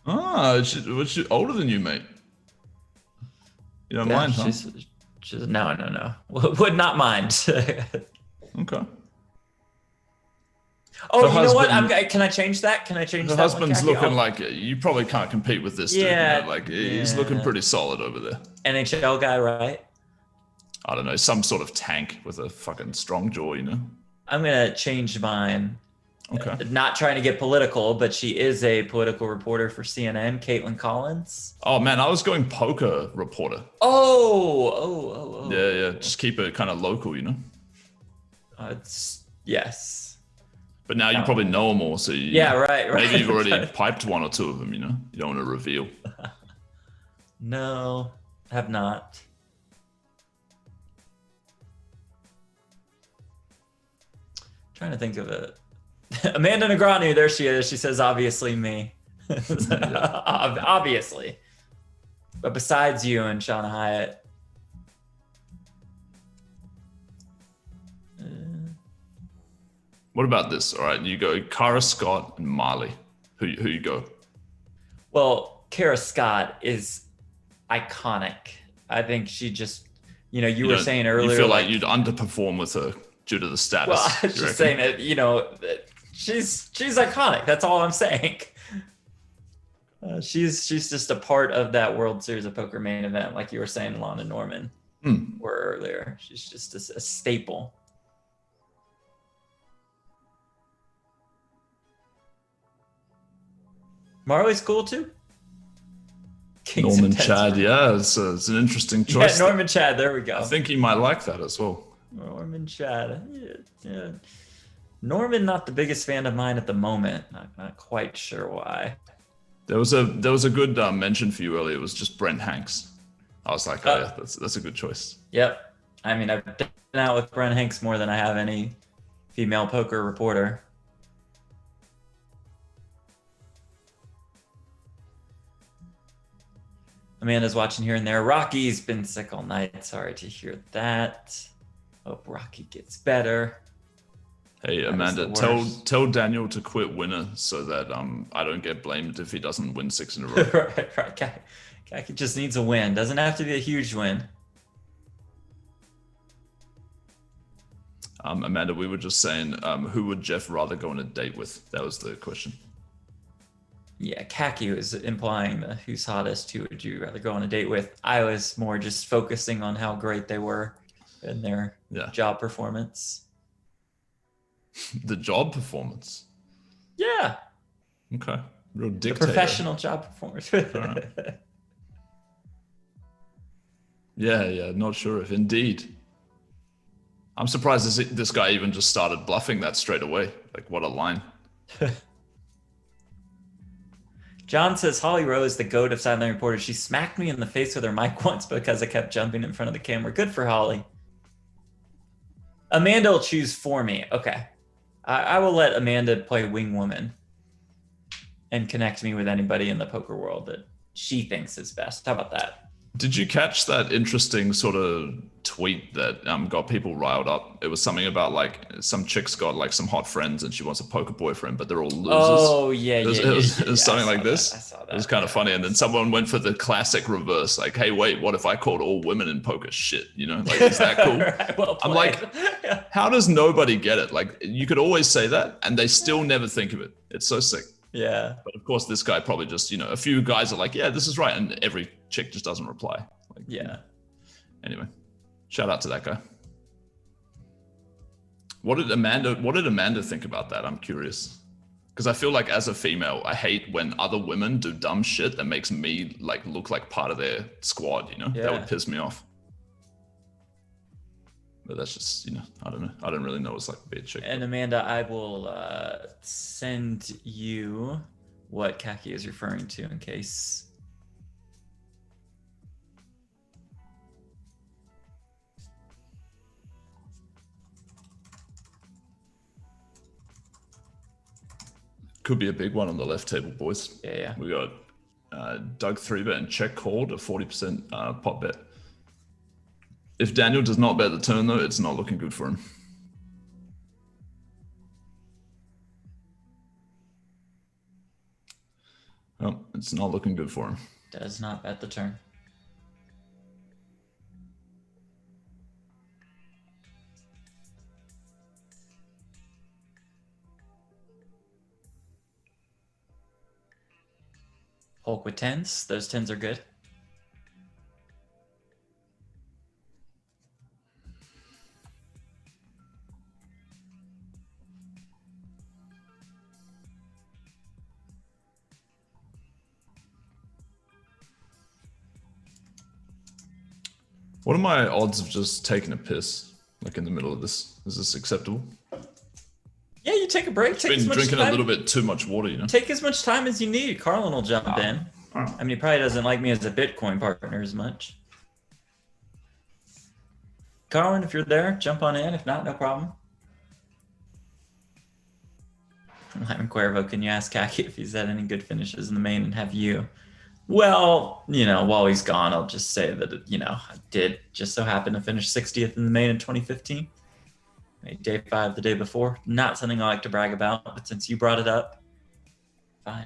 Was she older than you, mate? You don't mind, huh? She's no. Would not mind. Okay. Oh, you know what? Can I change that? Can I change that? Her husband's looking like you probably can't compete with this dude. Yeah. You know? Like he's looking pretty solid over there. NHL guy, right? I don't know, some sort of tank with a fucking strong jaw, you know? I'm going to change mine. Okay. Not trying to get political, but she is a political reporter for CNN, Caitlin Collins. Oh, man, I was going poker reporter. Oh. Yeah. Just keep it kind of local, you know? Yes. But now you probably know them all, so right. Maybe you've already piped one or two of them, you know? You don't want to reveal. No, have not. Trying to think of it. Amanda Negreanu, there she is. She says, obviously me. Obviously. But besides you and Shauna Hyatt. What about this? All right, you go Cara Scott and Marley. Who you go? Well, Cara Scott is iconic. I think she just, you were saying earlier. You feel like you'd underperform with her due to the status. Well, I was just saying that, she's iconic. That's all I'm saying. She's just a part of that World Series of Poker main event, like you were saying, Lon and Norman were earlier. She's just a staple. Marley's cool too. Norman Chad, yeah, it's an interesting choice. Yeah, Norman Chad, there we go. I think he might like that as well. Norman Chad, yeah. Norman, not the biggest fan of mine at the moment. Not quite sure why. There was a good mention for you earlier. It was just Brent Hanks. I was like, yeah, that's a good choice. Yep. I mean, I've been out with Brent Hanks more than I have any female poker reporter. Amanda's watching here and there. Rocky's been sick all night. Sorry to hear that. Hope Rocky gets better. Hey Amanda, tell Daniel to quit winner so that I don't get blamed if he doesn't win 6 in a row. right. Kaki just needs a win. Doesn't have to be a huge win. Amanda, we were just saying, who would Jeff rather go on a date with? That was the question. Yeah, Kaki was implying the who's hottest, who would you rather go on a date with? I was more just focusing on how great they were in their job performance. The job performance? Yeah. Okay. Real dictator. The professional job performance. Right. Yeah, not sure if indeed. I'm surprised this guy even just started bluffing that straight away. Like, what a line. John says, Holly Rose, the goat of Sideline Reporters. She smacked me in the face with her mic once because I kept jumping in front of the camera. Good for Holly. Amanda will choose for me. Okay. I will let Amanda play wing woman and connect me with anybody in the poker world that she thinks is best. How about that? Did you catch that interesting sort of tweet that got people riled up? It was something about like some chick's got like some hot friends and she wants a poker boyfriend, but they're all losers. Oh, yeah, It was something like this. I saw that. It was kind of funny. And then someone went for the classic reverse. Like, hey, wait, what if I called all women in poker shit? You know, like, is that cool? Right, well I'm like, how does nobody get it? Like, you could always say that and they still never think of it. It's so sick. Yeah. But of course, this guy probably just, a few guys are like, yeah, this is right. And every chick just doesn't reply. Like, yeah. Anyway, shout out to that guy. What did Amanda think about that? I'm curious. Because I feel like as a female, I hate when other women do dumb shit that makes me like look like part of their squad, Yeah. That would piss me off. But that's just, I don't know. I don't really know what it's like to be a chick. And Amanda, I will send you what Kaki is referring to in case. Could be a big one on the left table, boys. Yeah. We got Doug 3-bet and check called a 40% pot bet. If Daniel does not bet the turn, though, it's not looking good for him. Oh, it's not looking good for him. Does not bet the turn. Polk with 10s. Those 10s are good. What are my odds of just taking a piss, like in the middle of this? Is this acceptable? Yeah, you take a break. I've been drinking a little bit too much water, Take as much time as you need. Carlin will jump in. I mean, he probably doesn't like me as a Bitcoin partner as much. Carlin, if you're there, jump on in. If not, no problem. Lyman Cuervo, can you ask Kaki if he's had any good finishes in the main and have you? Well, while he's gone, I'll just say that, I did just so happen to finish 60th in the main in 2015. Made day 5 the day before. Not something I like to brag about, but since you brought it up, fine.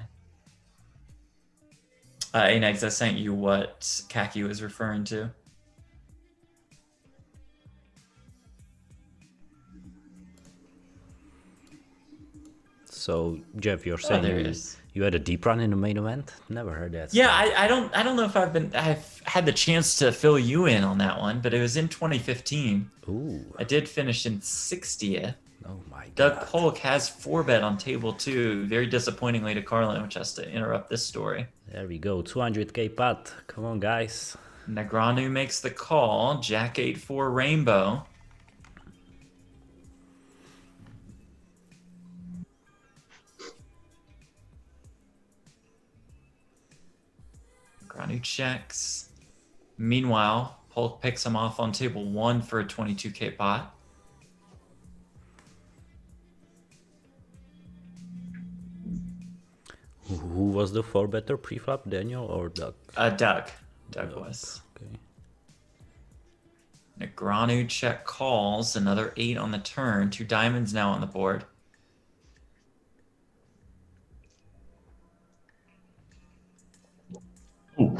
DNegs, I sent you what Kaki was referring to. So, Jeff, you're saying there it is. You had a deep run in the main event? Never heard that. Yeah, I don't know if I've had the chance to fill you in on that one, but it was in 2015. Ooh. I did finish in 60th. Oh my god. Doug Polk has 4-bet on table 2, very disappointingly to Carlin, which has to interrupt this story. There we go, 200k pot. Come on, guys. Negreanu makes the call. Jack 8-4 rainbow. Negreanu checks. Meanwhile, Polk picks him off on table 1 for a 22k pot. Who was the 4-better pre-flop, Daniel or Doug? Doug. Doug was. Okay. Negreanu check calls, another 8 on the turn. 2 diamonds now on the board. Ooh.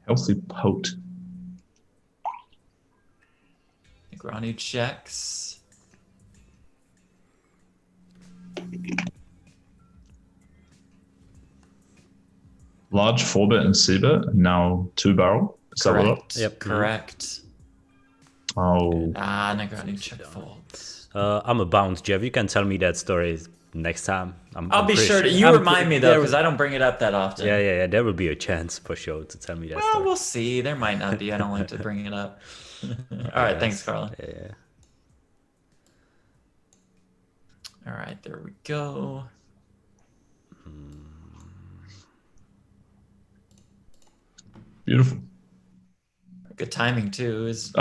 Healthy pote. Negreanu checks. Large 4-bet and C-bet, now 2-barrel. Is that what? Correct. Yep. Correct. Oh. Negreanu check folds. I'm a bounce, Jeff. You can tell me that story next time. I'll be sure to. You remind me though, because I don't bring it up that often. Yeah. There will be a chance for sure to tell me that Well, story. we'll see. There might not be. I don't like to bring it up. All right. Thanks, Carla. Yeah. All right. There we go. Beautiful. Good timing too. Is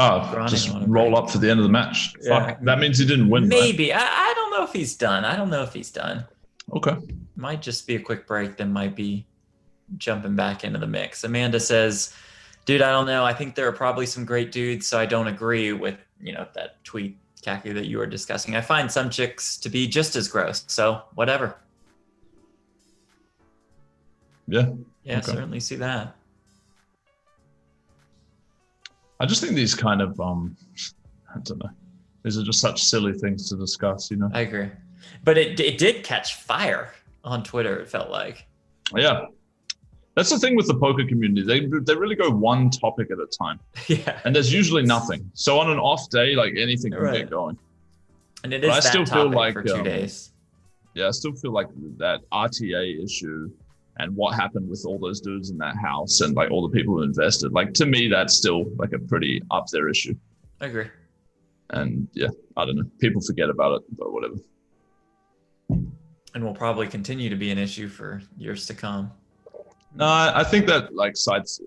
Just roll up for the end of the match. Yeah. Fuck. That means he didn't win. Maybe. I don't know if he's done. Okay. Might just be a quick break. Then might be jumping back into the mix. Amanda says, dude, I don't know. I think there are probably some great dudes, so I don't agree with, that tweet, Kaki, that you were discussing. I find some chicks to be just as gross. So whatever. Yeah. Yeah, Okay. certainly see that. I just think these kind of, I don't know. These are just such silly things to discuss, I agree. But it did catch fire on Twitter, it felt like. Yeah. That's the thing with the poker community. They really go one topic at a time. Yeah. And there's usually nothing. So on an off day, like anything can Right. get going. And it But is I that still feel topic like, for 2 days. Yeah, I still feel like that RTA issue and what happened with all those dudes in that house and like all the people who invested, like to me, that's still like a pretty up there issue. I agree. And yeah, I don't know. People forget about it, but whatever. And will probably continue to be an issue for years to come. No, I think that like sites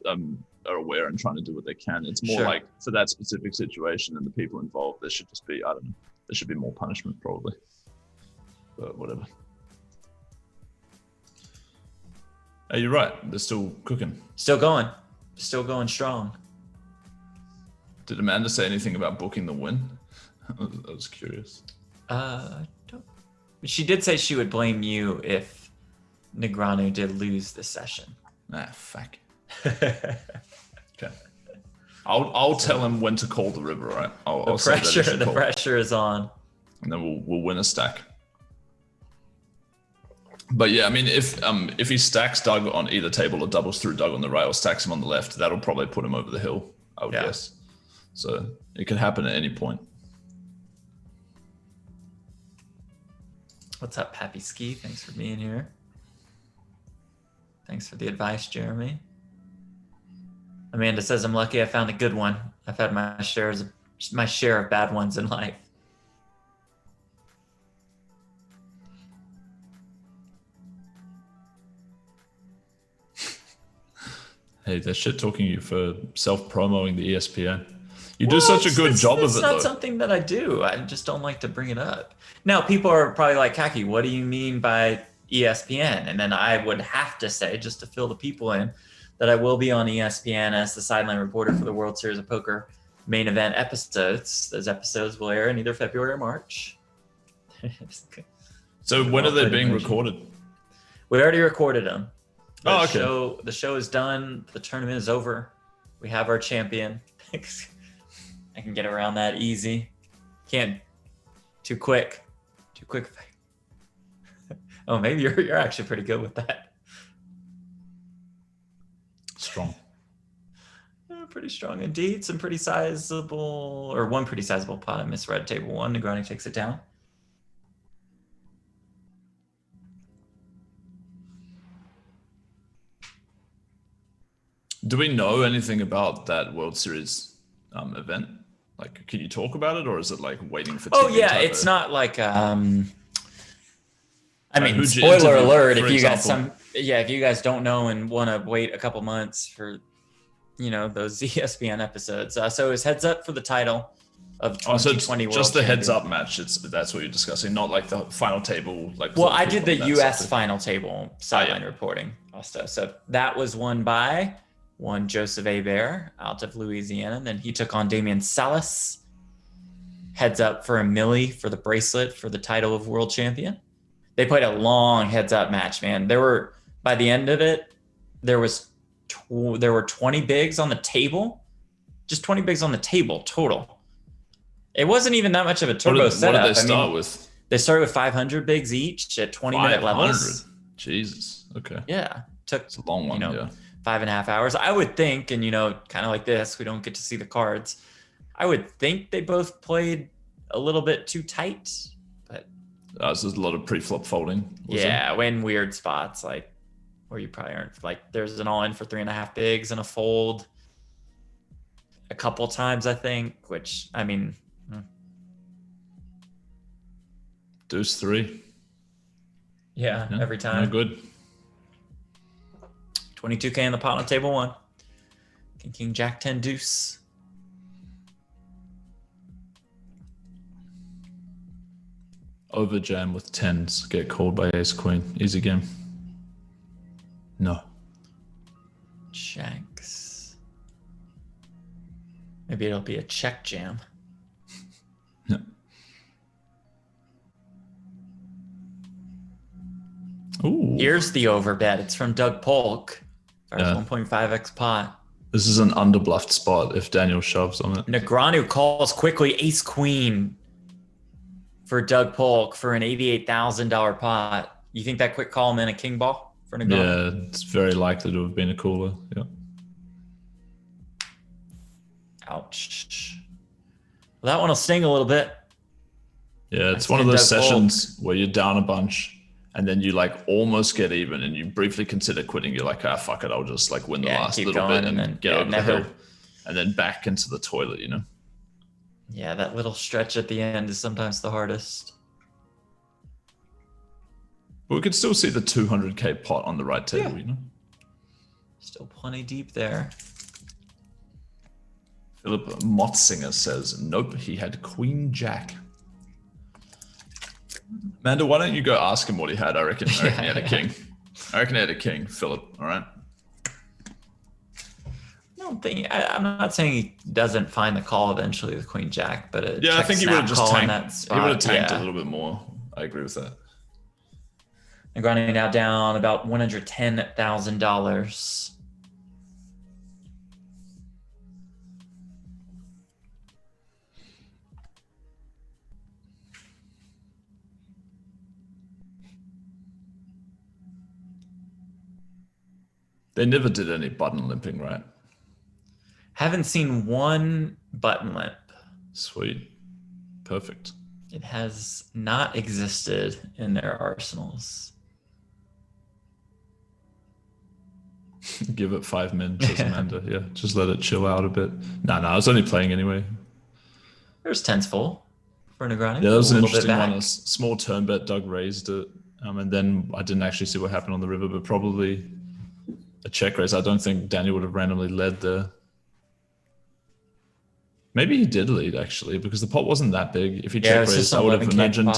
are aware and trying to do what they can. It's more Sure. like for that specific situation and the people involved, there should just be, I don't know, there should be more punishment probably. But whatever. Hey, you're right. They're still cooking. Still going strong. Did Amanda say anything about booking the win? I was curious. She did say she would blame you if Negreanu did lose the session. Fuck. Okay. I'll tell him when to call the river, right? I'll say that he should The call. pressure is on. And then we'll win a stack. But yeah, I mean, if he stacks Doug on either table or doubles through Doug on the right or stacks him on the left, that'll probably put him over the hill, I would guess. So it could happen at any point. What's up, Pappy Ski? Thanks for being here. Thanks for the advice, Jeremy. Amanda says, I'm lucky I found a good one. I've had my share of bad ones in life. Hey, they're shit talking you for self-promoting the ESPN. You do such a good job of it, It's though. not something that I do. I just don't like to bring it up. Now, people are probably like, Kaki, what do you mean by ESPN? And then I would have to say, just to fill the people in, that I will be on ESPN as the sideline reporter for the World Series of Poker main event episodes. Those episodes will air in either February or March. So when are they being recorded? We already recorded them. Oh, okay. The show is done. The tournament is over. We have our champion. I can get around that easy. Can't. Too quick. Oh, maybe you're actually pretty good with that. Strong. Yeah, pretty strong indeed. Some pretty sizable, or one pretty sizable pot. I misread table one. Negreanu takes it down. Do we know anything about that World Series event? Like, can you talk about it, or is it like waiting for? Oh TV yeah, type it's of- not like I Like, mean, who'd you spoiler interview, alert, for if you got example? if you guys don't know and want to wait a couple months for, those ESPN episodes. So it was heads up for the title of 2020 World just the heads Champion. up match. That's what you're discussing, not like the final table. Like, Well, for I did the people, U.S. that's final table sideline reporting also. So that was won by one Joseph Hebert out of Louisiana. And then he took on Damian Salas. Heads up for a milli for the bracelet for the title of world champion. They played a long heads up match, man. By the end of it, there were 20 bigs on the table. Just 20 bigs on the table total. It wasn't even that much of a turbo setup. What did they start with? They started with 500 bigs each at 20-minute levels. Jesus. Okay. Yeah. It's a long one, yeah. 5.5 hours. I would think, and kind of like this, we don't get to see the cards. I would think they both played a little bit too tight, but so there's a lot of pre-flop folding. In weird spots, like where you probably aren't, like there's an all-in for 3.5 bigs and a fold a couple times, I think, which, I mean, deuce 3. Yeah, every time. No good. 22K in the pot on table 1. King, Jack, 10, deuce. Over jam with 10s. Get called by ace queen. Easy game. No. Checks. Maybe it'll be a check jam. No. Ooh. Here's the over bet. It's from Doug Polk. Ours 1.5x pot. This is an underbluffed spot if Daniel shoves on it. Negreanu calls quickly ace queen for Doug Polk for an $88,000 pot. You think that quick call meant a king ball for Negreanu? Yeah, it's very likely to have been a cooler. Yeah. Ouch. Well, that one will sting a little bit. Yeah, it's one of those sessions where you're down a bunch and then you like almost get even and you briefly consider quitting. You're like, fuck it, I'll just like win the last little bit and then get over the hill and then back into the toilet, Yeah, that little stretch at the end is sometimes the hardest. But we could still see the 200K pot on the right table, Still plenty deep there. Philip Motzinger says, nope, he had Queen Jack. Amanda, why don't you go ask him what he had? I reckon he had a king. I reckon he had a king, Philip, all right? I'm not saying he doesn't find the call eventually with Queen Jack, but I think he would have just tanked. He would have tanked a little bit more. I agree with that. Negreanu now down about $110,000. They never did any button limping, right? Haven't seen one button limp. Sweet. Perfect. It has not existed in their arsenals. Give it 5 min, says Amanda. Yeah, just let it chill out a bit. No, I was only playing anyway. There's tens full for Negreanu. Yeah, that was an interesting one. A small turn bet, Doug raised it. And then I didn't actually see what happened on the river, but probably a check raise. I don't think Daniel would have randomly led there. Maybe he did lead actually, because the pot wasn't that big. If he check raised, I would have imagined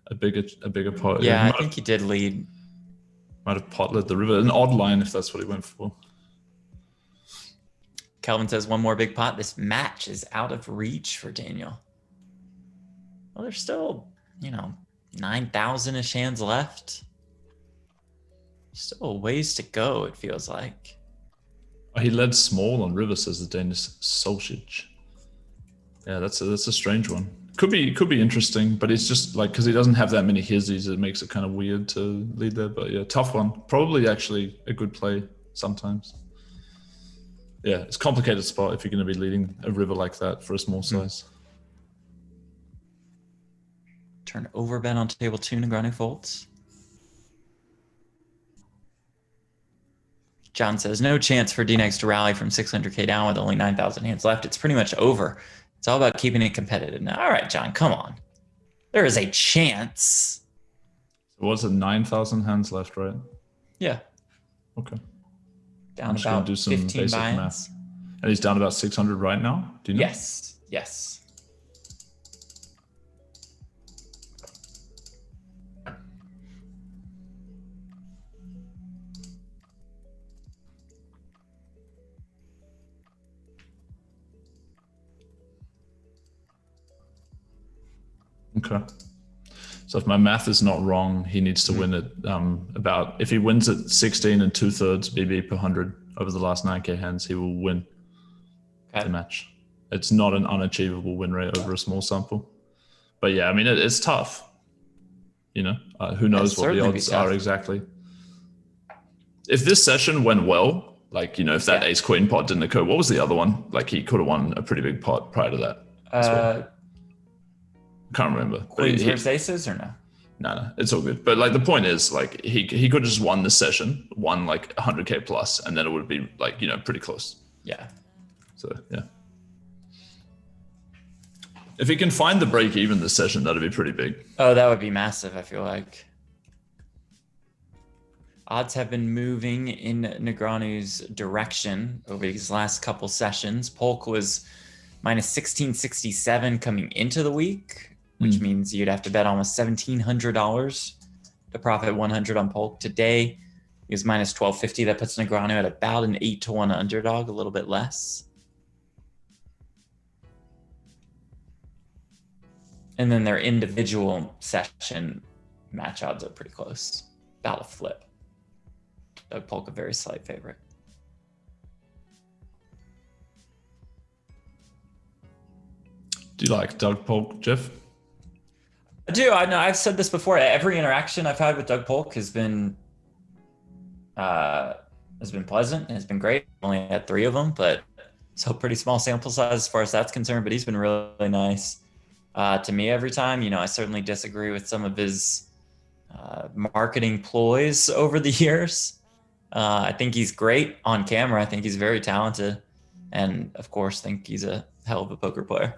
a bigger pot. Yeah, I think he did lead. Might have pot led the river. An odd line if that's what he went for. Calvin says one more big pot. This match is out of reach for Daniel. Well, there's still, 9,000-ish hands left. Still a ways to go, it feels like. Oh, he led small on river, says the Danish Solskjaer. Yeah, that's a strange one. Could be interesting, but it's just like because he doesn't have that many hizzies, it makes it kind of weird to lead there. But yeah, tough one. Probably actually a good play sometimes. Yeah, it's a complicated spot if you're going to be leading a river like that for a small size. Turn over bet on table 2, Negreanu folds. John says, no chance for DNegs to rally from 600K down with only 9,000 hands left. It's pretty much over. It's all about keeping it competitive. Now, all right, John, come on. There is a chance. So what's it, 9,000 hands left, right? Yeah. Okay. Down about do some 15 buy-ins. And he's down about 600 right now? Do you know? Yes. Okay. So if my math is not wrong, he needs to win at if he wins at 16 and 2/3 BB per 100 over the last 9K hands, he will win the match. It's not an unachievable win rate over a small sample. But yeah, I mean, it's tough. You know, who knows what the odds are exactly. If this session went well, like, you know, if that ace queen pot didn't occur, what was the other one? Like, he could have won a pretty big pot prior to that. Can't remember. Queens versus aces or no? No, it's all good. But like the point is, like, he could have just won this session, won like 100K plus, and then it would be like, you know, pretty close. Yeah. So yeah. If he can find the break even this session, that'd be pretty big. Oh, that would be massive, I feel like. Odds have been moving in Negreanu's direction over these last couple sessions. Polk was minus 1667 coming into the week, which means you'd have to bet almost $1,700 to profit 100 on Polk. Today, he was minus 1250. That puts Negreanu at about an 8-1 underdog, a little bit less. And then their individual session match odds are pretty close. About a flip. Doug Polk, a very slight favorite. Do you like Doug Polk, Jeff? I do. I know I've said this before. Every interaction I've had with Doug Polk has been pleasant. Has been great. Only had 3 of them, but so pretty small sample size as far as that's concerned. But he's been really nice to me every time. You know, I certainly disagree with some of his marketing ploys over the years. I think he's great on camera. I think he's very talented, and of course, think he's a hell of a poker player.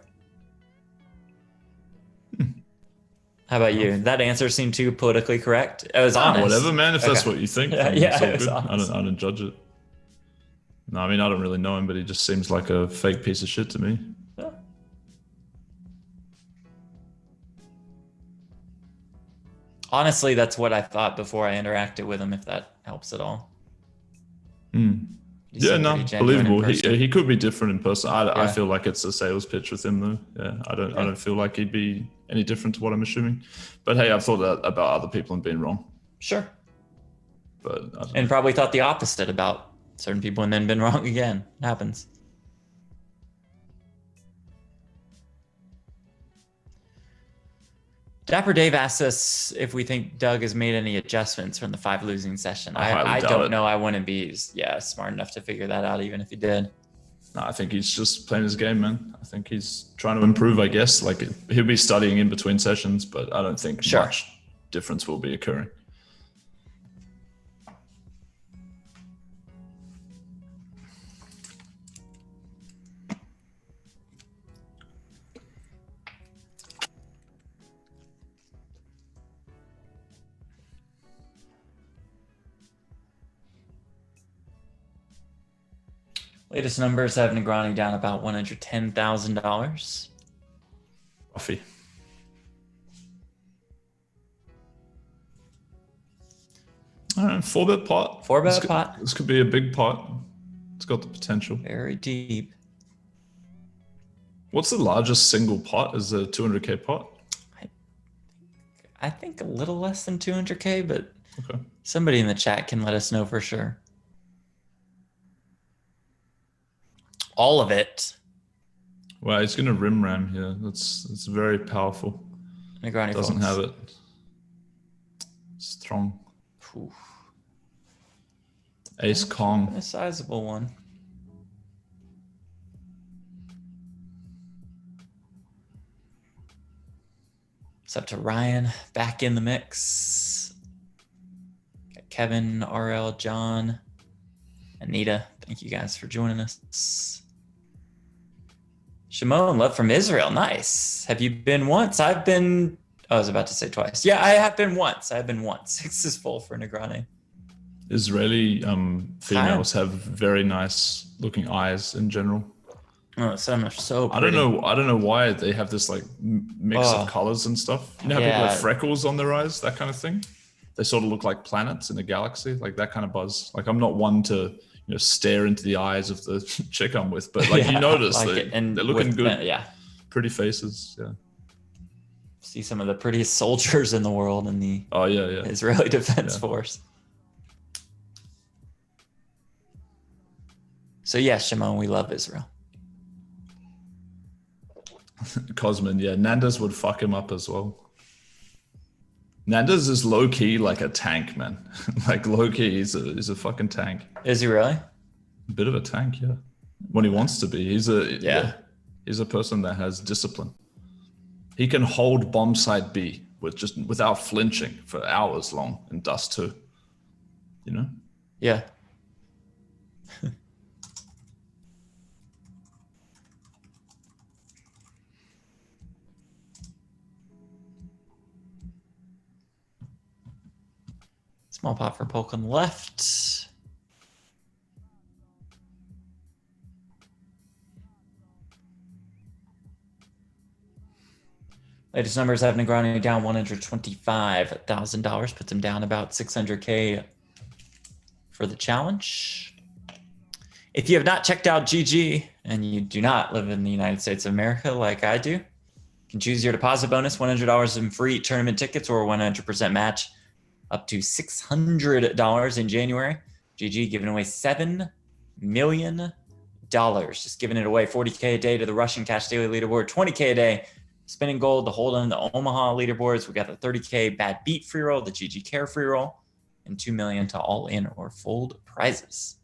How about you? That answer seemed too politically correct. It was honest. Whatever, man. If that's what you think, yeah, it's all good. I don't judge it. No, I mean, I don't really know him, but he just seems like a fake piece of shit to me. Yeah. Honestly, that's what I thought before I interacted with him, if that helps at all. Yeah, no, believable. He could be different in person. I feel like it's a sales pitch with him, though. Yeah, I don't feel like he'd be any different to what I'm assuming. But hey, I've thought that about other people and been wrong. Sure. But and probably thought the opposite about certain people and then been wrong again. It happens. Dapper Dave asks us if we think Doug has made any adjustments from the 5 losing session. I don't know. I wouldn't be smart enough to figure that out, even if he did. No, I think he's just playing his game, man. I think he's trying to improve, I guess. Like, he'll be studying in between sessions, but I don't think much difference will be occurring. Latest numbers have Negreanu down about $110,000. Coffee. All right, 4-bet pot. 4-bet pot. This could be a big pot. It's got the potential. Very deep. What's the largest single pot? Is a 200K pot? I think a little less than 200K, but somebody in the chat can let us know for sure. All of it. Wow, he's going to rim ram here. It's very powerful. Negreanu doesn't have it. Strong. Oof. Ace Kong. A sizable one. It's up to Ryan back in the mix. Got Kevin, RL, John, Anita. Thank you guys for joining us. Shimon, love from Israel. Nice. Have you been once? I was about to say twice. Yeah, I have been once. 6 is full for Negreanu. Israeli females have very nice looking eyes in general. Oh, some are so pretty. I don't know why they have this like mix of colors and stuff. You know how people have freckles on their eyes, that kind of thing? They sort of look like planets in a galaxy, like that kind of buzz. Like, I'm not one to stare into the eyes of the chick I'm with, but like you notice they're looking good. Yeah. Pretty faces. Yeah. See some of the prettiest soldiers in the world in the Israeli Defense Force. So yes, Shimon, we love Israel. Cosmin, yeah, Nandas would fuck him up as well. Nandas is low key like a tank, man. Like low key, he's a fucking tank. Is he really? A bit of a tank, yeah. When he wants to be, he's a person that has discipline. He can hold bomb site B without flinching for hours long in dust too. You know? Yeah. Small pot for Polk on the left. Latest numbers have Negreanu down $125,000, puts him down about $600K for the challenge. If you have not checked out GG and you do not live in the United States of America like I do, you can choose your deposit bonus, $100 in free tournament tickets or 100% match up to $600 in January. GG giving away $7 million. Just giving it away. 40K a day to the Russian Cash Daily leaderboard, 20K a day spinning gold to hold on the Omaha leaderboards. We got the 30K bad beat free roll, the GG care free roll, and $2 million to all in or fold prizes.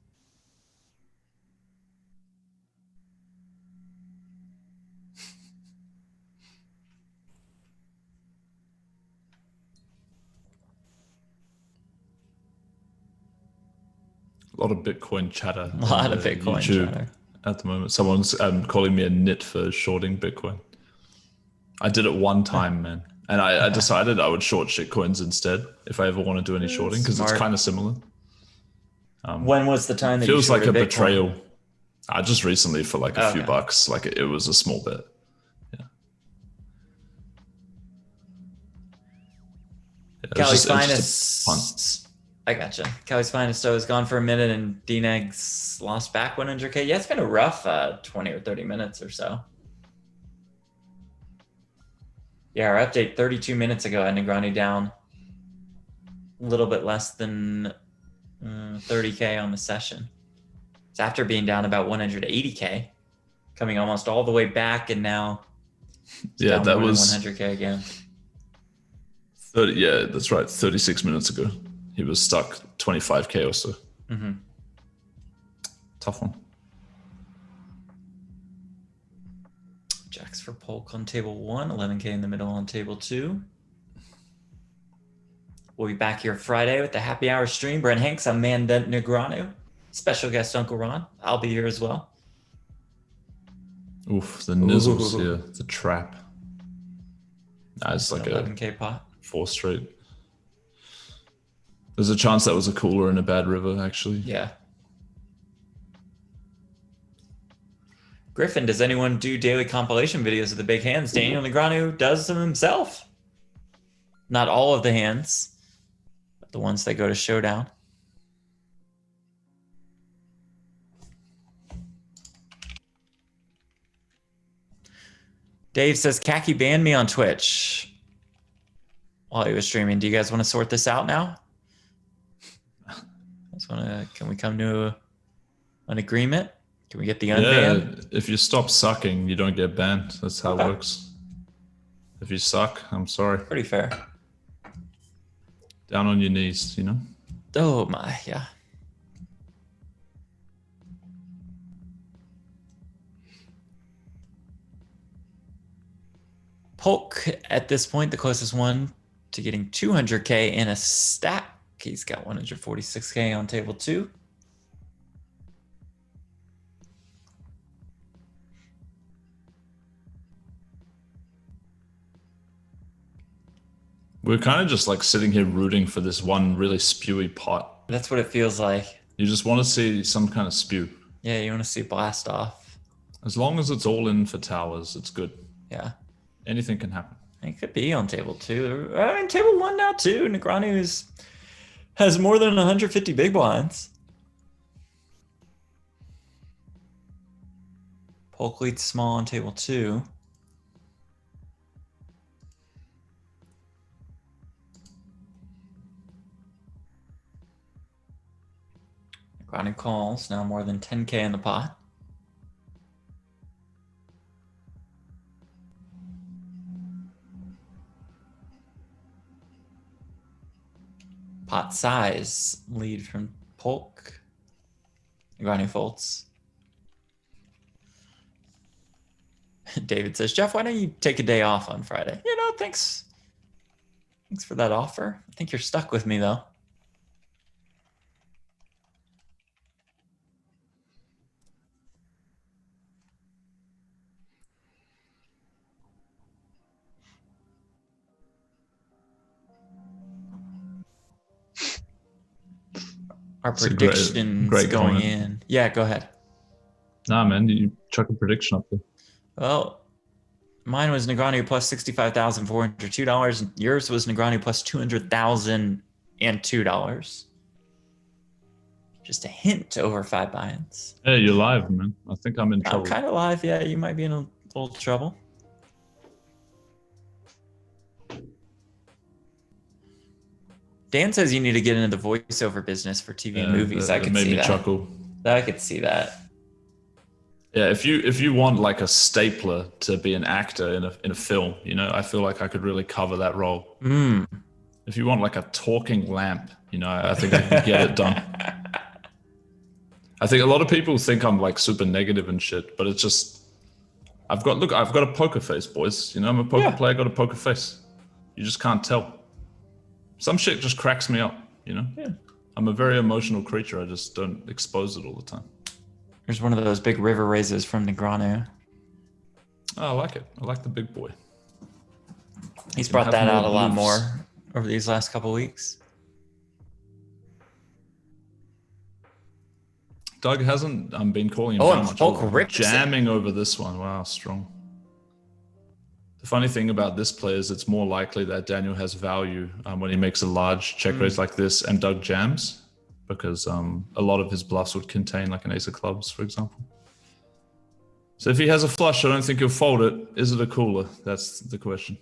A lot of Bitcoin chatter. A lot of Bitcoin chatter at the moment. Someone's calling me a nit for shorting Bitcoin. I did it one time, man. And I decided I would short shitcoins instead if I ever want to do any shorting, because it's kind of similar. When was the time that you feels like a Bitcoin? Betrayal. Just recently for like a few bucks. Like it was a small bit. Yeah. Cali's Finest. I gotcha. Cali's Finest has gone for a minute and DNegs lost back 100K. Yeah, it's been a rough 20 or 30 minutes or so. Yeah, our update 32 minutes ago had Negreanu down a little bit less than 30K on the session. It's after being down about 180K, coming almost all the way back, and now that was 100K again. 30, yeah, that's right. 36 minutes ago, he was stuck 25K or so. Mm-hmm. Tough one. Jacks for Polk on table 1, 11K in the middle on table 2. We'll be back here Friday with the happy hour stream. Brent Hanks, I'm Amanda Negreanu. Special guest Uncle Ron. I'll be here as well. Oof, the nizzles here. The trap. It's like 11K pot. 4 straight. There's a chance that was a cooler in a bad river, actually. Yeah. Griffin, does anyone do daily compilation videos of the big hands? Daniel Negreanu does them himself. Not all of the hands, but the ones that go to showdown. Dave says, Kaki banned me on Twitch while he was streaming. Do you guys want to sort this out now? Can we come to an agreement? Can we get the unban? Yeah, if you stop sucking, you don't get banned. That's how it works. If you suck, I'm sorry. Pretty fair. Down on your knees, you know? Oh my, yeah. Polk, at this point, the closest one to getting 200K in a stack. He's got 146K on table 2. We're kind of just like sitting here rooting for this one really spewy pot. That's what it feels like. You just want to see some kind of spew. Yeah, you want to see blast off. As long as it's all in for towers, it's good. Yeah. Anything can happen. It could be on table 2. I mean, table 1 now too. Negreanu has more than 150 big blinds. Polk leads small on table 2. Negreanu calls, now more than 10K in the pot. Pot size lead from Polk. Negreanu folds. David says, Jeff, why don't you take a day off on Friday? You know, thanks. Thanks for that offer. I think you're stuck with me, though. Our It's a predictions great going comment. in. Yeah, go ahead. Nah, man, you chuck a prediction up there. Well, mine was Negreanu plus $65,402. And yours was Negreanu plus $200,002. Just a hint over 5 buy-ins. Hey, you're live, man. I think I'm in trouble. I'm kind of live. Yeah, you might be in a little trouble. Dan says you need to get into the voiceover business for TV and movies. I could see that. Chuckle. I could see that. Yeah, if you want like a stapler to be an actor in a film, you know, I feel like I could really cover that role. If you want like a talking lamp, you know, I think I can get it done. I think a lot of people think I'm like super negative and shit, but it's just I've got a poker face, boys. You know, I'm a poker player, got a poker face. You just can't tell. Some shit just cracks me up, you know? Yeah. I'm a very emotional creature. I just don't expose it all the time. There's one of those big river raises from Negreanu. Oh, I like it. I like the big boy. He's brought that out a lot more over these last couple weeks. Doug hasn't been calling him and much. Polk rips jamming over this one. Wow, strong. The funny thing about this play is it's more likely that Daniel has value when he makes a large check raise like this and Doug jams, because a lot of his bluffs would contain like an ace of clubs, for example. So if he has a flush, I don't think he'll fold it. Is it a cooler? That's the question.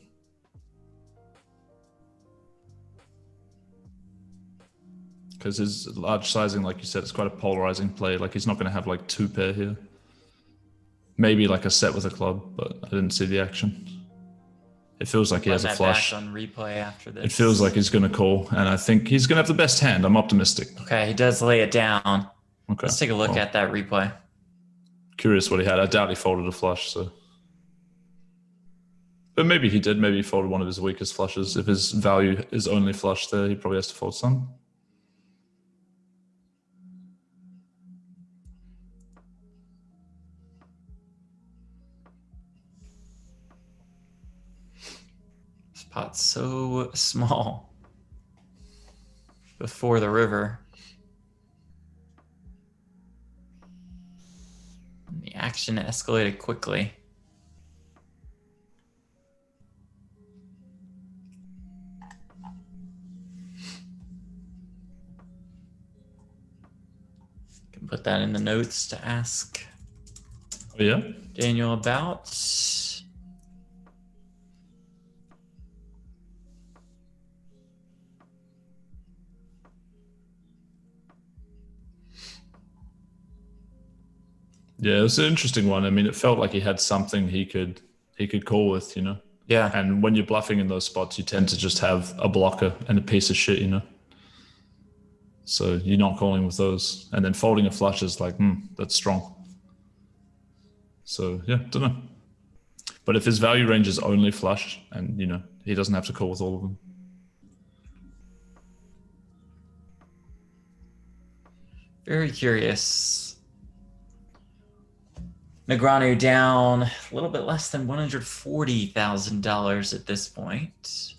Because his large sizing, like you said, it's quite a polarizing play. Like he's not going to have like 2 pair here. Maybe like a set with a club, but I didn't see the action. It feels like he has a flush. On replay after this. It feels like he's going to call, and I think he's going to have the best hand. I'm optimistic. Okay, he does lay it down. Okay. Let's take a look at that replay. Curious what he had. I doubt he folded a flush, so. But maybe he did. Maybe he folded one of his weakest flushes. If his value is only flush there, he probably has to fold some. This pot's so small before the river. The action escalated quickly. Can put that in the notes to ask Daniel about. Yeah, it was an interesting one. I mean, it felt like he had something he could call with, you know? Yeah. And when you're bluffing in those spots, you tend to just have a blocker and a piece of shit, you know? So you're not calling with those. And then folding a flush is like, that's strong. So, yeah, don't know. But if his value range is only flush and, you know, he doesn't have to call with all of them. Very curious. Negreanu down a little bit less than $140,000 at this point.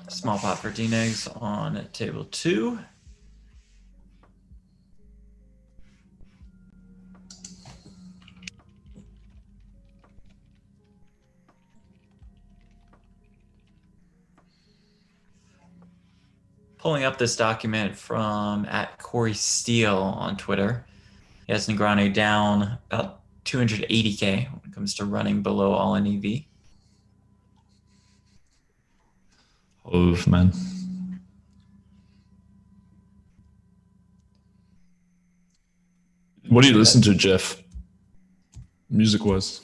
Small pot for DNegs on table 2. Pulling up this document from @Corey Steele on Twitter. He has Negreanu down about 280K when it comes to running below all in EV. Oh, man. What do you listen to, Jeff? Music-wise?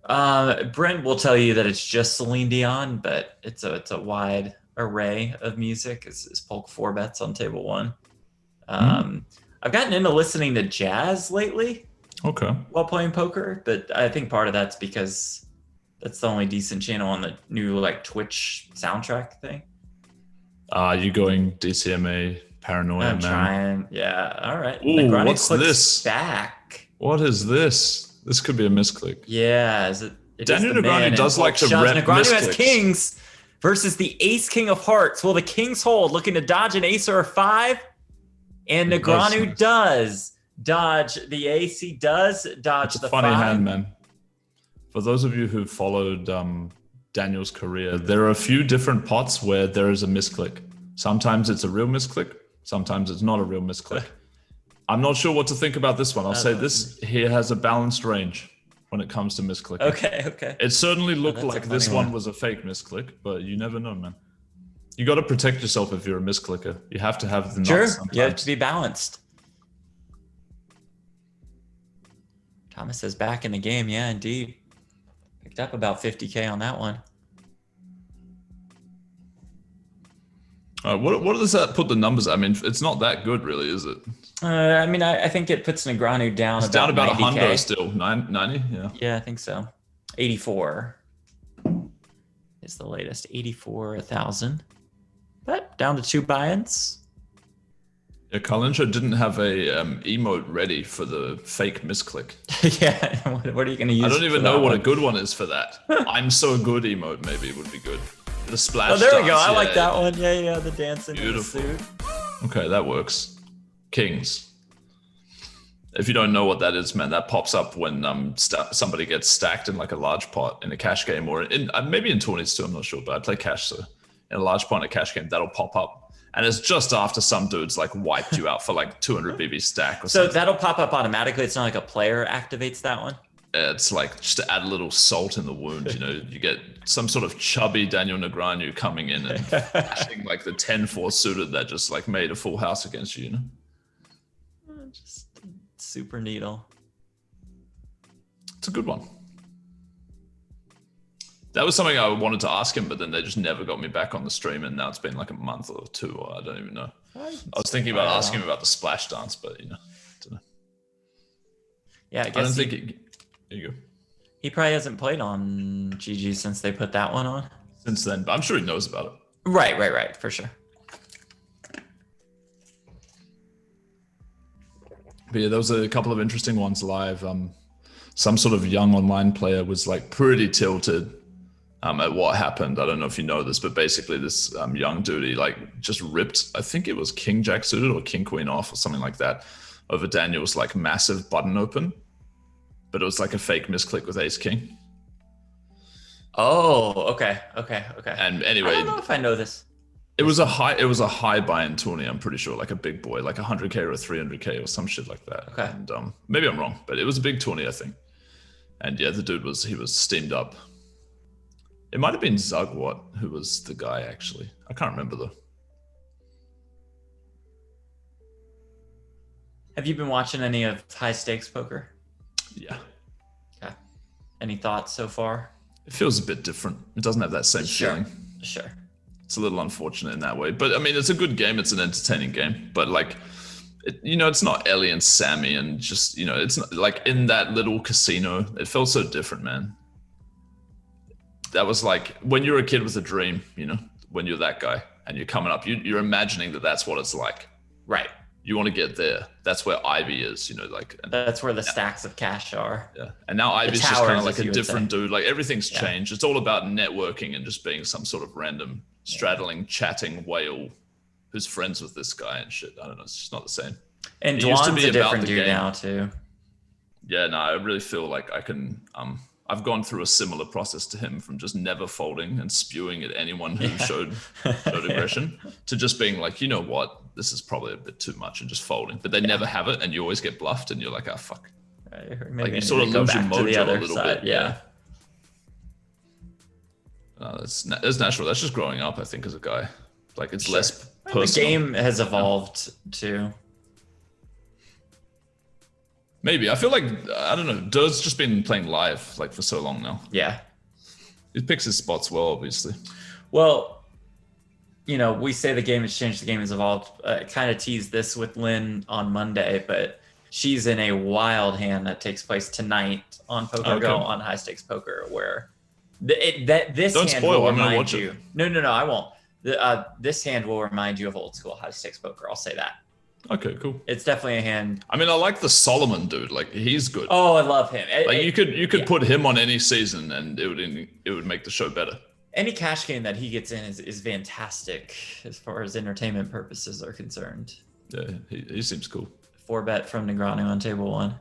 Brent will tell you that it's just Celine Dion, but it's a wide array of music. It's Polk 4 bets on table 1. I've gotten into listening to jazz lately. Okay. While playing poker, but I think part of that's because that's the only decent channel on the new like Twitch soundtrack thing. You going DCMA paranoia, I'm man? trying. Yeah. All right. Ooh, what's this? Back. What is this? This could be a misclick. Yeah. It Daniel Negreanu does like to rep Negreanu misclicks. has kings versus the ace king of hearts. Will the kings hold? Looking to dodge an ace or a 5, and Negreanu does dodge the ace. He does dodge the 5. Funny hand, man. For those of you who followed Daniel's career, there are a few different pots where there is a misclick. Sometimes it's a real misclick. Sometimes it's not a real misclick. I'm not sure what to think about this one. I'll say this here has a balanced range when it comes to misclicking. Okay. It certainly looked like this one was a fake misclick, but you never know, man. You got to protect yourself if you're a misclicker. You have to have the nuts sometimes. You have to be balanced. Thomas is back in the game. Yeah, indeed. Picked up about 50K on that one. What does that put the numbers? I mean, it's not that good, really, is it? I think it puts Negreanu down. It's down about 90K. 100 still. 90, yeah. Yeah, I think so. 84 is the latest. 84,000. But down to 2 buy-ins. Yeah, Carlincho didn't have a emote ready for the fake misclick. Yeah, what are you going to use? I don't even know what a good one is for that. I'm so good emote maybe would be good. The splash. Oh, there we go. dance, I like that one. Yeah, the dancing. Beautiful. In the suit. Okay, that works. Kings. If you don't know what that is, man, that pops up when somebody gets stacked in like a large pot in a cash game or in maybe in 20s too. I'm not sure, but I play cash, so in a large pot in a cash game, that'll pop up. And it's just after some dudes like wiped you out for like 200 BB stack or something. So that'll pop up automatically. It's not like a player activates that one. It's like just to add a little salt in the wound, you know, you get some sort of chubby Daniel Negreanu coming in and flashing like the 10-4 suited that just like made a full house against you, you know? Just super needle. It's a good one. That was something I wanted to ask him, but then they just never got me back on the stream, and now it's been like a month or 2, or I don't even know. I was thinking about asking him about the splash dance, but you know, I don't know. Yeah, I guess don't think there you go. He probably hasn't played on GG since they put that one on. Since then, but I'm sure he knows about it. Right, for sure. But yeah, there was a couple of interesting ones live. Some sort of young online player was like pretty tilted at what happened. I don't know if you know this, but basically this young dude, he like just ripped, I think it was King Jack suited or King Queen off or something like that over Daniel's like massive button open. But it was like a fake misclick with Ace King. Oh, okay. And anyway, I don't know if I know this. It was a high buy-in tourney, I'm pretty sure, like a big boy, like 100K or 300K or some shit like that. Okay. And maybe I'm wrong, but it was a big tourney, I think. And yeah, the dude was steamed up. It might have been Zugwat who was the guy, actually. I can't remember though. Have you been watching any of high stakes poker? Yeah. Okay. Any thoughts so far? It feels a bit different. It doesn't have that same feeling. Sure. It's a little unfortunate in that way. But I mean, it's a good game. It's an entertaining game. But like, it's not Ellie and Sammy and just, it's not like in that little casino. It felt so different, man. That was like when you're a kid with a dream, when you're that guy and you're coming up, you're imagining that that's what it's like. Right. You want to get there. That's where Ivy is, that's where the stacks of cash are. Yeah. And now Ivy's just kind of like a different dude. Like everything's changed. It's all about networking and just being some sort of random straddling, chatting whale who's friends with this guy and shit. I don't know. It's just not the same. And Dwan's a different dude now too. Yeah, no, I really feel like I can I've gone through a similar process to him, from just never folding and spewing at anyone who showed aggression, to just being like, you know what, this is probably a bit too much, and just folding. But they never have it, and you always get bluffed, and you're like, oh fuck. Maybe Like you sort of lose your mojo a little bit. Yeah. That's natural. That's just growing up, I think, as a guy. Like it's less personal. The game has evolved too. Maybe. I feel like, I don't know, Dur's just been playing live like for so long now. Yeah. He picks his spots well, obviously. Well, you know, we say the game has changed, the game has evolved. Kind of teased this with Lynn on Monday, but she's in a wild hand that takes place tonight on Poker Go, on High Stakes Poker, where this Don't hand spoil, will I'm gonna remind watch you. it. No, I won't. This hand will remind you of old school High Stakes Poker. I'll say that. Okay, cool. It's definitely a hand. I mean, I like the Solomon dude. Like he's good. Oh, I love him. Like you could put him on any season, and it would make the show better. Any cash game that he gets in is fantastic as far as entertainment purposes are concerned. Yeah, he seems cool. 4-bet from Negreanu on table 1.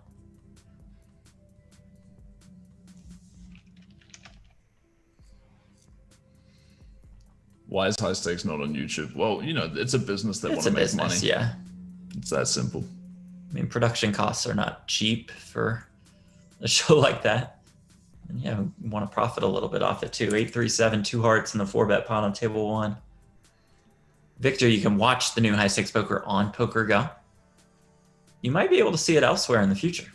Why is High Stakes not on YouTube? Well, you know, it's a business that want to make money. Yeah. It's that simple. I mean, production costs are not cheap for a show like that. And yeah, we want to profit a little bit off it too. 8-3-7, 2 hearts in the 4-bet pot on table 1. Victor, you can watch the new High Stakes Poker on Poker Go. You might be able to see it elsewhere in the future.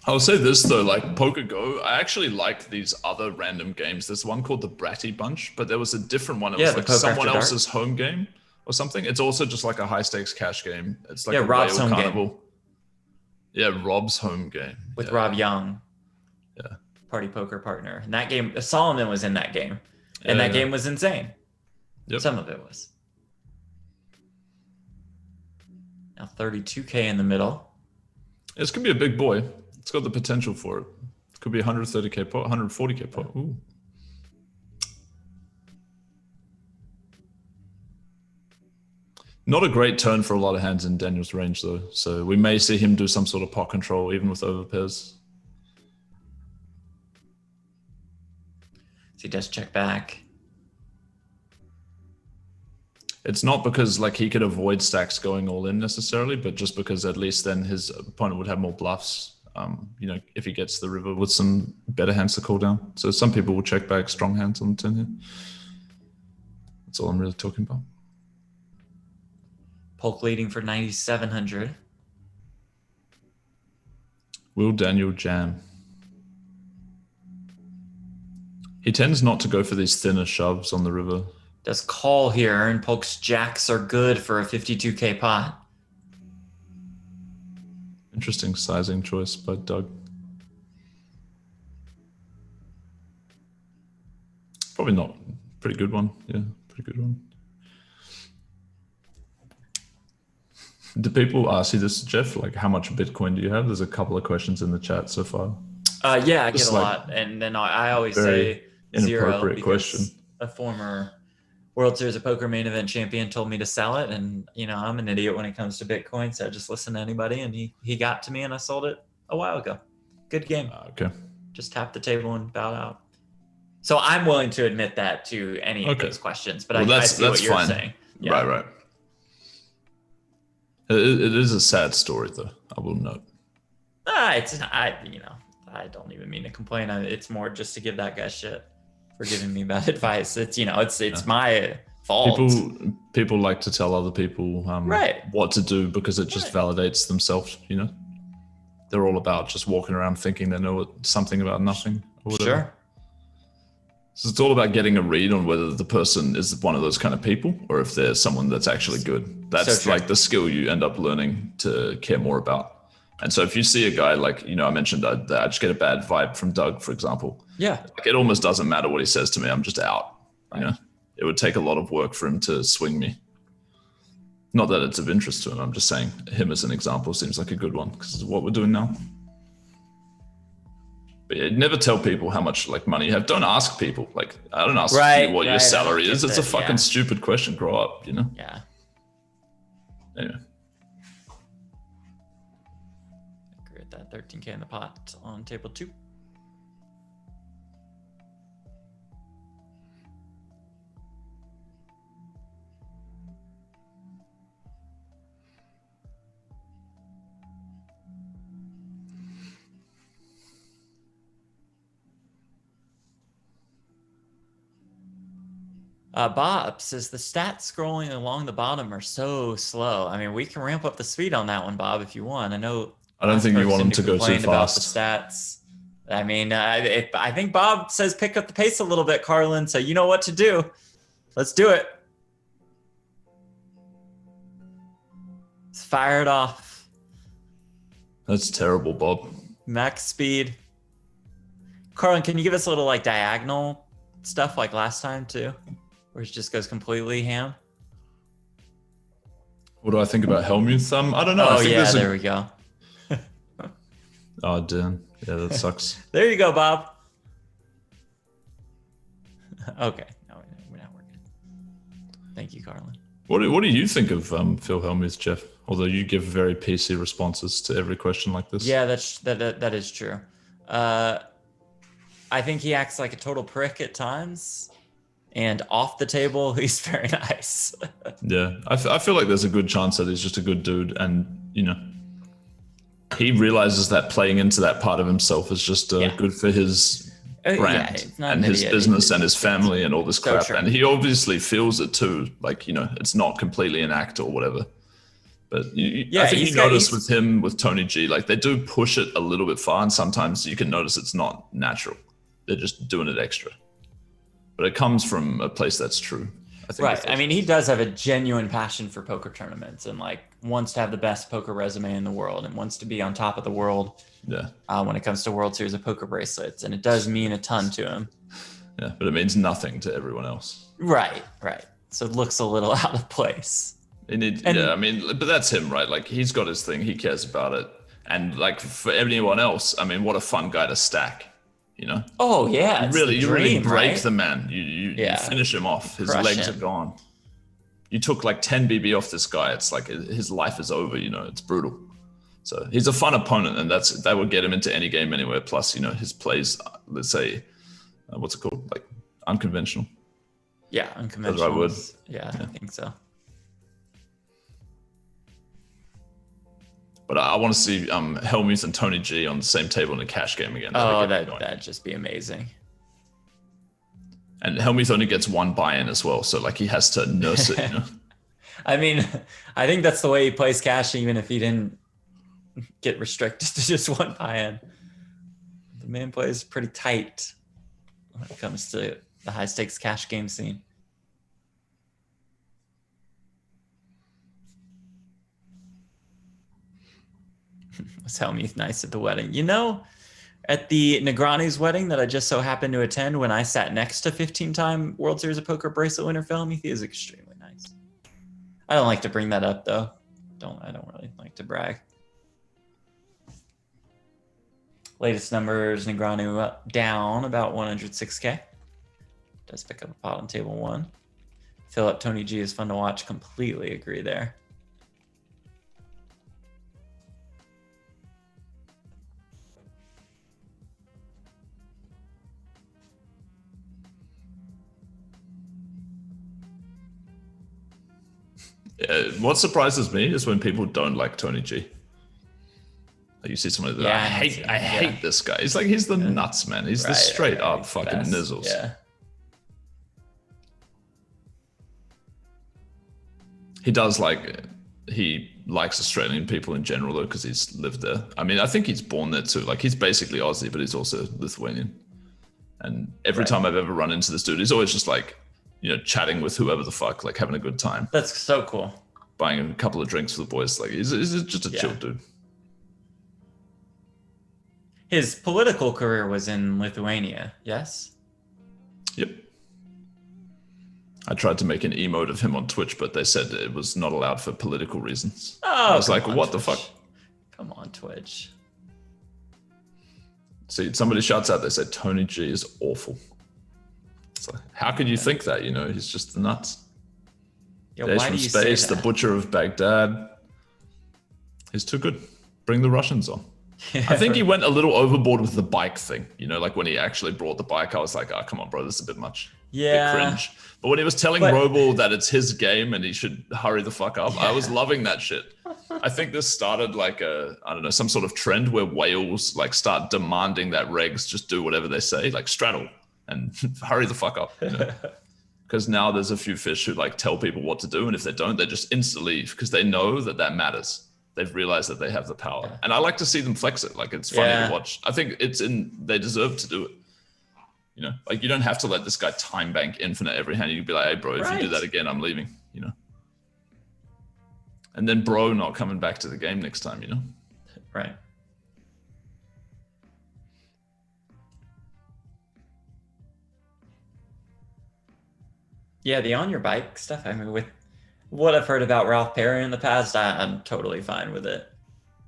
I'll say this though, like Poker Go, I actually like these other random games. There's one called the Bratty Bunch, but there was a different one. It was like someone else's home game or something. It's also just like a high stakes cash game. It's like a Rob's home carnival. game. Yeah, Rob's home game. With Rob Young. Yeah. Party poker partner. And that game, Solomon was in that game. And that game was insane. Yep. Some of it was. Now 32K in the middle. It's going to be a big boy. It's got the potential for it. It could be 130K pot, 140K pot. Ooh. Not a great turn for a lot of hands in Daniel's range, though. So we may see him do some sort of pot control, even with overpairs. So he does check back. It's not because like he could avoid stacks going all in necessarily, but just because at least then his opponent would have more bluffs. You know, if he gets the river with some better hands to call down. So some people will check back strong hands on the turn here. That's all I'm really talking about. Polk leading for 9,700. Will Daniel jam? He tends not to go for these thinner shoves on the river. Does call here, and Polk's jacks are good for a 52K pot. Interesting sizing choice by Doug. Probably not. Pretty good one. Yeah, pretty good one. Do people see this, Jeff? Like, how much Bitcoin do you have? There's a couple of questions in the chat so far. Yeah, I get a lot. And then I always say zero because question. A former World Series of Poker main event champion told me to sell it. And, you know, I'm an idiot when it comes to Bitcoin. So I just listen to anybody. And he got to me and I sold it a while ago. Good game. Okay. Just tapped the table and bowed out. So I'm willing to admit that to any of those questions. But I see what you're saying. Yeah. Right. It is a sad story, though, I will note. It's not, I don't even mean to complain. It's more just to give that guy shit for giving me bad advice. It's, it's my fault. People like to tell other people what to do because it just validates themselves, you know? They're all about just walking around thinking they know something about nothing or whatever. Sure. So it's all about getting a read on whether the person is one of those kind of people or if they're someone that's actually good. That's like the skill you end up learning to care more about. And so if you see a guy like, I mentioned I just get a bad vibe from Doug, for example. Yeah. Like it almost doesn't matter what he says to me. I'm just out. Right. You know, it would take a lot of work for him to swing me. Not that it's of interest to him. I'm just saying him as an example seems like a good one because it's what we're doing now. But yeah, never tell people how much like money you have. Don't ask people. Like I don't ask you what your salary is. It's a fucking stupid question. Grow up, you know? Yeah. Anyway. agree with that. 13K in the pot on table 2. Bob says the stats scrolling along the bottom are so slow. I mean, we can ramp up the speed on that one, Bob, if you want. I know. I don't think you want them to go too complain about the fast. stats. I mean, I think Bob says pick up the pace a little bit, Carlin. So you know what to do. Let's do it. Let's fire it off. That's terrible, Bob. Max speed. Carlin, can you give us a little like diagonal stuff like last time too? Where it just goes completely ham? What do I think about Helmuth? I don't know. Oh, I think yeah, there we go. Oh, damn. Yeah, that sucks. There you go, Bob. Okay. No, we're not working. Thank you, Carlin. What do you think of Phil Helmuth, Jeff? Although you give very PC responses to every question like this. Yeah, that is true. I think he acts like a total prick at times. And off the table, he's very nice. Yeah, I feel like there's a good chance that he's just a good dude. And, you know, he realizes that playing into that part of himself is just good for his brand and his business and his family and all this crap. And he obviously feels it too. Like, you know, it's not completely an act or whatever. But I think you notice with him, with Tony G, like they do push it a little bit far. And sometimes you can notice it's not natural. They're just doing it extra. But it comes from a place that's true. I think. Right. I mean, he does have a genuine passion for poker tournaments and like wants to have the best poker resume in the world and wants to be on top of the world. Yeah. When it comes to World Series of Poker bracelets, and it does mean a ton to him. Yeah, but it means nothing to everyone else. Right. So it looks a little out of place. I mean, but that's him, right? Like he's got his thing, he cares about it, and like for anyone else, I mean, what a fun guy to stack. You know? Oh yeah, you really break the man. You finish him off. His legs are gone. You took like 10 BB off this guy. It's like his life is over. You know, it's brutal. So he's a fun opponent, and that would get him into any game anywhere. Plus, you know, his plays, let's say, what's it called? Like unconventional. Yeah, unconventional. That's the right word. Yeah, I think so. But I want to see Helmuth and Tony G on the same table in a cash game again. That'd just be amazing. And Helmuth only gets one buy-in as well, so like he has to nurse it. You know? I mean, I think that's the way he plays cash, even if he didn't get restricted to just one buy-in. The man plays pretty tight when it comes to the high-stakes cash game scene. Was Helmuth nice at the wedding? You know, at the Negreanu's wedding that I just so happened to attend, when I sat next to 15-time World Series of Poker bracelet winner Phil Helmuth, he was extremely nice. I don't like to bring that up though. I don't really like to brag. Latest numbers, Negreanu down about 106K. Does pick up a pot on table 1. Philip, Tony G is fun to watch. Completely agree there. What surprises me is when people don't like Tony G. Like you see someone that I hate this guy. He's the nuts, man. He's the straight up fucking nizzles. Yeah. He likes Australian people in general though, because he's lived there. I mean, I think he's born there too. Like he's basically Aussie, but he's also Lithuanian. And every time I've ever run into this dude, he's always just like, you know, chatting with whoever the fuck, like having a good time. That's so cool. Buying a couple of drinks for the boys. Like he's just a chill dude. His political career was in Lithuania, yes? Yep. I tried to make an emote of him on Twitch, but they said it was not allowed for political reasons. Oh, I was like, what the fuck? Come on, Twitch. See, somebody shouts out, they said, Tony G is awful. It's like, how could you think that? You know, he's just nuts. Yo, Days why from do you Space, say the that? Butcher of Baghdad. He's too good. Bring the Russians on. I think he went a little overboard with the bike thing. You know, like when he actually brought the bike, I was like, oh, come on, bro, this is a bit much. Yeah. Bit cringe. But when he was telling Roble that it's his game and he should hurry the fuck up, I was loving that shit. I think this started like I don't know, some sort of trend where whales like start demanding that regs just do whatever they say, like straddle and hurry the fuck up. You know? Because now there's a few fish who like tell people what to do, and if they don't, they just instantly leave because they know that matters. They've realized that they have the power, and I like to see them flex it. Like it's funny to watch. I think they deserve to do it. You know, like you don't have to let this guy time bank infinite every hand. You'd be like, hey, bro, if you do that again, I'm leaving. You know, and then bro not coming back to the game next time. You know, right. Yeah, the on your bike stuff. I mean, with what I've heard about Ralph Perry in the past, I'm totally fine with it.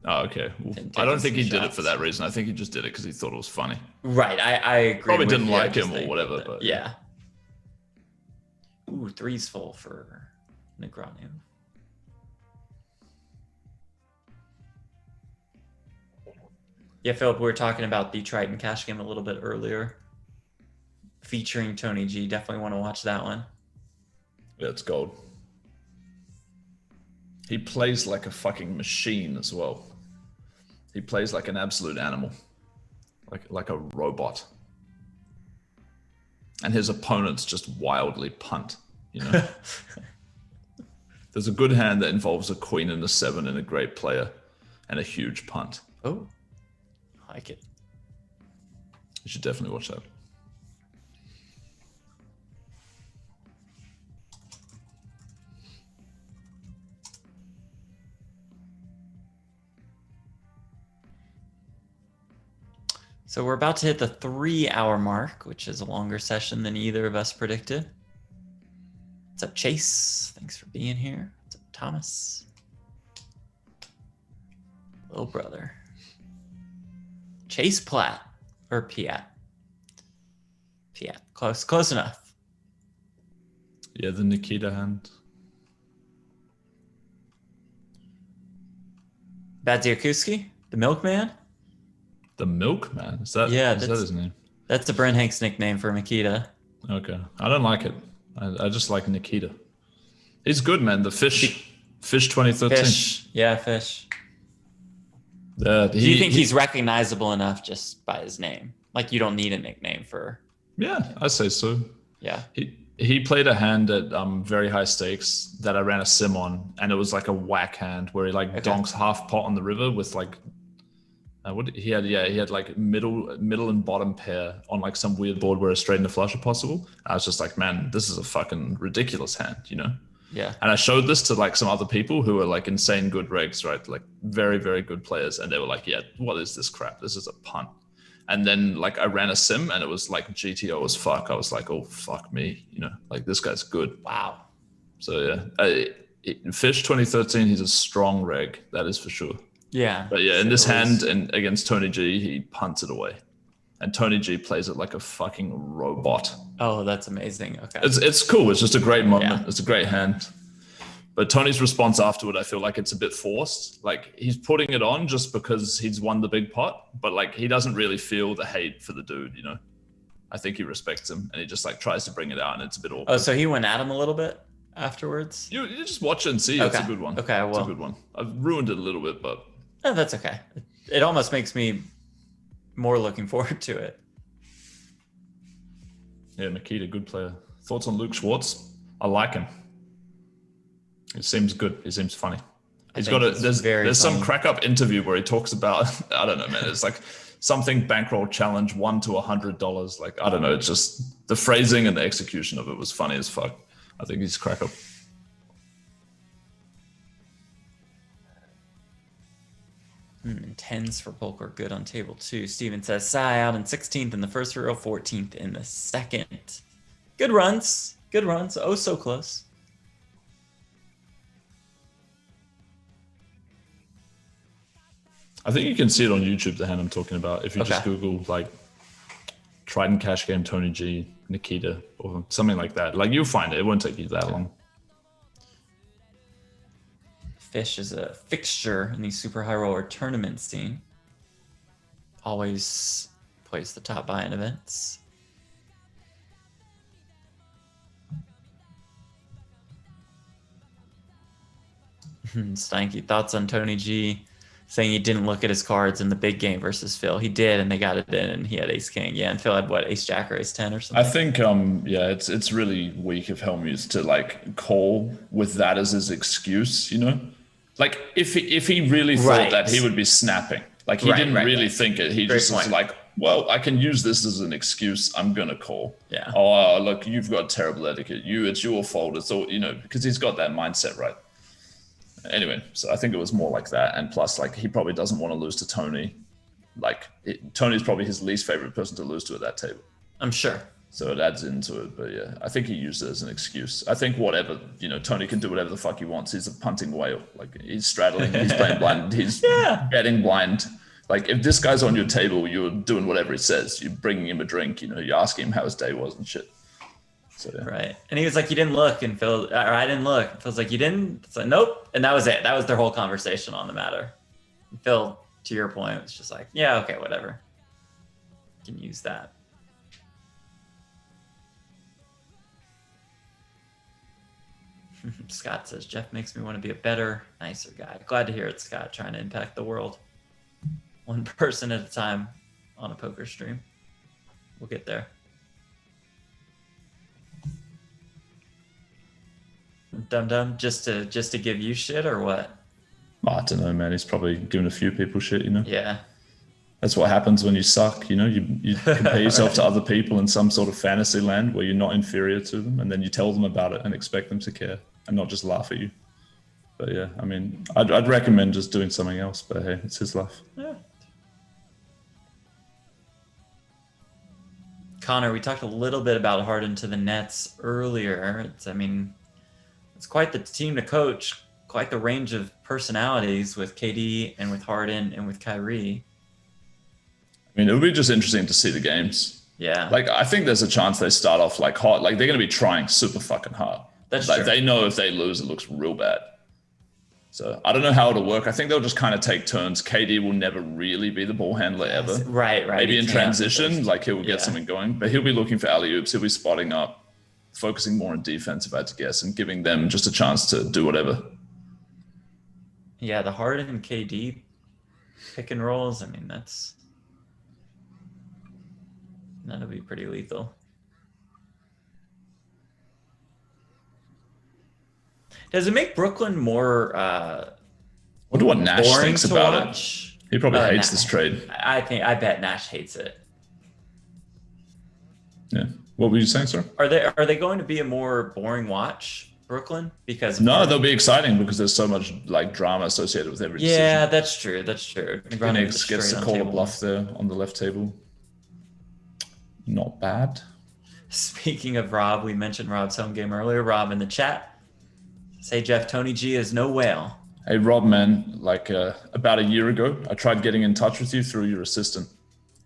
Oh, okay. Well, I don't think he did it for that reason. I think he just did it because he thought it was funny. Right. I agree. Probably didn't like him or whatever. But yeah. Ooh, 3's full for Negreanu. Yeah, Philip, we were talking about the Triton cash game a little bit earlier, featuring Tony G. Definitely want to watch that one. Yeah, it's gold. He plays like a fucking machine as well. He plays like an absolute animal, like a robot. And his opponents just wildly punt, you know? There's a good hand that involves a queen and a 7 and a great player and a huge punt. Oh, I like it. You should definitely watch that. So we're about to hit the 3-hour mark, which is a longer session than either of us predicted. What's up, Chase? Thanks for being here. What's up, Thomas? Little brother. Chase Platt or Piat? Piat. Close enough. Yeah, the Nikita hand. Badziakuski, the milkman? The Milkman? Is that his name? That's the Brent Hanks nickname for Nikita. Okay. I don't like it. I just like Nikita. He's good, man. The Fish 2013. Fish. Yeah, Fish. Do you think he's recognizable enough just by his name? Like you don't need a nickname for... Yeah, I say so. Yeah. He played a hand at very high stakes that I ran a sim on, and it was like a whack hand where he donks half pot on the river with like... he had like middle and bottom pair on like some weird board where a straight and a flush are possible. I was just like, man, this is a fucking ridiculous hand, you know? Yeah. And I showed this to like some other people who are like insane good regs, right? Like very, very good players. And they were like, yeah, what is this crap? This is a punt. And then like I ran a sim and it was like GTO as fuck. I was like, oh, fuck me. You know, like this guy's good. Wow. So yeah, Fish 2013, he's a strong reg. That is for sure. Yeah. But yeah, in this hand and against Tony G, he punts it away. And Tony G plays it like a fucking robot. Oh, that's amazing. Okay. It's cool. It's just a great moment. Yeah. It's a great hand. But Tony's response afterward, I feel like it's a bit forced. Like he's putting it on just because he's won the big pot, but like he doesn't really feel the hate for the dude, you know? I think he respects him and he just like tries to bring it out and it's a bit awkward. Oh, so he went at him a little bit afterwards? You just watch it and see. Okay. It's a good one. Okay, well. It's a good one. I've ruined it a little bit, but... Oh, that's okay. It almost makes me more looking forward to it. Yeah, Nikita, good player. Thoughts on Luke Schwartz? I like him. It seems good. He seems funny. There's some crack up interview where he talks about, I don't know, man. It's like something bankroll challenge $1 to $100. Like, I don't know. It's just the phrasing and the execution of it was funny as fuck. I think he's crack up. Tens for Polk are good on table 2. Steven says, Sai out in 16th in the first row, 14th in the second. Good runs. Good runs. Oh, so close. I think you can see it on YouTube, the hand I'm talking about. If you just Google like Triton Cash Game, Tony G, Nikita, or something like that. Like you'll find it. It won't take you that long. Fish is a fixture in the super high roller tournament scene. always plays the top buy-in events. Stanky, thoughts on Tony G saying he didn't look at his cards in the big game versus Phil? He did, and they got it in, and he had ace king. Yeah, and Phil had what, ace jack or ace 10 or something? I think yeah, it's really weak of Helmuth to like call with that as his excuse, you know? Like if he really thought that, he would be snapping. Like he didn't really think it. He just was like, well, I can use this as an excuse. I'm gonna call. Yeah. Oh, look, you've got terrible etiquette. It's your fault. It's all, you know, because he's got that mindset, right? Anyway, so I think it was more like that. And plus, like, he probably doesn't want to lose to Tony. Like, Tony's probably his least favorite person to lose to at that table. I'm sure. So it adds into it. But yeah, I think he used it as an excuse. I think whatever, you know, Tony can do whatever the fuck he wants. He's a punting whale. Like, he's straddling, he's playing blind, he's betting blind. Like, if this guy's on your table, you're doing whatever he says. You're bringing him a drink, you know, you're asking him how his day was and shit. So, yeah. Right. And he was like, you didn't look. And Phil, or I didn't look. And Phil's like, you didn't? It's like, nope. And that was it. That was their whole conversation on the matter. And Phil, to your point, was just like, yeah, okay, whatever. You can use that. Scott says, Jeff makes me want to be a better, nicer guy. Glad to hear it, Scott, trying to impact the world. One person at a time on a poker stream. We'll get there. Dum Dum, just to give you shit or what? I don't know, man. He's probably giving a few people shit, you know? Yeah. That's what happens when you suck, you know? You compare yourself to other people in some sort of fantasy land where you're not inferior to them, and then you tell them about it and expect them to care and not just laugh at you. But yeah, I mean, I'd recommend just doing something else, but hey, it's his life. Yeah. Connor, we talked a little bit about Harden to the Nets earlier. It's quite the team to coach, quite the range of personalities with KD and with Harden and with Kyrie. I mean, it would be just interesting to see the games. Yeah. Like, I think there's a chance they start off like hot. Like, they're going to be trying super fucking hard. That's like, true. They know if they lose, it looks real bad. So I don't know how it'll work. I think they'll just kind of take turns. KD will never really be the ball handler ever. Right. Maybe in transition, like he'll get something going, but he'll be looking for alley-oops. He'll be spotting up, focusing more on defense, if I had to guess, and giving them just a chance to do whatever. Yeah, the Harden and KD pick and rolls, that'll be pretty lethal. Does it make Brooklyn more I wonder what Nash thinks about it. He probably hates this trade. I bet Nash hates it. Yeah. What were you saying, sir? Are they going to be a more boring watch, Brooklyn? Because they'll be exciting because there's so much like drama associated with every decision. Yeah, that's true. DNegs gets to call a bluff there on the left table. Not bad. Speaking of Rob, we mentioned Rob's home game earlier. Rob in the chat. Say, Jeff, Tony G is no whale. Hey, Rob, man, like about a year ago, I tried getting in touch with you through your assistant.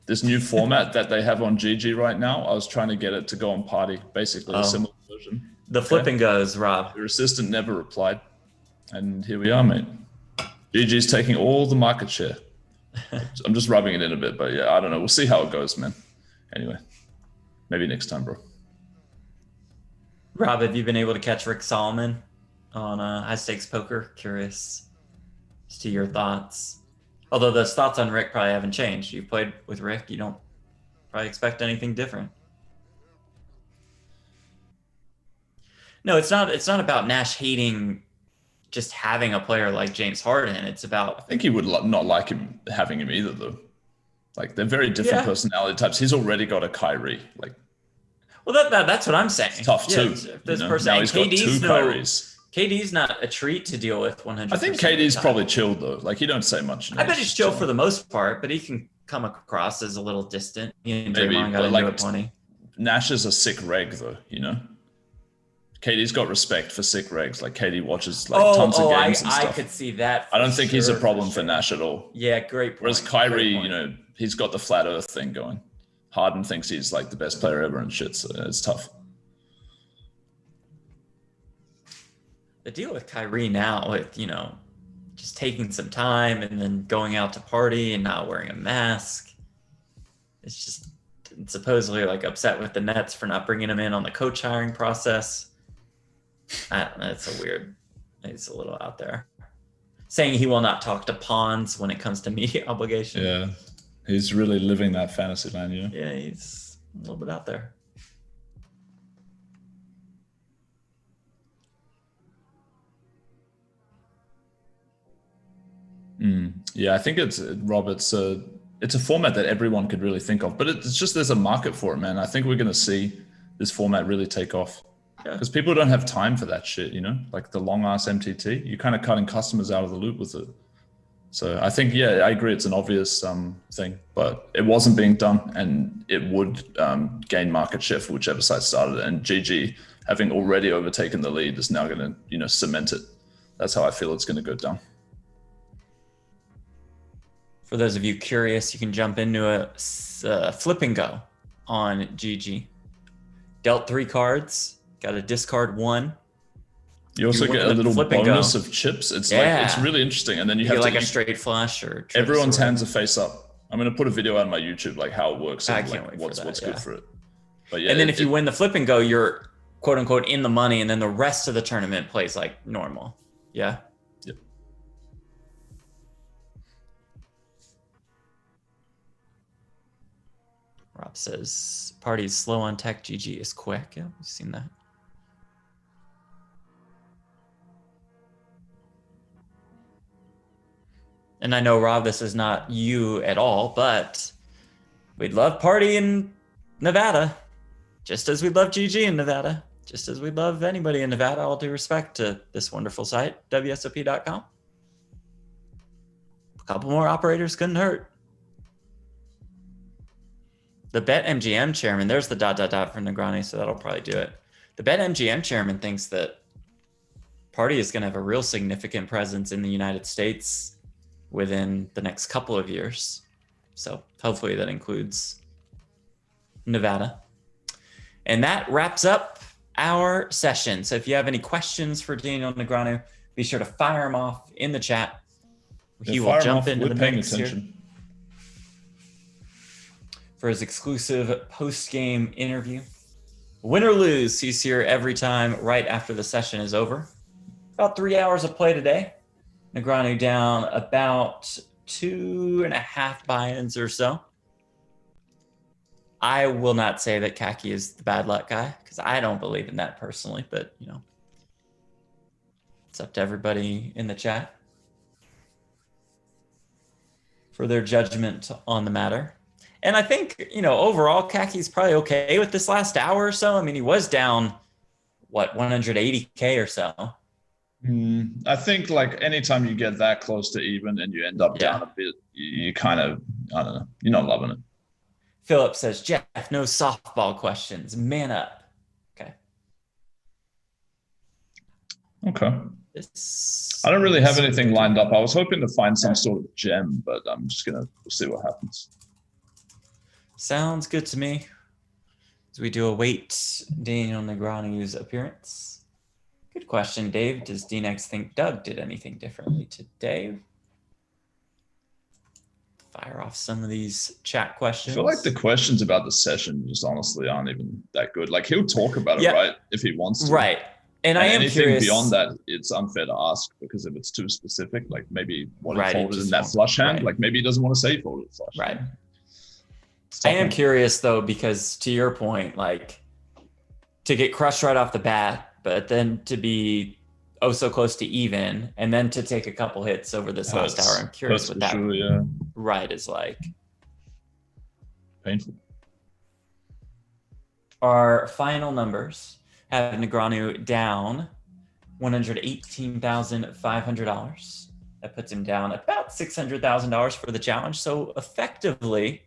This new format that they have on GG right now, I was trying to get it to go on Party, basically a similar version. The flipping goes, Rob. Your assistant never replied. And here we are, mate. GG's taking all the market share. I'm just rubbing it in a bit, but yeah, I don't know. We'll see how it goes, man. Anyway, maybe next time, bro. Rob, have you been able to catch Rick Solomon on High Stakes Poker? Curious as to your thoughts. Although those thoughts on Rick probably haven't changed. You've played with Rick. You don't probably expect anything different. No, it's not about Nash hating just having a player like James Harden. It's about... I think he would not like him having him either, though. Like, they're very different personality types. He's already got a Kyrie. Like, well, that's what I'm saying. It's tough too. This person, now he's got two Kyries. KD's not a treat to deal with 100%. I think KD's probably chilled though. Like, he don't say much. I bet he's chill for the most part, but he can come across as a little distant. He and Draymond got into it plenty. Nash is a sick reg though, you know. KD's got respect for sick regs. Like, KD watches tons of games and stuff. I could see that. I don't think he's a problem for Nash at all. Yeah, great point. Whereas Kyrie, you know, he's got the flat earth thing going. Harden thinks he's like the best player ever and shit, so it's tough. The deal with Kyrie now with, you know, just taking some time and then going out to party and not wearing a mask. It's just supposedly like upset with the Nets for not bringing him in on the coach hiring process. I don't know. It's a little out there. Saying he will not talk to pawns when it comes to media obligation. Yeah, he's really living that fantasy land, you know? Yeah, he's a little bit out there. Yeah, I think it's a format that everyone could really think of, but it's just there's a market for it, man. I think we're going to see this format really take off because people don't have time for that shit, you know, like the long ass MTT. You're kind of cutting customers out of the loop with it. So I think, yeah, I agree. It's an obvious thing, but it wasn't being done, and it would gain market share for whichever side started it. And GG, having already overtaken the lead, is now going to, you know, cement it. That's how I feel it's going to go down. For those of you curious, you can jump into a flip and go on GG. Dealt 3 cards, got to discard 1. You also get a little bonus of chips. It's like, it's really interesting. And then you have like a straight flush or everyone's hands are face up. I'm going to put a video on my YouTube, like how it works and like what's good for it. But yeah, and then if you win the flip and go, you're quote unquote in the money, and then the rest of the tournament plays like normal. Yeah. Yep. Rob says party's slow on tech, GG is quick. Yeah, we've seen that. And I know, Rob, this is not you at all, but we'd love party in Nevada, just as we love GG in Nevada, just as we love anybody in Nevada, all due respect to this wonderful site, WSOP.com. A couple more operators couldn't hurt. The BetMGM chairman, there's the ... for Negreanu, so that'll probably do it. The BetMGM chairman thinks that party is going to have a real significant presence in the United States within the next couple of years. So hopefully that includes Nevada. And that wraps up our session. So if you have any questions for Daniel Negreanu, be sure to fire them off in the chat. He will jump into the mix here for his exclusive post-game interview. Win or lose, he's here every time right after the session is over. About 3 hours of play today. Negreanu down about 2.5 buy-ins or so. I will not say that Kaki is the bad luck guy because I don't believe in that personally, but you know, it's up to everybody in the chat for their judgment on the matter. And I think, you know, overall, Kaki's probably okay with this last hour or so. I mean, he was down, what, 180K or so. I think like anytime you get that close to even and you end up down a bit, you kind of, I don't know, you're not loving it. Philip says, Jeff, no softball questions. Man up. Okay. I don't really have anything lined up. I was hoping to find some sort of gem, but I'm just going to see what happens. Sounds good to me. As we do await Daniel Negreanu's appearance. Good question, Dave. Does DNegs think Doug did anything differently today? Fire off some of these chat questions. I feel like the questions about the session just honestly aren't even that good. Like he'll talk about it, right? If he wants to. Right. And I am anything curious. Beyond that, it's unfair to ask because if it's too specific, like maybe what he folded in that flush hand, like maybe he doesn't want to say he folded flush. Right. I am curious though, because to your point, like to get crushed right off the bat, but then to be so close to even, and then to take a couple hits over this last hour. I'm curious what that right is like. Painful. Our final numbers have Negreanu down $118,500. That puts him down about $600,000 for the challenge. So effectively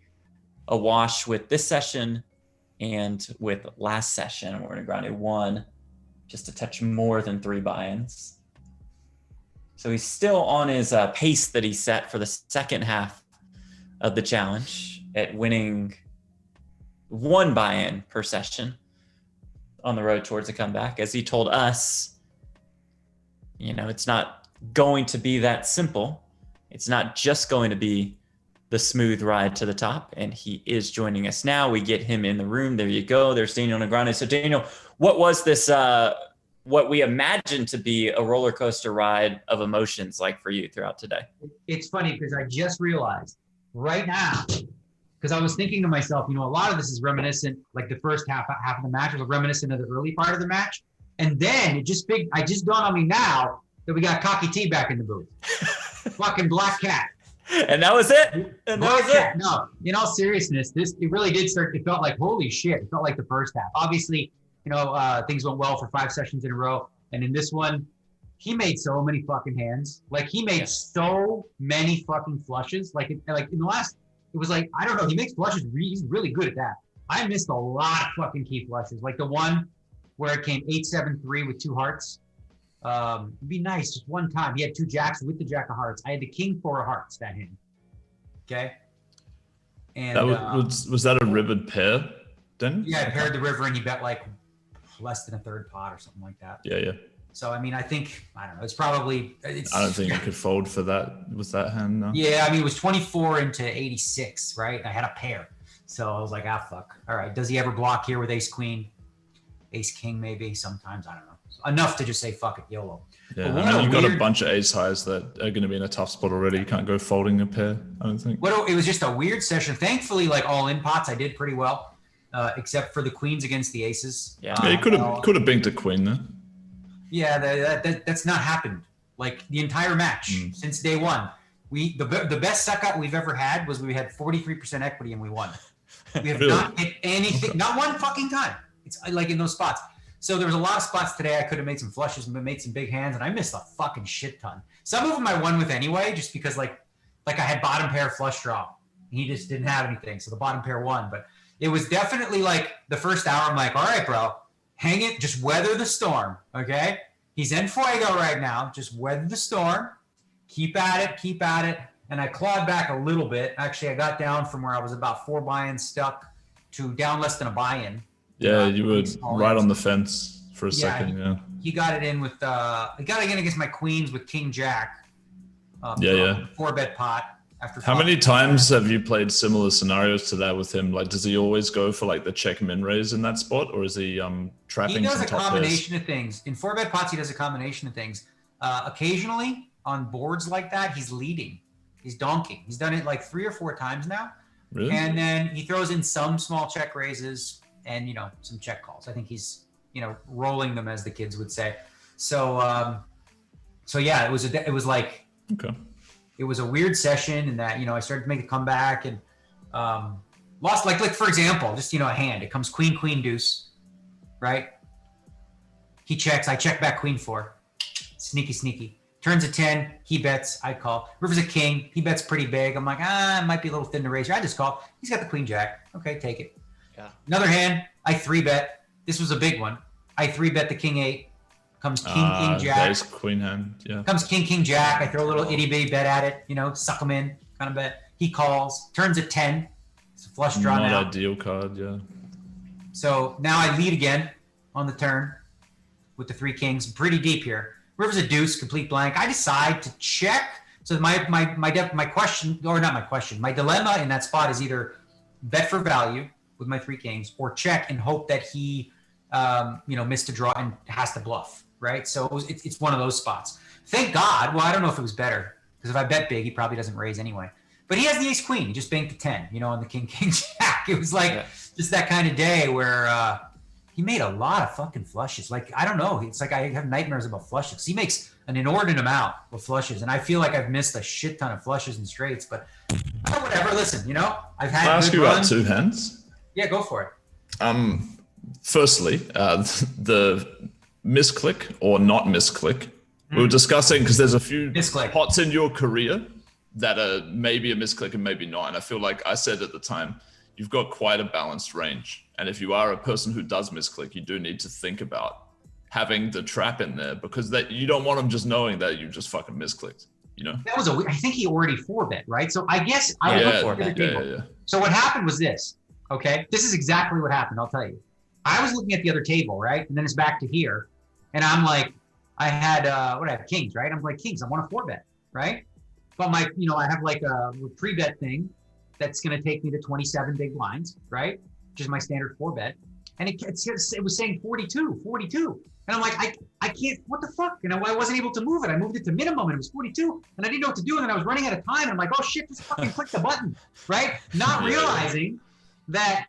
a wash with this session and with last session where Negreanu won just a touch more than 3 buy-ins. So he's still on his pace that he set for the second half of the challenge at winning 1 buy-in per session on the road towards a comeback. As he told us, you know, it's not going to be that simple. It's not just going to be the smooth ride to the top, and he is joining us now. We get him in the room. There you go. There's Daniel Negreanu. So Daniel, what was this, what we imagined to be a roller coaster ride of emotions like for you throughout today? It's funny because I just realized right now, because I was thinking to myself, a lot of this is reminiscent, like the first half of the match was reminiscent of the early part of the match. And then I just dawned on me now that we got KakiTee back in the booth. Fucking Black Cat. And that was it. And Black that was Cat. it. No, in all seriousness, it really did start. It felt like, holy shit. It felt like the first half. Obviously, things went well for 5 sessions in a row. And in this one, he made so many fucking hands. Like he made so many fucking flushes. Like in the last, it was like, I don't know. He makes flushes. He's really good at that. I missed a lot of fucking key flushes. Like the one where it came 8-7-3 with 2 hearts. It'd be nice just one time. He had 2 jacks with the jack of hearts. I had the king 4 of hearts that hand. Okay. And that was that a rivered pair then? Yeah, I paired the river and you bet like less than a third pot or something like that. Yeah. So I mean, I don't know. It's probably. I don't think you could fold for that with that hand. No. Yeah, I mean, it was 24 into 86, right? I had a pair, so I was like, fuck. All right, does he ever block here with ace queen, ace king? Maybe sometimes, I don't know. Enough to just say fuck it, YOLO. Yeah, I mean, you've got a bunch of ace highs that are going to be in a tough spot already. You can't go folding a pair, I don't think. Well, it was just a weird session. Thankfully, like all in pots, I did pretty well, except for the queens against the aces. Yeah, you could have banked a queen there. Yeah, that's not happened. Like the entire match since day one. The best suck up we've ever had was we had 43% equity and we won. We have not hit anything, not one fucking time. It's like in those spots. So there was a lot of spots today I could have made some flushes and made some big hands, and I missed a fucking shit ton. Some of them I won with anyway, just because like I had bottom pair flush draw. He just didn't have anything, so the bottom pair won. But it was definitely like the first hour, I'm like, all right, bro, hang it, just weather the storm, okay? He's en fuego right now. Just weather the storm. Keep at it. And I clawed back a little bit. Actually, I got down from where I was about 4 buy-ins stuck to down less than a buy-in. Yeah, you were right on the fence for a second. Yeah, he got it in with. He got it in against my queens with King Jack. 4-bet pot. After how many times have you played similar scenarios to that with him? Like, does he always go for like the check min raise in that spot, or is he trapping? He does a combination pairs? of things. In 4-bet pots, he does a combination of things. Occasionally on boards like that, he's leading. He's donking. He's done it like 3 or 4 times now. Really? And then he throws in some small check raises and some check calls. I think he's rolling them, as the kids would say. So yeah, it was like okay. It was a weird session in that I started to make a comeback and lost like for example, just a hand. It comes queen deuce, right? He checks. I check back queen 4. Sneaky. Turns a 10. He bets. I call. River's a king. He bets pretty big. I'm like, it might be a little thin to raise here. I just call. He's got the queen jack. Okay, take it. Yeah. Another hand. I 3-bet. This was a big one. I 3-bet the king 8. Comes king jack. There's queen hand. Yeah. Comes king jack. I throw a little itty bitty bet at it. Suck him in kind of bet. He calls. Turns a 10. It's a flush draw now. Not ideal card. Yeah. So now I lead again on the turn with the 3 kings. Pretty deep here. River's a deuce, complete blank. I decide to check. So my question, or not my question, my dilemma in that spot is either bet for value with my 3 kings or check and hope that he, missed a draw and has to bluff, right? So it's one of those spots. Thank God. Well, I don't know if it was better because if I bet big, he probably doesn't raise anyway. But he has the ace queen. He just banked the 10, on the king jack. It was like just that kind of day where he made a lot of fucking flushes. Like, I don't know. It's like I have nightmares about flushes. He makes an inordinate amount of flushes. And I feel like I've missed a shit ton of flushes and straights. But whatever. Listen, I've had Can I ask you about 2 hands? Yeah, go for it. Firstly, the misclick or not misclick. We were discussing because there's a few Misclick. pots in your career that are maybe a misclick and maybe not. And I feel like I said at the time, you've got quite a balanced range. And if you are a person who does misclick, you do need to think about having the trap in there because that you don't want them just knowing that you just fucking misclicked, That was I think he already 4-bet, right? So I guess I looked at the table. Yeah. So what happened was this, okay? This is exactly what happened, I'll tell you. I was looking at the other table, right? And then it's back to here. And I'm like, I had, kings, right? I'm like, kings, I want a 4-bet, right? But I have like a pre-bet thing. that's going to take me to 27 big blinds, right? Which is my standard 4-bet. And it was saying 42. And I'm like, I can't, what the fuck? And I wasn't able to move it. I moved it to minimum and it was 42. And I didn't know what to do. And then I was running out of time. And I'm like, oh shit, just fucking click the button, right? Not realizing that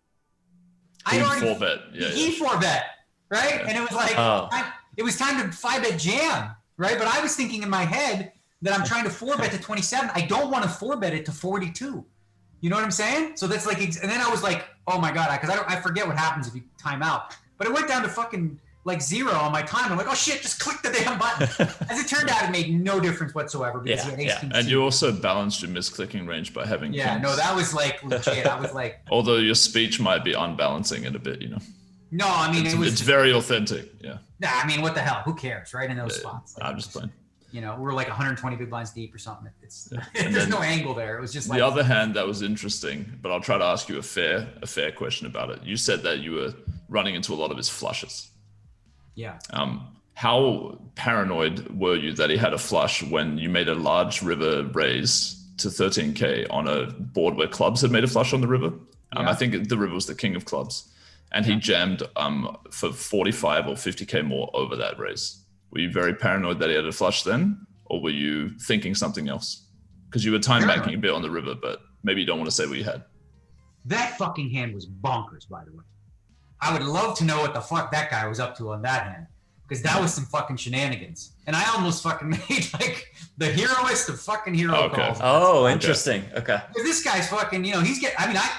I already 4-bet. he 4-bet, right? And it was like, it was time to 5-bet jam, right? But I was thinking in my head that I'm trying to 4-bet to 27. I don't want to 4-bet it to 42. You know what I'm saying? So that's like, and then I was like, oh my God, because I forget what happens if you time out. But it went down to fucking like 0 on my time. I'm like, oh shit, just click the damn button. As it turned out, it made no difference whatsoever because he had ace king And you also balanced your misclicking range by having kings. no, that was like legit. I was like, although your speech might be unbalancing it a bit, you know. No, I mean it's very authentic. Yeah. Nah, I mean, what the hell? Who cares, right? In those spots. Like, I'm just playing. You know, we're like 120 big blinds deep or something. It's there's no angle there. It was just like the other hand that was interesting, but I'll try to ask you a fair question about it. You said that you were running into a lot of his flushes. Yeah. How paranoid were you that he had a flush when you made a large river raise to 13K on a board where clubs had made a flush on the river? I think the river was the king of clubs, and he jammed for 45 or 50K more over that raise. Were you very paranoid that he had a flush then, or were you thinking something else? Because you were time banking a bit on the river, but maybe you don't want to say what you had. That fucking hand was bonkers, by the way. I would love to know what the fuck that guy was up to on that hand, because that was some fucking shenanigans. And I almost fucking made like the heroist of fucking hero calls. Oh, interesting. Okay. Because this guy's fucking, you know,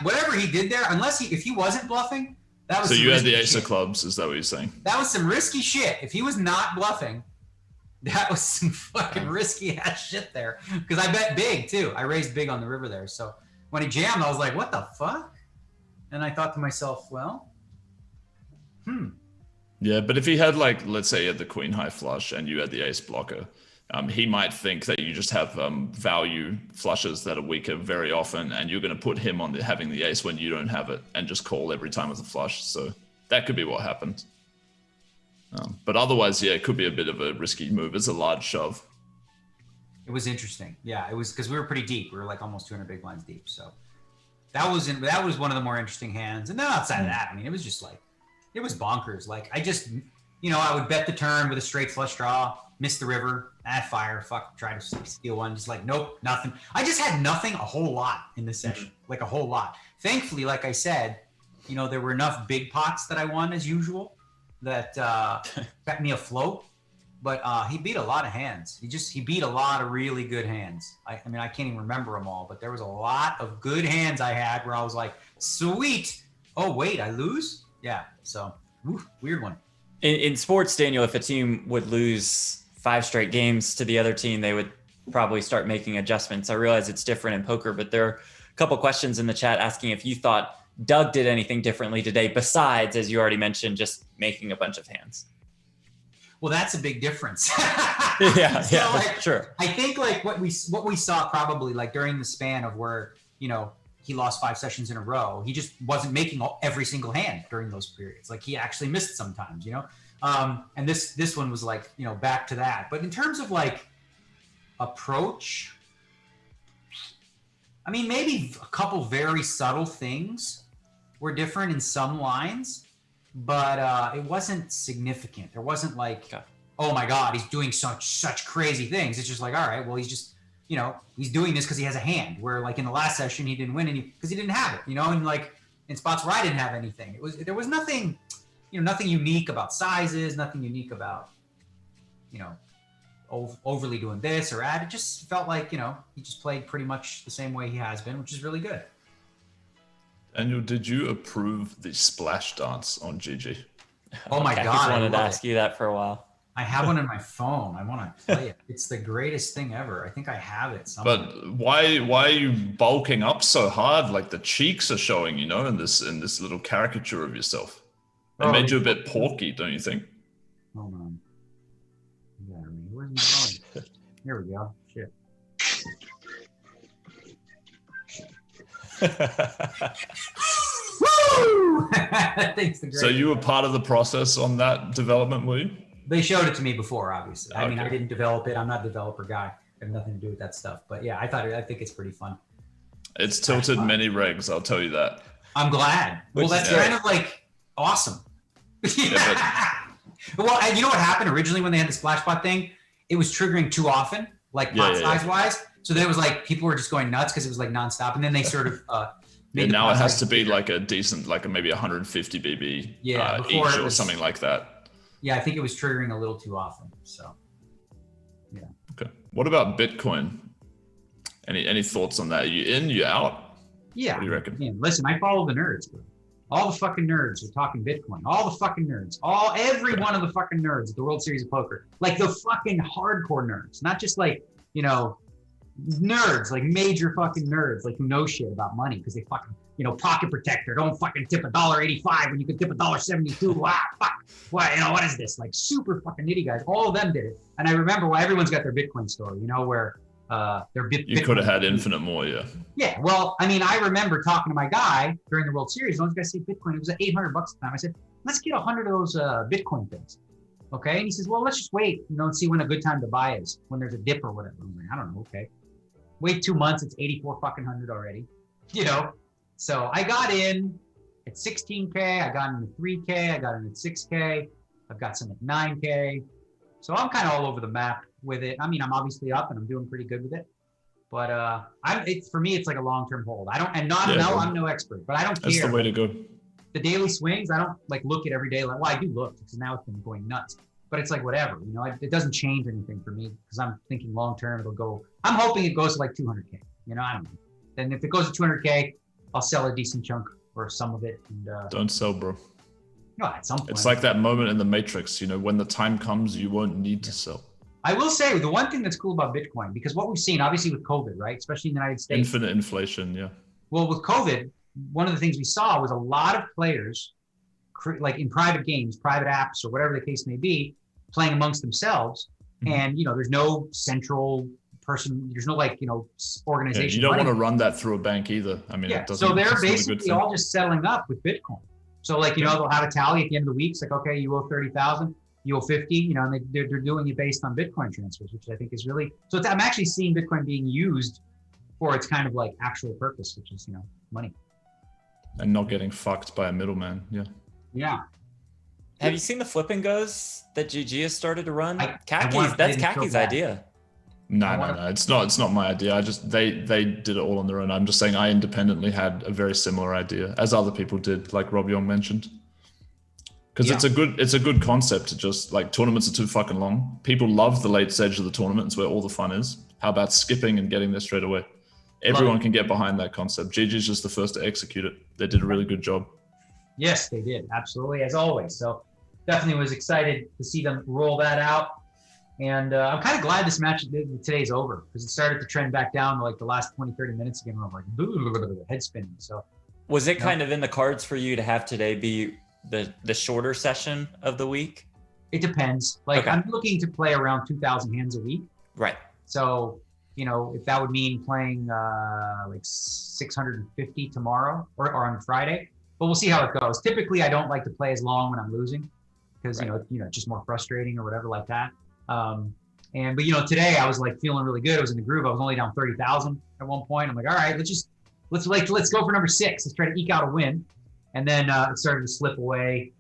whatever he did there, if he wasn't bluffing, that was. So you had the ace of clubs, is that what you're saying? That was some risky shit. If he was not bluffing, that was some fucking risky ass shit there. Because I bet big too. I raised big on the river there. So when he jammed, I was like, what the fuck? And I thought to myself, well, Yeah, but if he had, like, let's say he had the queen high flush and you had the ace blocker, he might think that you just have value flushes that are weaker very often, and you're going to put him on having the ace when you don't have it and just call every time with a flush. So that could be what happened. But otherwise, yeah, it could be a bit of a risky move. It's a large shove. It was interesting. Yeah, it was because we were pretty deep. We were like almost 200 big blinds deep. So that was one of the more interesting hands. And then outside of that, I mean, it was just like, it was bonkers. Like I just, you know, I would bet the turn with a straight flush draw, miss the river, fire, fuck, try to steal one. Just like, nope, nothing. I just had nothing a whole lot in this session, like a whole lot. Thankfully, like I said, you know, there were enough big pots that I won as usual that kept me afloat. But he beat a lot of hands. He beat a lot of really good hands. I mean, I can't even remember them all, but there was a lot of good hands I had where I was like, sweet. Oh, wait, I lose? Yeah, so weird one. In sports, Daniel, if a team would lose 5 straight games to the other team, they would probably start making adjustments. I realize it's different in poker, but there are a couple questions in the chat asking if you thought Doug did anything differently today besides, as you already mentioned, just making a bunch of hands. Well, that's a big difference. yeah, like, sure. I think like what we saw probably like during the span of where, you know, he lost 5 sessions in a row. He just wasn't making every single hand during those periods. Like he actually missed sometimes, you know? And this one was like, you know, back to that. But in terms of like approach, I mean, maybe a couple very subtle things were different in some lines, but it wasn't significant. There wasn't like, oh my God, he's doing such crazy things. It's just like, all right, well, he's just, you know, he's doing this because he has a hand. Where like in the last session he didn't win any because he didn't have it, you know, and like in spots where I didn't have anything, there was nothing, you know, nothing unique about sizes, nothing unique about, you know, overly doing this or that. It just felt like, you know, he just played pretty much the same way he has been, which is really good. Daniel, did you approve the splash dance on GG? Oh my God! I wanted to ask you that for a while. I have one in my phone. I want to play it. It's the greatest thing ever. I think I have it somewhere. But why are you bulking up so hard? Like the cheeks are showing, you know, in this little caricature of yourself. It made you a bit porky, don't you think? Hold on. Yeah, I mean, where's my phone? Here we go. Shit. Woo! That thing's the greatest. So you were part of the process on that development, were you? They showed it to me before, obviously. I mean, Okay. I didn't develop it. I'm not a developer guy. I have nothing to do with that stuff. But yeah, I think it's pretty fun. It's tilted many regs, I'll tell you that. I'm glad. Well, that's kind of like awesome. Well, and you know what happened originally when they had the splash pot thing? It was triggering too often, like pot size wise. So then it was like people were just going nuts because it was like nonstop. And then they sort of now it has to be like a decent, like maybe 150 BB each or something like that. Yeah, I think it was triggering a little too often. So yeah. Okay. What about Bitcoin? Any thoughts on that? Are you in? You out? Yeah. What do you reckon? Man, listen, I follow the nerds, bro. All the fucking nerds are talking Bitcoin. All the fucking nerds. Every one of the fucking nerds at the World Series of Poker. Like the fucking hardcore nerds. Not just like, you know, nerds, like major fucking nerds, like who know shit about money because they fucking, you know, pocket protector. Don't fucking tip $1.85 when you can tip $1.72. Wow, fuck. What, you know, what is this? Like super fucking nitty guys. All of them did it. And I remember everyone's got their Bitcoin story, you know, where you could have had infinite more, yeah. Yeah, well, I mean, I remember talking to my guy during the World Series. I was going to say Bitcoin. It was at $800 at the time. I said, let's get 100 of those Bitcoin things. Okay, and he says, well, let's just wait, you know, and see when a good time to buy is, when there's a dip or whatever. I'm like, I don't know. Okay, wait 2 months. It's 84 fucking hundred already. You know, so I got in at 16K. I got in at 3K. I got in at 6K. I've got some at 9K. So I'm kind of all over the map with it. I mean, I'm obviously up and I'm doing pretty good with it, but for me, it's like a long-term hold. I'm no expert, but I don't care. That's the way to go. The daily swings, I don't like look at every day. Like, well, I do look because now it's been going nuts, but it's like whatever, you know, it doesn't change anything for me because I'm thinking long-term it'll go. I'm hoping it goes to like 200K, you know, I don't know. Then if it goes to 200K, I'll sell a decent chunk or some of it. And don't sell, bro. No, at some point. It's like that moment in the Matrix, you know, when the time comes, you won't need to sell. I will say the one thing that's cool about Bitcoin, because what we've seen, obviously with COVID, right, especially in the United States. Infinite inflation, yeah. Well, with COVID, one of the things we saw was a lot of players, like in private games, private apps, or whatever the case may be, playing amongst themselves. Mm-hmm. And, you know, there's no central person, there's no like, you know, organization. You don't want to run that through a bank either. I mean, it doesn't. So they're basically all just settling up with Bitcoin. So like, you know, they'll have a tally at the end of the week. It's like, okay, you owe 30,000. You owe 50, you know, and they're doing it based on Bitcoin transfers, which I think is really, so I'm actually seeing Bitcoin being used for its kind of like actual purpose, which is, you know, money. And not getting fucked by a middleman, yeah. Yeah. Have you seen the flip and goes that GG has started to run? That's Kaki's Kaki's idea. No, it's not my idea. They did it all on their own. I'm just saying I independently had a very similar idea, as other people did, like Rob Young mentioned. Because it's a good concept to just like tournaments are too fucking long. People love the late stage of the tournament. It's where all the fun is. How about skipping and getting there straight away? Everyone can get behind that concept. GG's just the first to execute it. They did a really good job. Yes, they did. Absolutely, as always. So definitely was excited to see them roll that out. And I'm kind of glad this match today's over because it started to trend back down to like the last 20, 30 minutes again. Where I'm like, head spinning. So was it kind of in the cards for you to have today be the shorter session of the week? It depends. Like I'm looking to play around 2,000 hands a week. Right. So, you know, if that would mean playing like 650 tomorrow or on Friday, but we'll see how it goes. Typically, I don't like to play as long when I'm losing because, you know, it's just more frustrating or whatever like that. But you know, today I was like feeling really good. I was in the groove. I was only down 30,000 at one point. I'm like, all right, let's go for number 6. Let's try to eke out a win. And then it started to slip away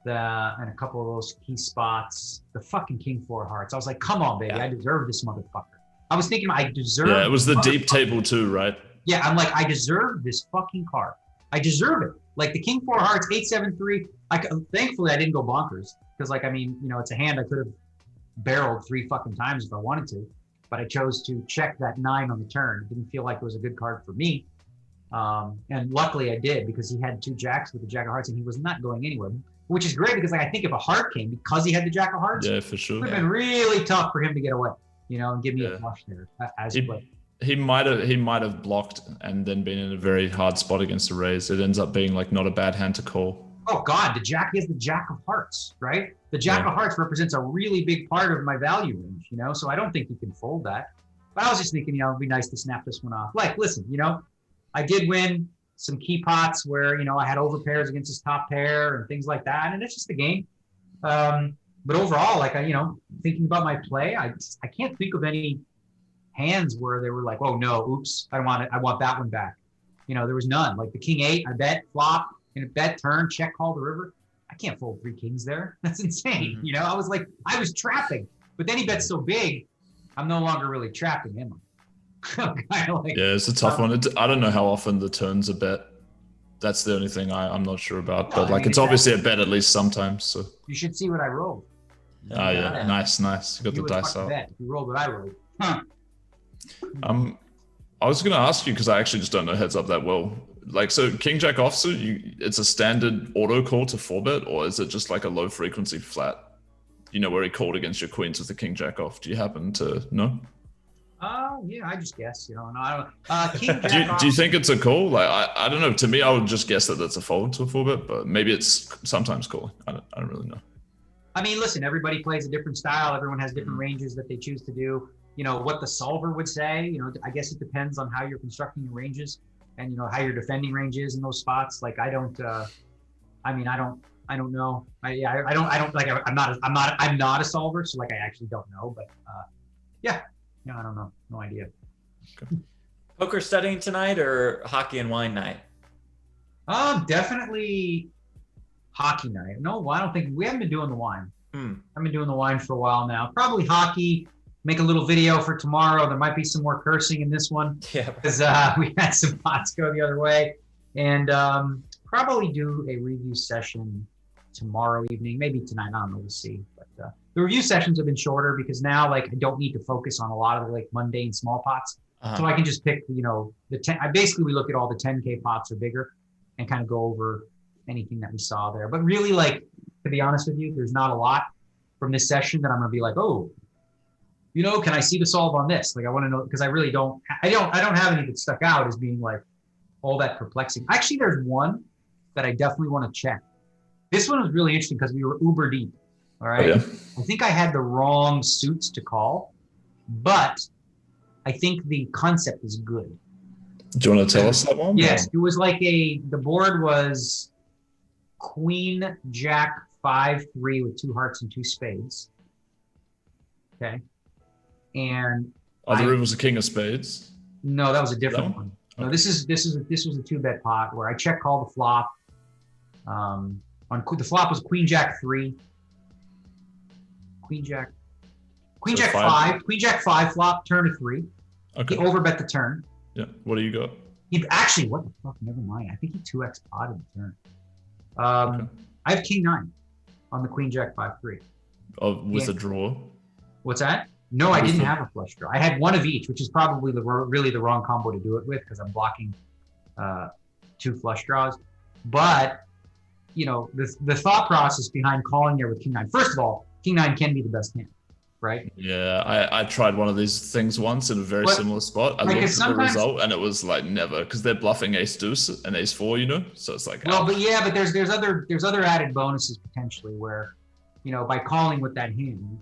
and a couple of those key spots. The fucking King 4 hearts. I was like, come on, baby. I deserve this motherfucker. I was thinking I deserve. Yeah, it was the deep table too, right? Yeah, I'm like, I deserve this fucking card. I deserve it. Like the King 4 hearts, 8-7-3. Thankfully, I didn't go bonkers because, like, I mean, you know, it's a hand I could have barreled 3 fucking times if I wanted to, but I chose to check that 9 on the turn. It didn't feel like it was a good card for me. And luckily I did because he had 2 jacks with the Jack of Hearts and he was not going anywhere, which is great because like, I think if a heart came because he had the Jack of Hearts, yeah, for sure, it would have been really tough for him to get away, you know, and give me a flush there as he played. He might have blocked and then been in a very hard spot against the raise. It ends up being like not a bad hand to call. Oh God, he has the Jack of Hearts, right? The Jack of Hearts represents a really big part of my value range, you know, so I don't think you can fold that. But I was just thinking, you know, it'd be nice to snap this one off. Like, listen, you know, I did win some key pots where, you know, I had over pairs against his top pair and things like that. And it's just a game. But overall, like, you know, thinking about my play, I can't think of any hands where they were like, oh no, oops, I don't want it. I want that one back. There was none. Like the king 8, I bet flop, and a bet turn, check call the river. I can't fold 3 kings there. That's insane. I was like, I was trapping. But then he bet so big, I'm no longer really trapping him. Yeah, it's a tough one. I don't know how often the turns a bet. That's the only thing I'm not sure about. No, but it's obviously a bet at least sometimes. So you should see what I rolled. Oh yeah, nice. You got the dice out. Bet. You rolled what I rolled. Huh. I was gonna ask you because I actually just don't know heads up that well. Like, so king jack offsuit, it's a standard auto call to 4-bet, or is it just like a low frequency flat? Where he called against your queens with the king jack off. Do you happen to know? Yeah, I just guess. No, I don't. King jack do you think it's a call? Like, I don't know. To me, I would just guess that that's a fold to a 4-bet, but maybe it's sometimes calling. I don't really know. I mean, listen, everybody plays a different style. Everyone has different ranges that they choose to do. What the solver would say, I guess it depends on how you're constructing your ranges and, how your defending range is in those spots. Like, I don't know. I'm not a solver. So like, I actually don't know, but I don't know. No idea. Okay. Poker studying tonight or hockey and wine night? Definitely hockey night. No, I don't think we haven't been doing the wine. I've been doing the wine for a while now. Probably hockey. Make a little video for tomorrow. There might be some more cursing in this one. Yeah. Because we had some pots go the other way. And probably do a review session tomorrow evening, maybe tonight. I don't know. We'll see. But the review sessions have been shorter because now, like, I don't need to focus on a lot of the like mundane small pots. So I can just pick, the 10. We look at all the 10K pots or bigger and kind of go over anything that we saw there. But really, like, to be honest with you, there's not a lot from this session that I'm going to be like, oh, can I see the solve on this? Like, I want to know, because I really don't have any that stuck out as being like all that perplexing. Actually, there's one that I definitely want to check. This one was really interesting because we were uber deep. All right. Oh, yeah. I think I had the wrong suits to call, but I think the concept is good. Do you want to tell us that one? Yes. It was like the board was queen, jack, 5-3 with 2 hearts and 2 spades. Okay. And the river was a king of spades. No, that was a different one. No, this was a 2-bet pot where I check called the flop. The flop was queen jack 3, queen jack 5, queen jack 5 flop, turn to 3. Okay. He overbet the turn. Yeah. What do you got? He actually, what the fuck? Never mind. I think he 2x potted the turn. Okay. I have king 9 on the queen jack 5-3. With a draw. What's that? No, I didn't have a flush draw. I had one of each, which is probably really the wrong combo to do it with because I'm blocking 2 flush draws. But the thought process behind calling there with king 9. First of all, king 9 can be the best hand, right? Yeah, I tried one of these things once in a very similar spot. I looked at the result and it was like never, because they're bluffing ace deuce and ace 4, so it's like. Well, but there's other added bonuses potentially where, by calling with that hand.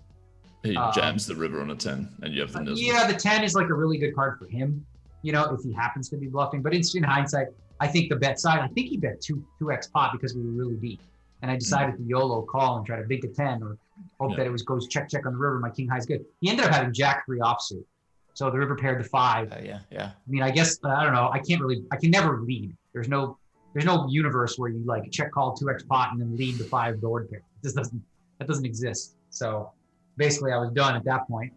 He jams the river on a 10 and you have the nizzle. Yeah, the 10 is like a really good card for him, if he happens to be bluffing. But in hindsight, I think the bet side, I think he bet 2x pot because we were really deep. And I decided to YOLO call and try to big a 10 or hope that it goes check on the river. My king high is good. He ended up having jack 3 offsuit. So the river paired to 5. Yeah. I mean, I guess, I don't know. I can never lead. There's no universe where you like check call 2x pot and then lead the 5 board pair. That doesn't exist. So basically I was done at that point.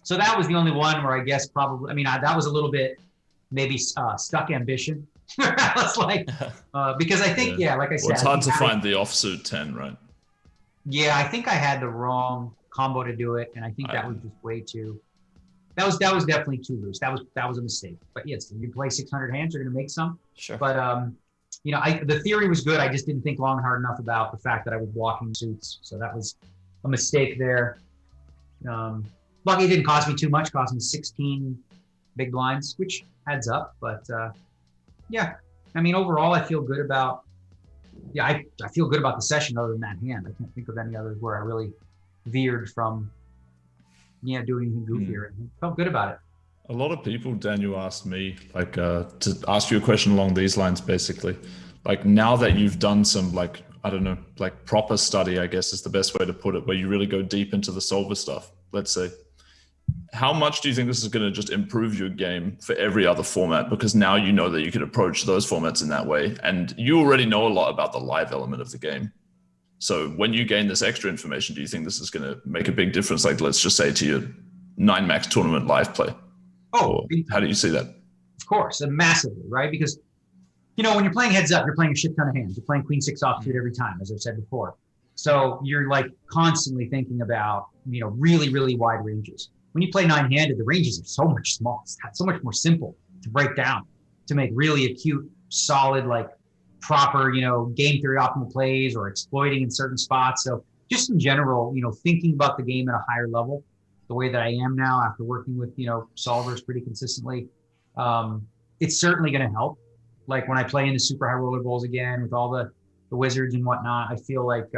So that was the only one where I guess probably, that was a little bit maybe stuck ambition. I was like, because I think, like I said. Well, it's hard to find the offsuit 10, right? Yeah, I think I had the wrong combo to do it. And I think that was just way too, that was definitely too loose. That was a mistake. But yes, you play 600 hands, you're going to make some. Sure. But, the theory was good. I just didn't think long and hard enough about the fact that I was blocking suits. So that was a mistake there. Lucky it didn't cost me too much. Cost me 16 big blinds, which adds up. But overall, I feel good about. Yeah, I feel good about the session. Other than that hand, I can't think of any others where I really veered from. Doing anything goofier. Felt good about it. A lot of people, Daniel, asked me to ask you a question along these lines, basically. Like, now that you've done some I don't know, proper study, I guess is the best way to put it, where you really go deep into the solver stuff, let's say. How much do you think this is going to just improve your game for every other format? Because now you know that you could approach those formats in that way. And you already know a lot about the live element of the game. So when you gain this extra information, do you think this is going to make a big difference? Like, let's just say to your 9max tournament live play. Or how do you see that? Of course, and massively, right? Because, you know, when you're playing heads up, you're playing a shit ton of hands. You're playing queen 6 offsuit every time, as I've said before. So you're like constantly thinking about, you know, really, really wide ranges. When you play 9-handed, the ranges are so much smaller. It's so much more simple to break down, to make really acute, solid, like proper, you know, game theory optimal plays or exploiting in certain spots. So just in general, you know, thinking about the game at a higher level, the way that I am now after working with, you know, solvers pretty consistently, it's certainly going to help. Like when I play in the super high roller bowls again with all the wizards and whatnot, I feel like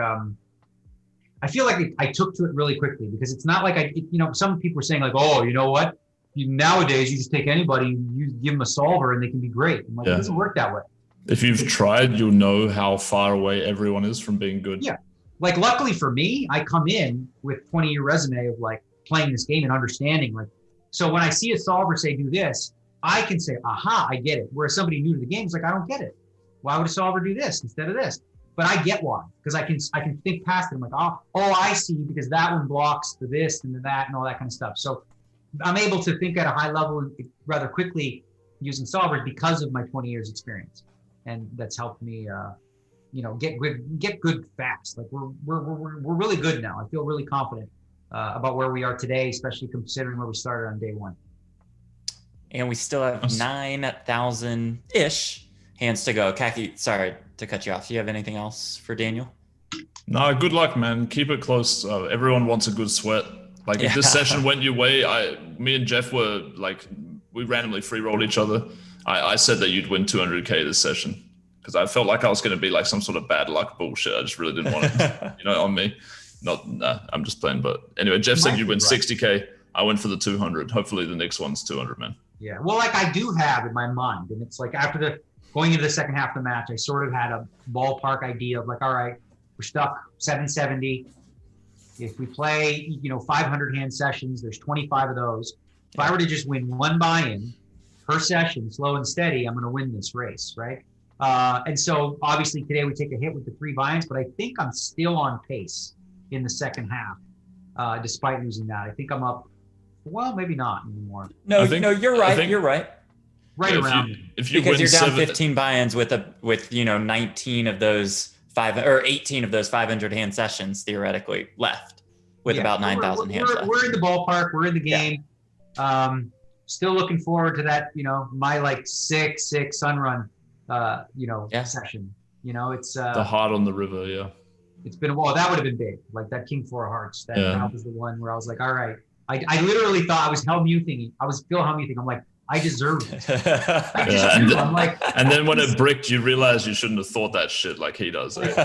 I took to it really quickly, because it's not like you know, some people are saying like, oh, you know what? Nowadays, you just take anybody, you give them a solver and they can be great. I'm like, It doesn't work that way. If you've tried, you'll know how far away everyone is from being good. Yeah. Like luckily for me, I come in with 20-year resume of like playing this game and understanding. Like, so when I see a solver say, do this, I can say, aha, I get it. Whereas somebody new to the game is like, I don't get it. Why would a solver do this instead of this? But I get why, because I can think past it. I'm like, oh, I see, because that one blocks the this and the that and all that kind of stuff. So I'm able to think at a high level rather quickly using solvers because of my 20 years experience, and that's helped me, you know, get good fast. Like we're really good now. I feel really confident about where we are today, especially considering where we started on day one. And we still have 9,000 ish hands to go. Kaki, sorry to cut you off. Do you have anything else for Daniel? No, good luck, man. Keep it close. Everyone wants a good sweat. Like if this session went your way, me and Jeff were like, we randomly free rolled each other. I said that you'd win 200K this session because I felt like I was going to be like some sort of bad luck bullshit. I just really didn't want it, you know, on me. I'm just playing. But anyway, Jeff said you'd win 60K. I went for the 200. Hopefully the next one's 200, man. Yeah. Well, like I do have in my mind, and it's like after going into the second half of the match, I sort of had a ballpark idea of like, all right, we're stuck 770. If we play, you know, 500 hand sessions, there's 25 of those. If I were to just win one buy-in per session, slow and steady, I'm going to win this race, right? And so obviously today we take a hit with the 3 buy-ins, but I think I'm still on pace in the second half, despite losing that. I think I'm up, well, maybe not anymore. No, you're right. You're right. Right around. If you because win you're down 15 buy-ins with you know 19 of those 18 of those 500 hand sessions theoretically left with about 9,000 hands left. We're in the ballpark. We're in the game. Yeah. Still looking forward to that. You know, my like 6-6 sun run. You know, session. You know, it's the heart on the river. Yeah. It's been a while. That would have been big. Like that King 4 of Hearts. That was the one where I was like, all right. I literally thought I was Hellmuthing. I was still Hellmuthing. I'm like, I deserve it. I'm like, and then when it bricked, you realize you shouldn't have thought that shit like he does. It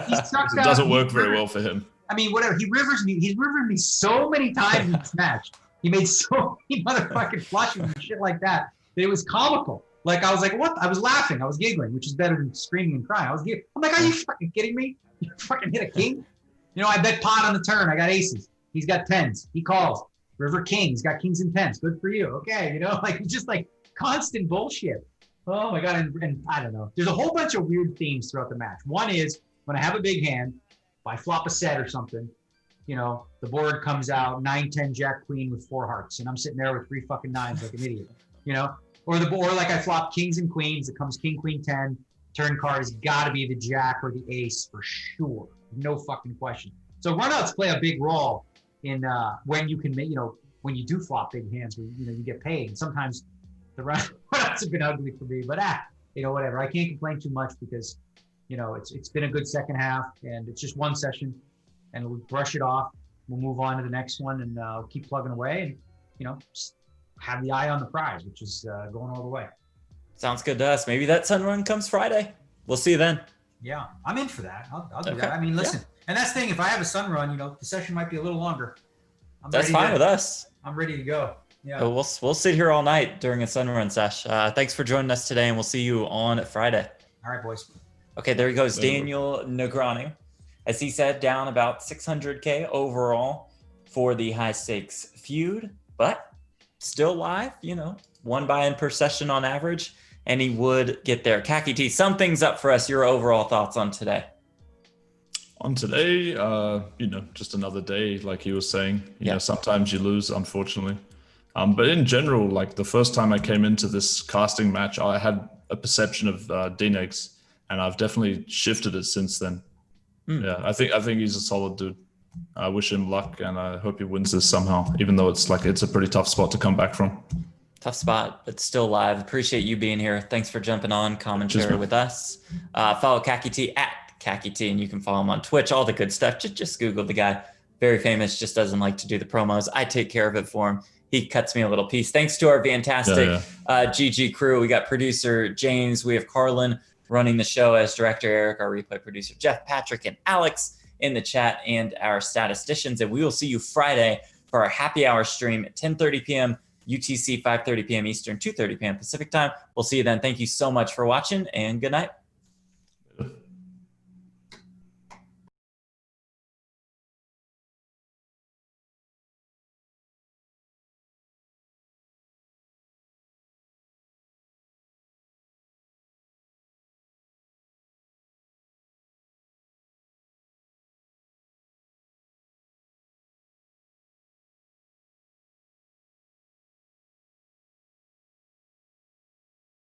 doesn't work very well for him. I mean, whatever. He's rivered me so many times in this match. He made so many motherfucking flushes and shit like that. It was comical. Like I was like, what? I was laughing. I was giggling, which is better than screaming and crying. I'm like, are you fucking kidding me? You fucking hit a king? You know, I bet pot on the turn. I got aces. He's got 10s. He calls. River King. He's got kings and 10s. Good for you. Okay. You know, like it's just like constant bullshit. Oh my God. And I don't know. There's a whole bunch of weird themes throughout the match. One is when I have a big hand, if I flop a set or something, you know, the board comes out 9, 10, Jack, Queen with 4 hearts. And I'm sitting there with 3 fucking 9s like an idiot, you know, or like I flop kings and queens. It comes King, Queen, 10. Turn card has got to be the Jack or the ace for sure. No fucking question. So runouts play a big role in when you can make, you know, when you do flop big hands, where, you know, you get paid. And sometimes the runouts have been ugly for me, but you know, whatever. I can't complain too much because, you know, it's been a good second half and it's just one session and we'll brush it off. We'll move on to the next one and keep plugging away and, you know, just have the eye on the prize, which is going all the way. Sounds good to us. Maybe that sun run comes Friday. We'll see you then. Yeah, I'm in for that. I'll do that. I mean, listen, and that's the thing. If I have a sun run, you know, the session might be a little longer. That's fine with us. I'm ready to go. Yeah. So we'll sit here all night during a sun run sesh. Thanks for joining us today, and we'll see you on Friday. All right, boys. Okay, there he goes, Daniel Negreanu. As he said, down about 600K overall for the high stakes feud, but still live, you know, 1 buy-in per session on average, and he would get there. KakiTee, sum things up for us. Your overall thoughts on today? On today, you know, just another day, like he was saying. You know, sometimes you lose, unfortunately. But in general, like the first time I came into this casting match, I had a perception of DNegs, and I've definitely shifted it since then. Yeah, I think he's a solid dude. I wish him luck, and I hope he wins this somehow, even though it's a pretty tough spot to come back from. Tough spot, but still live. Appreciate you being here. Thanks for jumping on commentary with us. Follow KakiTee at KakiTee, and you can follow him on Twitch, all the good stuff. Just Google the guy. Very famous, just doesn't like to do the promos. I take care of it for him. He cuts me a little piece. Thanks to our fantastic GG crew. We got producer James. We have Carlin running the show as director, Eric, our replay producer, Jeff, Patrick, and Alex in the chat, and our statisticians. And we will see you Friday for our happy hour stream at 10:30 p.m. UTC, 5:30 p.m. Eastern, 2:30 p.m. Pacific time. We'll see you then. Thank you so much for watching, and good night.